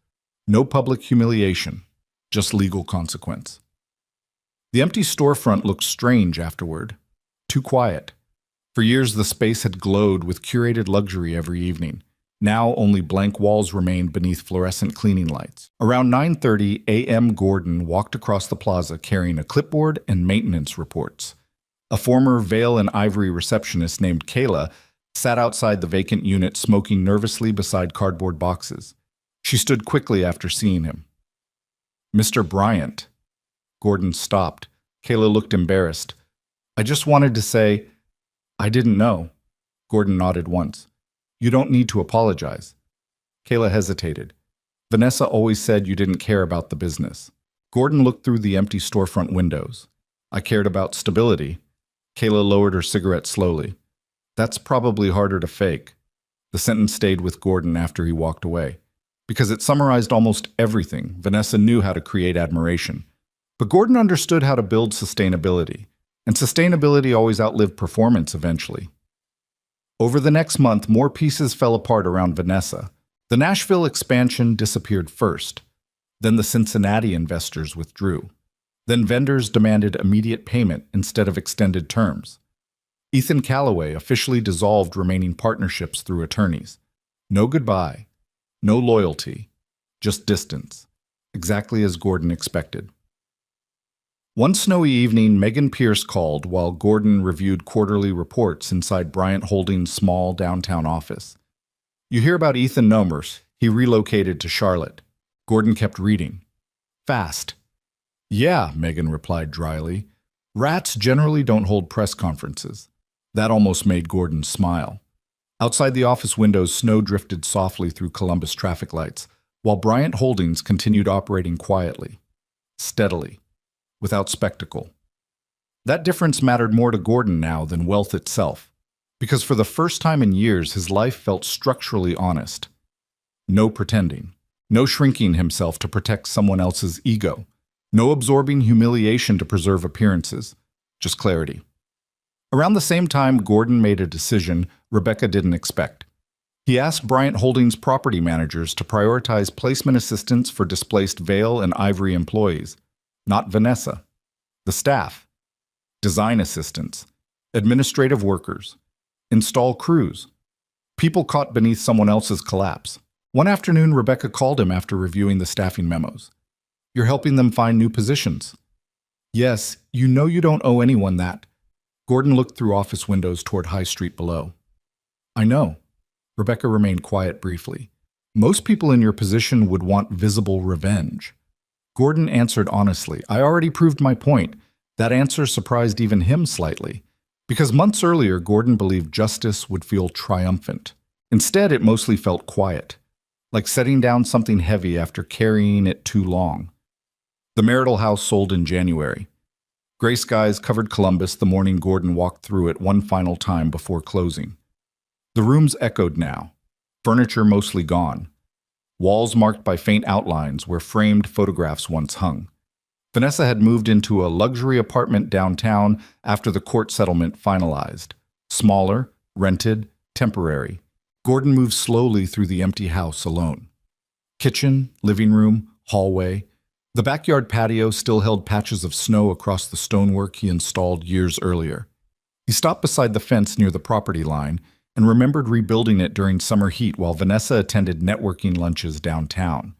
No public humiliation. Just legal consequence. The empty storefront looked strange afterward. Too quiet. For years, the space had glowed with curated luxury every evening. Now only blank walls remained beneath fluorescent cleaning lights. Around 9:30 a.m., Gordon walked across the plaza carrying a clipboard and maintenance reports. A former Vale and Ivory receptionist named Kayla sat outside the vacant unit smoking nervously beside cardboard boxes. She stood quickly after seeing him. "Mr. Bryant." Gordon stopped. Kayla looked embarrassed. "I just wanted to say, I didn't know." Gordon nodded once. "You don't need to apologize." Kayla hesitated. "Vanessa always said you didn't care about the business." Gordon looked through the empty storefront windows. "I cared about stability." Kayla lowered her cigarette slowly. "That's probably harder to fake." The sentence stayed with Gordon after he walked away. Because it summarized almost everything. Vanessa knew how to create admiration. But Gordon understood how to build sustainability. And sustainability always outlived performance eventually. Over the next month, more pieces fell apart around Vanessa. The Nashville expansion disappeared first. Then the Cincinnati investors withdrew. Then vendors demanded immediate payment instead of extended terms. Ethan Callaway officially dissolved remaining partnerships through attorneys. No goodbye. No loyalty. Just distance. Exactly as Gordon expected. One snowy evening, Megan Pierce called while Gordon reviewed quarterly reports inside Bryant Holdings' small downtown office. "You hear about Ethan Nomers. He relocated to Charlotte." Gordon kept reading. "Fast." "Yeah," Megan replied dryly. "Rats generally don't hold press conferences." That almost made Gordon smile. Outside the office windows, snow drifted softly through Columbus traffic lights, while Bryant Holdings continued operating quietly, steadily, without spectacle. That difference mattered more to Gordon now than wealth itself, because for the first time in years his life felt structurally honest. No pretending, no shrinking himself to protect someone else's ego, no absorbing humiliation to preserve appearances, just clarity. Around the same time Gordon made a decision Rebecca didn't expect. He asked Bryant Holdings property managers to prioritize placement assistance for displaced Vale and Ivory employees. Not Vanessa. The staff. Design assistants. Administrative workers. Install crews. People caught beneath someone else's collapse. One afternoon, Rebecca called him after reviewing the staffing memos. "You're helping them find new positions." "Yes, you know you don't owe anyone that." Gordon looked through office windows toward High Street below. "I know." Rebecca remained quiet briefly. "Most people in your position would want visible revenge." Gordon answered honestly. "I already proved my point." That answer surprised even him slightly, because months earlier Gordon believed justice would feel triumphant. Instead, it mostly felt quiet, like setting down something heavy after carrying it too long. The marital house sold in January. Gray skies covered Columbus the morning Gordon walked through it one final time before closing. The rooms echoed now, furniture mostly gone. Walls marked by faint outlines where framed photographs once hung. Vanessa had moved into a luxury apartment downtown after the court settlement finalized. Smaller, rented, temporary. Gordon moved slowly through the empty house alone. Kitchen, living room, hallway. The backyard patio still held patches of snow across the stonework he installed years earlier. He stopped beside the fence near the property line and remembered rebuilding it during summer heat while Vanessa attended networking lunches downtown.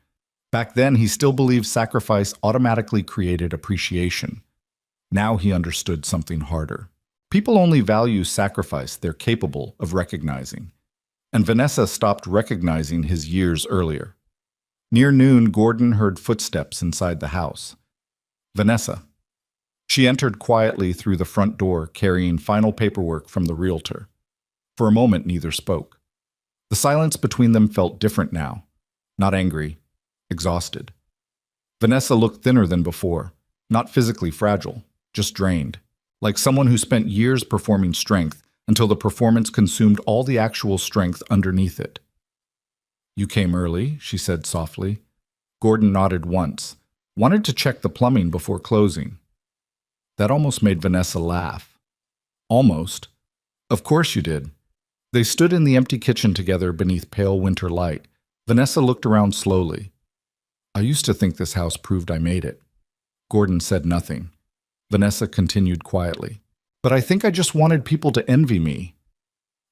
Back then, he still believed sacrifice automatically created appreciation. Now he understood something harder. People only value sacrifice they're capable of recognizing. And Vanessa stopped recognizing his years earlier. Near noon, Gordon heard footsteps inside the house. Vanessa. She entered quietly through the front door, carrying final paperwork from the realtor. For a moment, neither spoke. The silence between them felt different now. Not angry, exhausted. Vanessa looked thinner than before, not physically fragile, just drained, like someone who spent years performing strength until the performance consumed all the actual strength underneath it. "You came early," she said softly. Gordon nodded once. Wanted to check the plumbing before closing. That almost made Vanessa laugh. Almost. Of course you did. They stood in the empty kitchen together beneath pale winter light. Vanessa looked around slowly. I used to think this house proved I made it. Gordon said nothing. Vanessa continued quietly. But I think I just wanted people to envy me.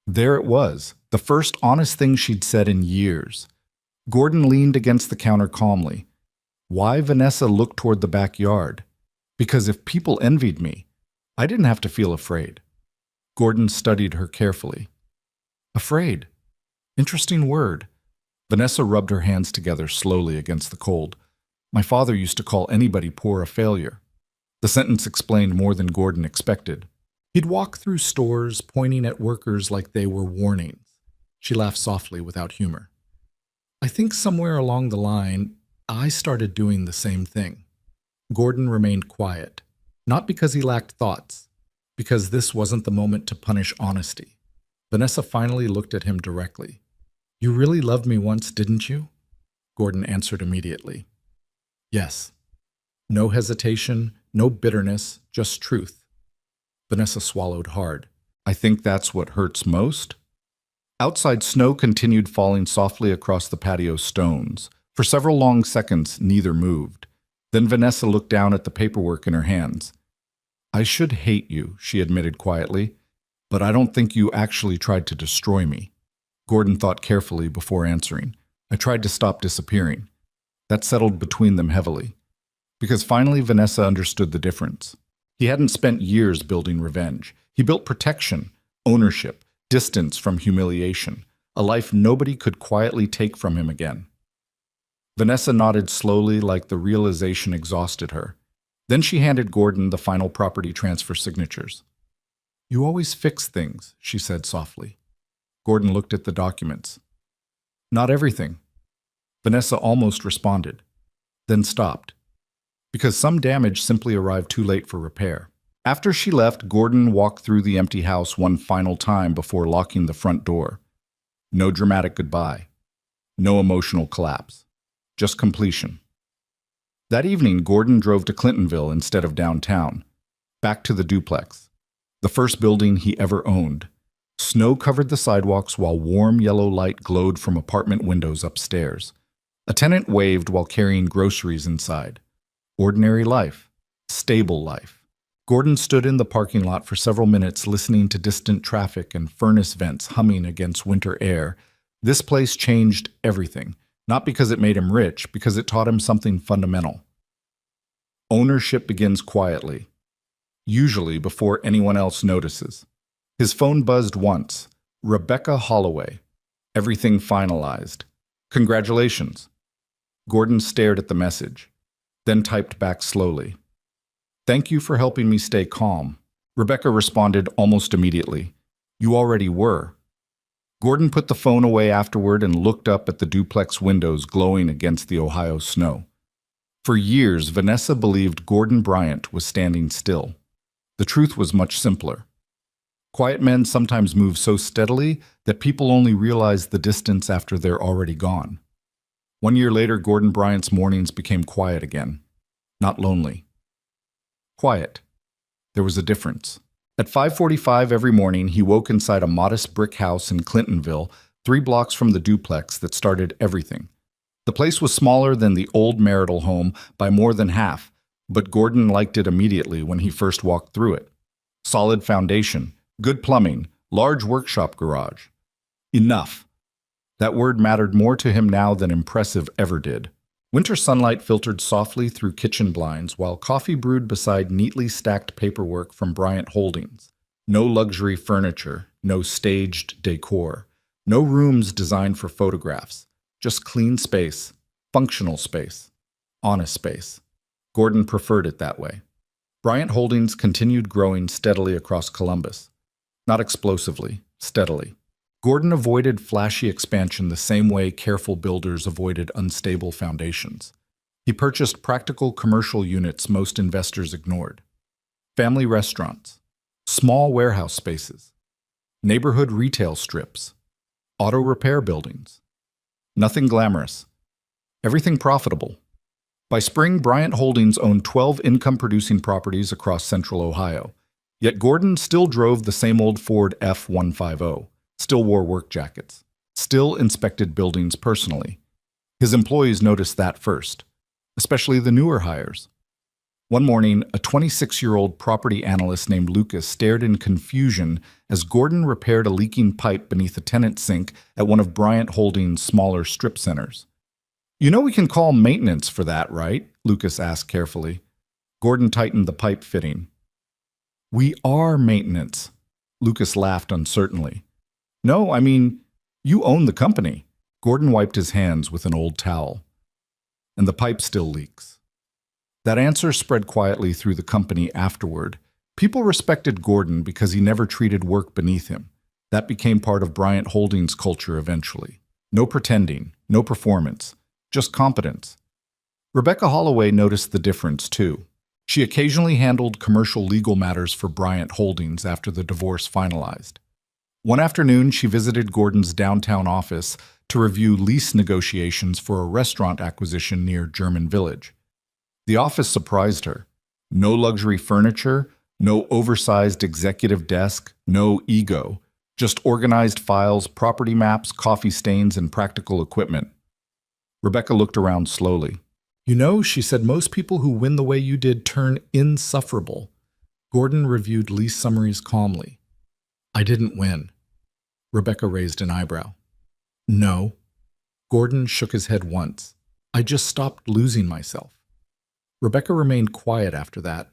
There it was, the first honest thing she'd said in years. Gordon leaned against the counter calmly. Why Vanessa looked toward the backyard? Because if people envied me, I didn't have to feel afraid. Gordon studied her carefully. Afraid. Interesting word. Vanessa rubbed her hands together slowly against the cold. My father used to call anybody poor a failure. The sentence explained more than Gordon expected. He'd walk through stores, pointing at workers like they were warnings. She laughed softly without humor. I think somewhere along the line, I started doing the same thing. Gordon remained quiet, not because he lacked thoughts, because this wasn't the moment to punish honesty. Vanessa finally looked at him directly. You really loved me once, didn't you? Gordon answered immediately. Yes. No hesitation, no bitterness, just truth. Vanessa swallowed hard. I think that's what hurts most. Outside, snow continued falling softly across the patio stones. For several long seconds, neither moved. Then Vanessa looked down at the paperwork in her hands. I should hate you, she admitted quietly, but I don't think you actually tried to destroy me. Gordon thought carefully before answering. I tried to stop disappearing. That settled between them heavily. Because finally Vanessa understood the difference. He hadn't spent years building revenge. He built protection, ownership, distance from humiliation, a life nobody could quietly take from him again. Vanessa nodded slowly like the realization exhausted her. Then she handed Gordon the final property transfer signatures. You always fix things, she said softly. Gordon looked at the documents. Not everything. Vanessa almost responded, then stopped. Because some damage simply arrived too late for repair. After she left, Gordon walked through the empty house one final time before locking the front door. No dramatic goodbye. No emotional collapse. Just completion. That evening, Gordon drove to Clintonville instead of downtown. Back to the duplex. The first building he ever owned. Snow covered the sidewalks while warm yellow light glowed from apartment windows upstairs. A tenant waved while carrying groceries inside. Ordinary life. Stable life. Gordon stood in the parking lot for several minutes listening to distant traffic and furnace vents humming against winter air. This place changed everything, not because it made him rich, because it taught him something fundamental. Ownership begins quietly, usually before anyone else notices. His phone buzzed once. Rebecca Holloway. Everything finalized. Congratulations. Gordon stared at the message, then typed back slowly. Thank you for helping me stay calm. Rebecca responded almost immediately. You already were. Gordon put the phone away afterward and looked up at the duplex windows glowing against the Ohio snow. For years, Vanessa believed Gordon Bryant was standing still. The truth was much simpler. Quiet men sometimes move so steadily that people only realize the distance after they're already gone. 1 year later, Gordon Bryant's mornings became quiet again. Not lonely. Quiet. There was a difference. At 5:45 every morning, he woke inside a modest brick house in Clintonville, 3 blocks from the duplex that started everything. The place was smaller than the old marital home by more than half, but Gordon liked it immediately when he first walked through it. Solid foundation, good plumbing, large workshop garage. Enough. That word mattered more to him now than impressive ever did. Winter sunlight filtered softly through kitchen blinds while coffee brewed beside neatly stacked paperwork from Bryant Holdings. No luxury furniture, no staged decor, no rooms designed for photographs, just clean space, functional space, honest space. Gordon preferred it that way. Bryant Holdings continued growing steadily across Columbus. Not explosively, steadily. Gordon avoided flashy expansion the same way careful builders avoided unstable foundations. He purchased practical commercial units most investors ignored. Family restaurants, small warehouse spaces, neighborhood retail strips, auto repair buildings. Nothing glamorous. Everything profitable. By spring, Bryant Holdings owned 12 income-producing properties across central Ohio. Yet Gordon still drove the same old Ford F-150, still wore work jackets, still inspected buildings personally. His employees noticed that first, especially the newer hires. One morning, a 26-year-old property analyst named Lucas stared in confusion as Gordon repaired a leaking pipe beneath a tenant sink at one of Bryant Holdings' smaller strip centers. "You know we can call maintenance for that, right?" Lucas asked carefully. Gordon tightened the pipe fitting. "We are maintenance," Lucas laughed uncertainly. "No, I mean, you own the company." Gordon wiped his hands with an old towel. "And the pipe still leaks." That answer spread quietly through the company afterward. People respected Gordon because he never treated work beneath him. That became part of Bryant Holdings' culture eventually. No pretending, no performance, just competence. Rebecca Holloway noticed the difference too. She occasionally handled commercial legal matters for Bryant Holdings after the divorce finalized. One afternoon, she visited Gordon's downtown office to review lease negotiations for a restaurant acquisition near German Village. The office surprised her. No luxury furniture, no oversized executive desk, no ego, just organized files, property maps, coffee stains, and practical equipment. Rebecca looked around slowly. "You know," she said, "most people who win the way you did turn insufferable." Gordon reviewed lease summaries calmly. "I didn't win." Rebecca raised an eyebrow. "No." Gordon shook his head once. "I just stopped losing myself." Rebecca remained quiet after that,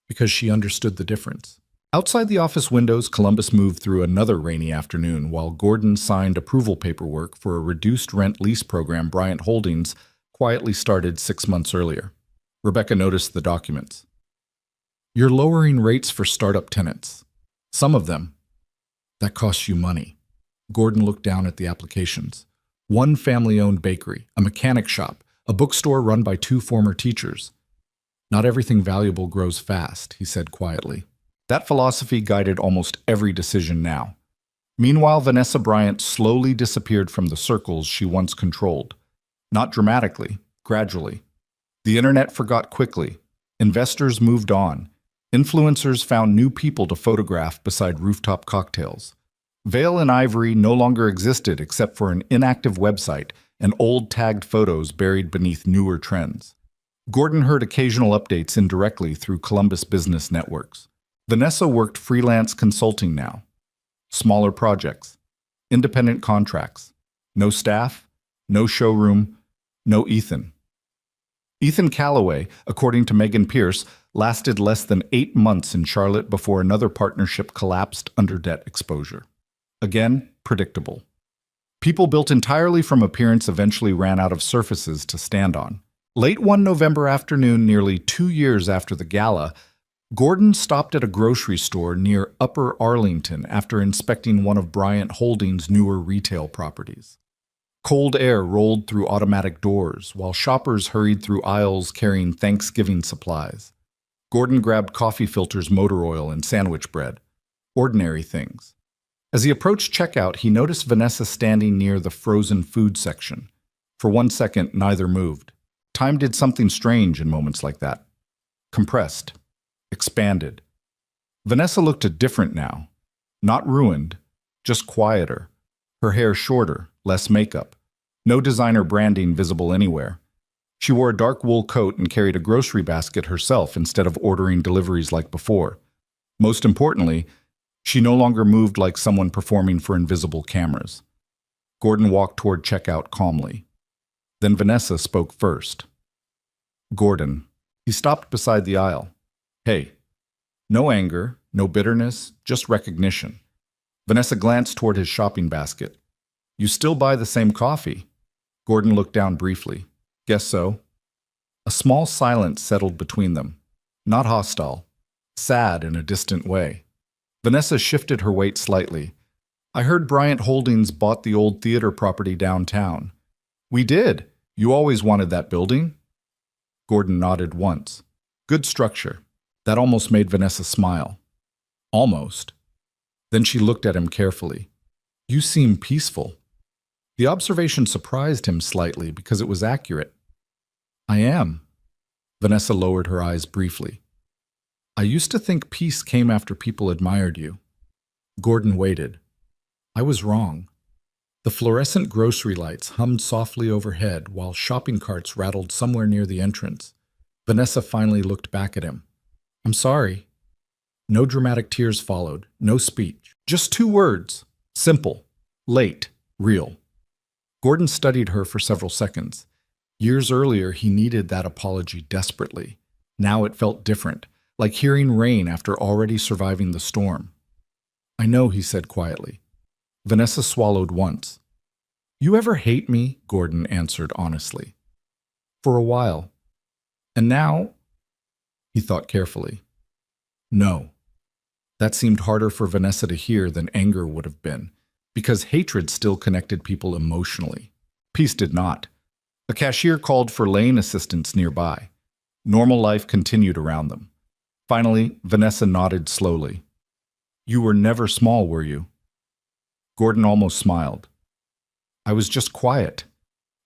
because she understood the difference. Outside the office windows, Columbus moved through another rainy afternoon while Gordon signed approval paperwork for a reduced rent lease program Bryant Holdings quietly started 6 months earlier. Rebecca noticed the documents. "You're lowering rates for startup tenants. Some of them. That costs you money." Gordon looked down at the applications. One family-owned bakery, a mechanic shop, a bookstore run by 2 former teachers. "Not everything valuable grows fast," he said quietly. That philosophy guided almost every decision now. Meanwhile, Vanessa Bryant slowly disappeared from the circles she once controlled. Not dramatically, gradually. The internet forgot quickly. Investors moved on. Influencers found new people to photograph beside rooftop cocktails. Vale and Ivory no longer existed except for an inactive website and old tagged photos buried beneath newer trends. Gordon heard occasional updates indirectly through Columbus business networks. Vanessa worked freelance consulting now. Smaller projects. Independent contracts. No staff. No showroom. No Ethan. Ethan Calloway, according to Megan Pierce, lasted less than 8 months in Charlotte before another partnership collapsed under debt exposure. Again, predictable. People built entirely from appearance eventually ran out of surfaces to stand on. Late one November afternoon, nearly 2 years after the gala, Gordon stopped at a grocery store near Upper Arlington after inspecting one of Bryant Holdings' newer retail properties. Cold air rolled through automatic doors, while shoppers hurried through aisles carrying Thanksgiving supplies. Gordon grabbed coffee filters, motor oil, and sandwich bread. Ordinary things. As he approached checkout, he noticed Vanessa standing near the frozen food section. For 1 second, neither moved. Time did something strange in moments like that. Compressed. Expanded. Vanessa looked different now. Not ruined, just quieter. Her hair shorter, less makeup. No designer branding visible anywhere. She wore a dark wool coat and carried a grocery basket herself instead of ordering deliveries like before. Most importantly, she no longer moved like someone performing for invisible cameras. Gordon walked toward checkout calmly. Then Vanessa spoke first. "Gordon." He stopped beside the aisle. "Hey." No anger, no bitterness, just recognition. Vanessa glanced toward his shopping basket. "You still buy the same coffee?" Gordon looked down briefly. "Guess so." A small silence settled between them. Not hostile. Sad in a distant way. Vanessa shifted her weight slightly. "I heard Bryant Holdings bought the old theater property downtown." "We did. You always wanted that building?" Gordon nodded once. "Good structure." That almost made Vanessa smile. Almost. Then she looked at him carefully. "You seem peaceful." The observation surprised him slightly because it was accurate. "I am." Vanessa lowered her eyes briefly. I used to think peace came after people admired you. Gordon waited. I was wrong. The fluorescent grocery lights hummed softly overhead while shopping carts rattled somewhere near the entrance. Vanessa finally looked back at him. I'm sorry. No dramatic tears followed, no speech. Just 2 words. Simple. Late. Real. Gordon studied her for several seconds. Years earlier, he needed that apology desperately. Now it felt different, like hearing rain after already surviving the storm. I know, he said quietly. Vanessa swallowed once. You ever hate me? Gordon answered honestly. For a while. And now? He thought carefully. No. That seemed harder for Vanessa to hear than anger would have been, because hatred still connected people emotionally. Peace did not. A cashier called for lane assistance nearby. Normal life continued around them. Finally, Vanessa nodded slowly. You were never small, were you? Gordon almost smiled. I was just quiet.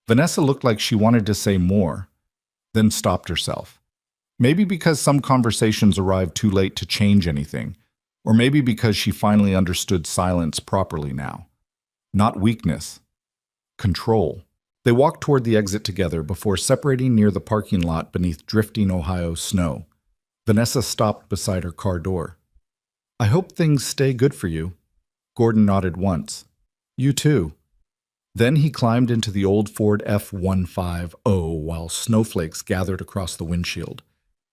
Vanessa looked like she wanted to say more, then stopped herself. Maybe because some conversations arrived too late to change anything, or maybe because she finally understood silence properly now. Not weakness. Control. They walked toward the exit together before separating near the parking lot beneath drifting Ohio snow. Vanessa stopped beside her car door. I hope things stay good for you. Gordon nodded once. You too. Then he climbed into the old Ford F-150 while snowflakes gathered across the windshield.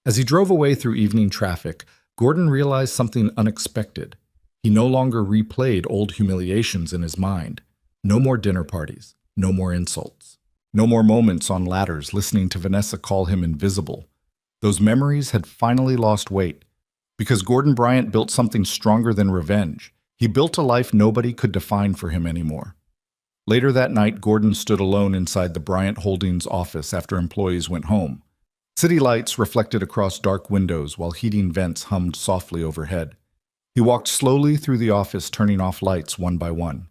As he drove away through evening traffic, Gordon realized something unexpected. He no longer replayed old humiliations in his mind. No more dinner parties. No more insults. No more moments on ladders listening to Vanessa call him invisible. Those memories had finally lost weight. Because Gordon Bryant built something stronger than revenge. He built a life nobody could define for him anymore. Later that night, Gordon stood alone inside the Bryant Holdings office after employees went home. City lights reflected across dark windows while heating vents hummed softly overhead. He walked slowly through the office, turning off lights one by one.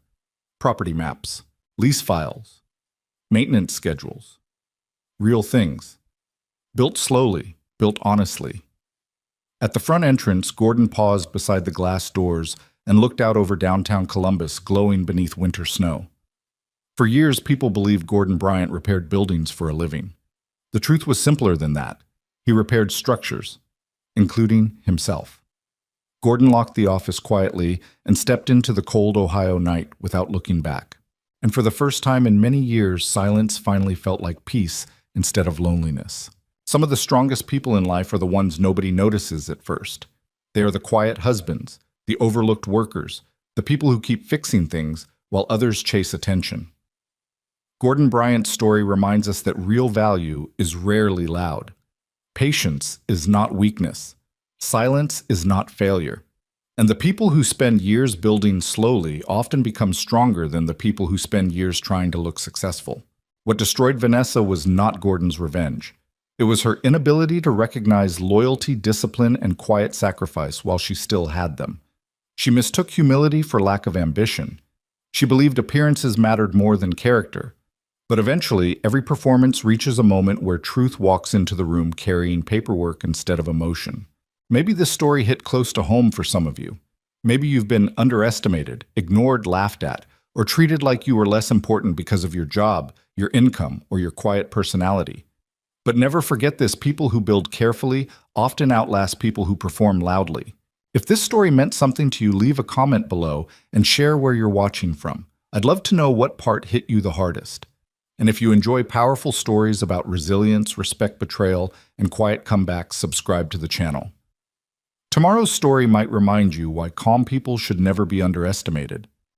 Property maps, lease files, maintenance schedules. Real things. Built slowly, built honestly. At the front entrance, Gordon paused beside the glass doors and looked out over downtown Columbus, glowing beneath winter snow. For years, people believed Gordon Bryant repaired buildings for a living. The truth was simpler than that. He repaired structures, including himself. Gordon locked the office quietly and stepped into the cold Ohio night without looking back. And for the first time in many years, silence finally felt like peace instead of loneliness. Some of the strongest people in life are the ones nobody notices at first. They are the quiet husbands, the overlooked workers, the people who keep fixing things while others chase attention. Gordon Bryant's story reminds us that real value is rarely loud. Patience is not weakness. Silence is not failure. And the people who spend years building slowly often become stronger than the people who spend years trying to look successful. What destroyed Vanessa was not Gordon's revenge. It was her inability to recognize loyalty, discipline, and quiet sacrifice while she still had them. She mistook humility for lack of ambition. She believed appearances mattered more than character. But eventually, every performance reaches a moment where truth walks into the room carrying paperwork instead of emotion. Maybe this story hit close to home for some of you. Maybe you've been underestimated, ignored, laughed at, or treated like you were less important because of your job, your income, or your quiet personality. But never forget this: people who build carefully often outlast people who perform loudly. If this story meant something to you, leave a comment below and share where you're watching from. I'd love to know what part hit you the hardest. And if you enjoy powerful stories about resilience, respect, betrayal, and quiet comebacks, subscribe to the channel. Tomorrow's story might remind you why calm people should never be underestimated.